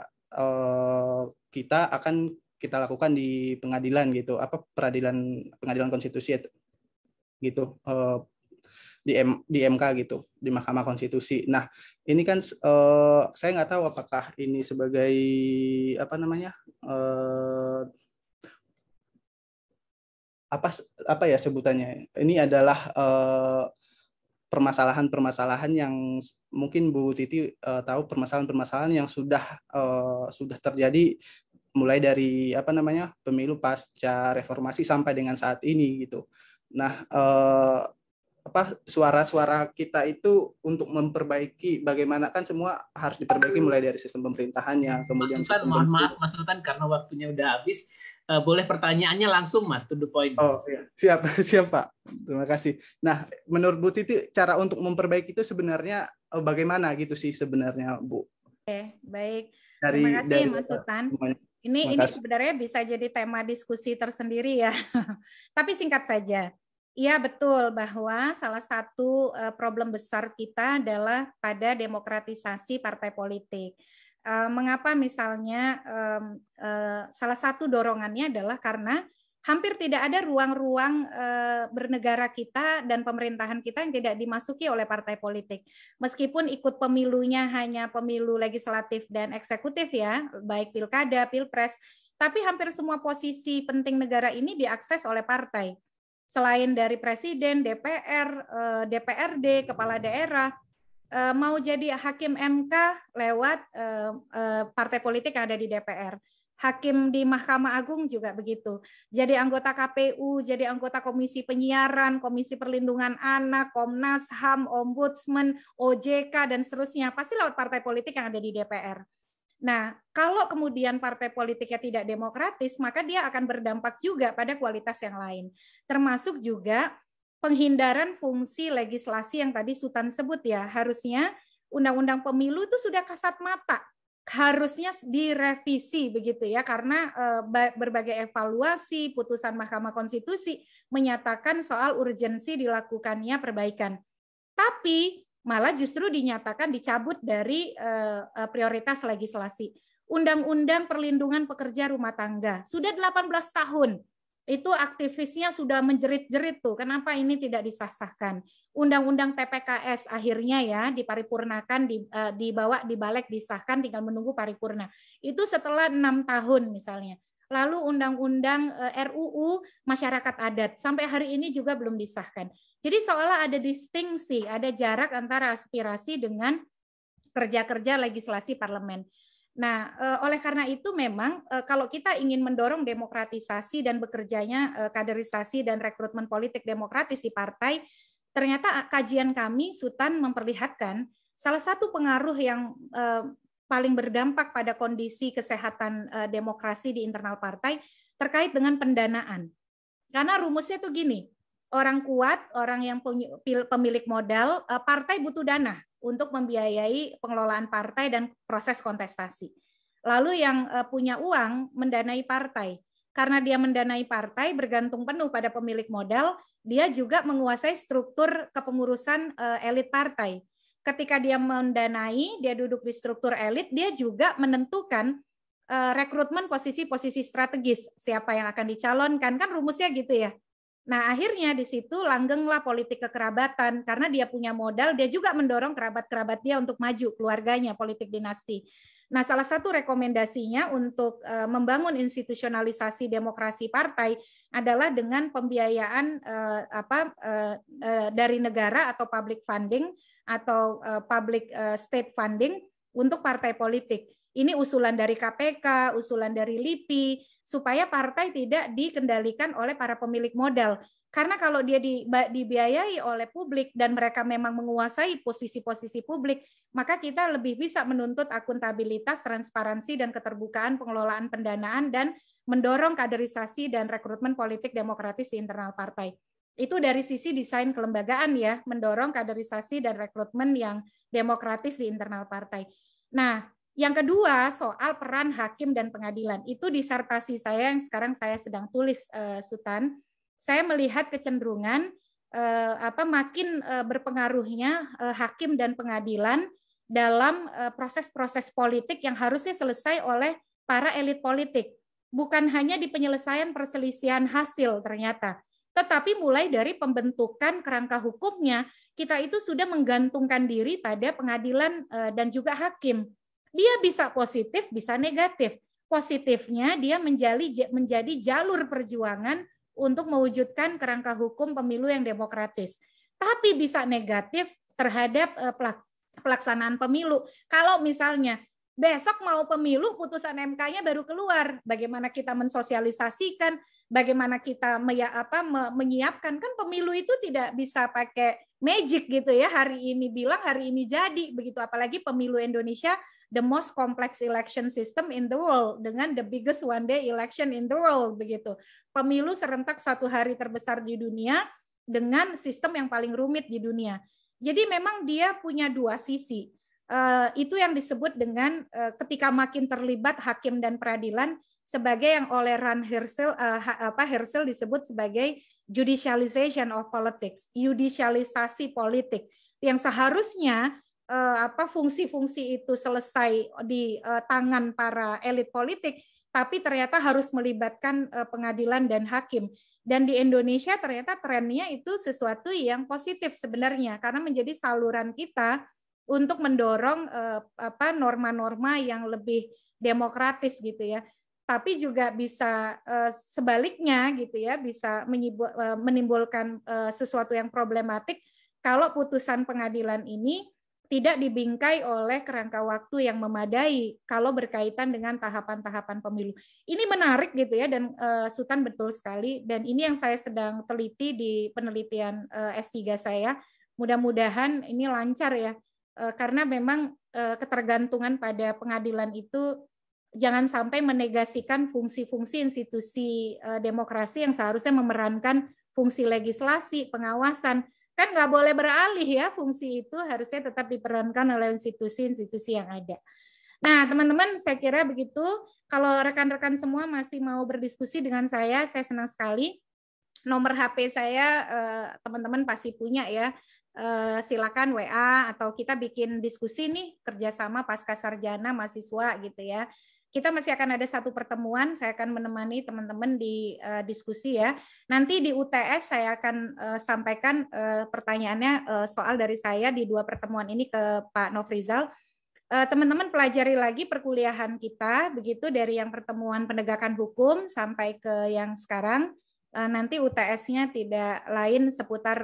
Speaker 2: kita akan kita lakukan di pengadilan gitu, pengadilan konstitusi gitu, di MK gitu, di Mahkamah Konstitusi. Nah, ini kan saya nggak tahu apakah ini sebagai apa ya sebutannya. Ini adalah permasalahan-permasalahan yang mungkin Bu Titi tahu, permasalahan-permasalahan yang sudah terjadi mulai dari pemilu pasca reformasi sampai dengan saat ini gitu. Nah, suara-suara kita itu untuk memperbaiki, bagaimana kan semua harus diperbaiki mulai dari sistem pemerintahannya, kemudian
Speaker 8: Mas Sultan, mohon maaf Mas Sultan karena waktunya udah habis. Boleh pertanyaannya langsung Mas, to the point.
Speaker 2: Oh iya. Siap Pak. Terima kasih. Nah, menurut Bu Titi cara untuk memperbaiki itu sebenarnya bagaimana gitu sih sebenarnya Bu?
Speaker 7: Oke, baik. Terima kasih Mas Sultan. Ini sebenarnya bisa jadi tema diskusi tersendiri ya. Tapi singkat saja. Iya betul bahwa salah satu problem besar kita adalah pada demokratisasi partai politik. Mengapa misalnya salah satu dorongannya adalah karena hampir tidak ada ruang-ruang bernegara kita dan pemerintahan kita yang tidak dimasuki oleh partai politik. Meskipun ikut pemilunya hanya pemilu legislatif dan eksekutif ya, baik pilkada, pilpres, tapi hampir semua posisi penting negara ini diakses oleh partai. Selain dari presiden, DPR, DPRD, kepala daerah, mau jadi hakim MK lewat partai politik yang ada di DPR. Hakim di Mahkamah Agung juga begitu. Jadi anggota KPU, jadi anggota Komisi Penyiaran, Komisi Perlindungan Anak, Komnas HAM, Ombudsman, OJK, dan seterusnya. Pasti lewat partai politik yang ada di DPR. Nah, kalau kemudian partai politiknya tidak demokratis, maka dia akan berdampak juga pada kualitas yang lain. Termasuk juga penghindaran fungsi legislasi yang tadi Sultan sebut ya, harusnya undang-undang pemilu itu sudah kasat mata, harusnya direvisi begitu ya, karena berbagai evaluasi putusan Mahkamah Konstitusi menyatakan soal urgensi dilakukannya perbaikan. Tapi malah justru dinyatakan dicabut dari prioritas legislasi. Undang-undang Perlindungan Pekerja Rumah Tangga sudah 18 tahun. Itu aktivisnya sudah menjerit-jerit tuh, kenapa ini tidak disahkan. Undang-undang TPKS akhirnya ya diparipurnakan, dibawa di balik, disahkan, tinggal menunggu paripurna. Itu setelah 6 tahun misalnya. Lalu undang-undang RUU Masyarakat Adat sampai hari ini juga belum disahkan. Jadi seolah ada distingsi, ada jarak antara aspirasi dengan kerja-kerja legislasi parlemen. Nah, oleh karena itu memang kalau kita ingin mendorong demokratisasi dan bekerjanya kaderisasi dan rekrutmen politik demokratis di partai, ternyata kajian kami Sultan memperlihatkan salah satu pengaruh yang paling berdampak pada kondisi kesehatan demokrasi di internal partai terkait dengan pendanaan. Karena rumusnya tuh gini, orang kuat, orang yang pemilik modal, partai butuh dana untuk membiayai pengelolaan partai dan proses kontestasi. Lalu yang punya uang mendanai partai. Karena dia mendanai partai bergantung penuh pada pemilik modal, dia juga menguasai struktur kepengurusan elit partai. Ketika dia mendanai, dia duduk di struktur elit, dia juga menentukan rekrutmen posisi-posisi strategis, siapa yang akan dicalonkan, kan rumusnya gitu ya. Nah, akhirnya di situ langgenglah politik kekerabatan, karena dia punya modal, dia juga mendorong kerabat-kerabat dia untuk maju, keluarganya, politik dinasti. Nah, salah satu rekomendasinya untuk membangun institusionalisasi demokrasi partai adalah dengan pembiayaan dari negara atau public funding atau public state funding untuk partai politik. Ini usulan dari KPK, usulan dari LIPI, supaya partai tidak dikendalikan oleh para pemilik modal. Karena kalau dia dibiayai oleh publik dan mereka memang menguasai posisi-posisi publik, maka kita lebih bisa menuntut akuntabilitas, transparansi, dan keterbukaan pengelolaan pendanaan dan mendorong kaderisasi dan rekrutmen politik demokratis di internal partai. Itu dari sisi desain kelembagaan ya, mendorong kaderisasi dan rekrutmen yang demokratis di internal partai. Nah, yang kedua soal peran hakim dan pengadilan. Itu disertasi saya yang sekarang saya sedang tulis, Sultan. Saya melihat kecenderungan makin berpengaruhnya hakim dan pengadilan dalam proses-proses politik yang harusnya selesai oleh para elit politik. Bukan hanya di penyelesaian perselisihan hasil ternyata, tetapi mulai dari pembentukan kerangka hukumnya, kita itu sudah menggantungkan diri pada pengadilan dan juga hakim. Dia bisa positif, bisa negatif. Positifnya dia menjadi jalur perjuangan untuk mewujudkan kerangka hukum pemilu yang demokratis. tapi bisa negatif terhadap pelaksanaan pemilu. Kalau misalnya besok mau pemilu, putusan MK-nya baru keluar, bagaimana kita mensosialisasikan, bagaimana kita menyiapkan, kan pemilu itu tidak bisa pakai magic gitu ya, hari ini bilang, hari ini jadi, begitu. Apalagi pemilu Indonesia, the most complex election system in the world, dengan the biggest one day election in the world, begitu. Pemilu serentak 1 hari terbesar di dunia, dengan sistem yang paling rumit di dunia. Jadi memang dia punya 2 sisi. Itu yang disebut dengan ketika makin terlibat hakim dan peradilan, sebagai yang oleh Ran Herschel disebut sebagai judicialization of politics, judicialisasi politik, yang seharusnya fungsi-fungsi itu selesai di tangan para elit politik, tapi ternyata harus melibatkan pengadilan dan hakim. Dan di Indonesia ternyata trennya itu sesuatu yang positif sebenarnya, karena menjadi saluran kita untuk mendorong norma-norma yang lebih demokratis gitu ya. Tapi juga bisa sebaliknya gitu ya, bisa menimbulkan sesuatu yang problematik kalau putusan pengadilan ini tidak dibingkai oleh kerangka waktu yang memadai kalau berkaitan dengan tahapan-tahapan pemilu. Ini menarik gitu ya, dan Sultan betul sekali, dan ini yang saya sedang teliti di penelitian S3 saya. Mudah-mudahan ini lancar ya. Karena memang ketergantungan pada pengadilan itu jangan sampai menegasikan fungsi-fungsi institusi demokrasi yang seharusnya memerankan fungsi legislasi, pengawasan. Kan nggak boleh beralih ya, fungsi itu harusnya tetap diperankan oleh institusi-institusi yang ada. Nah, teman-teman, saya kira begitu. Kalau rekan-rekan semua masih mau berdiskusi dengan saya senang sekali. Nomor HP saya teman-teman pasti punya ya. Silakan WA atau kita bikin diskusi nih kerjasama pasca sarjana mahasiswa gitu ya. Kita masih akan ada 1 pertemuan, saya akan menemani teman-teman di diskusi ya. Nanti di UTS saya akan sampaikan pertanyaannya, soal dari saya di 2 pertemuan ini ke Pak Nofrizal. Teman-teman pelajari lagi perkuliahan kita, begitu dari yang pertemuan penegakan hukum sampai ke yang sekarang. Nanti UTS-nya tidak lain seputar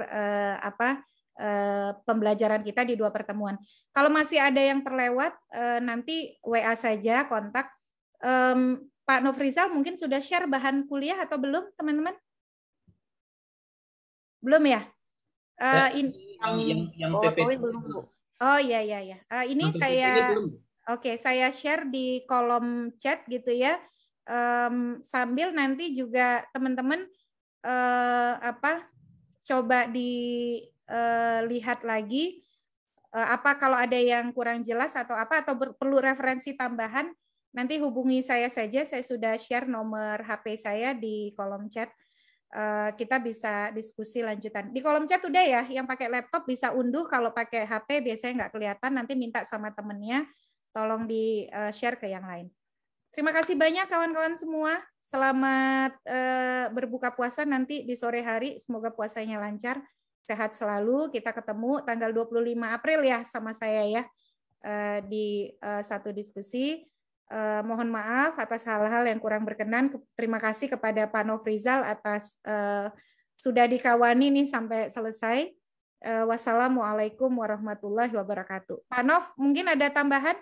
Speaker 7: pembelajaran kita di 2 pertemuan. Kalau masih ada yang terlewat, nanti WA saja, kontak. Pak Nofrizal mungkin sudah share bahan kuliah atau belum, teman-teman? Belum ya?
Speaker 8: Yang PPT belum.
Speaker 7: Oh iya. Ini saya share di kolom chat gitu ya. Sambil nanti juga teman-teman coba dilihat lagi kalau ada yang kurang jelas atau perlu referensi tambahan, nanti hubungi saya saja. Saya sudah share nomor HP saya di kolom chat. Kita bisa diskusi lanjutan. Di kolom chat udah ya, yang pakai laptop bisa unduh, kalau pakai HP biasanya nggak kelihatan, nanti minta sama temennya, tolong di-share ke yang lain. Terima kasih banyak kawan-kawan semua. Selamat berbuka puasa nanti di sore hari, semoga puasanya lancar. Sehat selalu, kita ketemu tanggal 25 April ya sama saya ya, di 1 diskusi. Mohon maaf atas hal-hal yang kurang berkenan. Terima kasih kepada Pak Nofrizal atas sudah dikawani nih sampai selesai. Wassalamualaikum warahmatullahi wabarakatuh. Pak Nof, mungkin ada tambahan?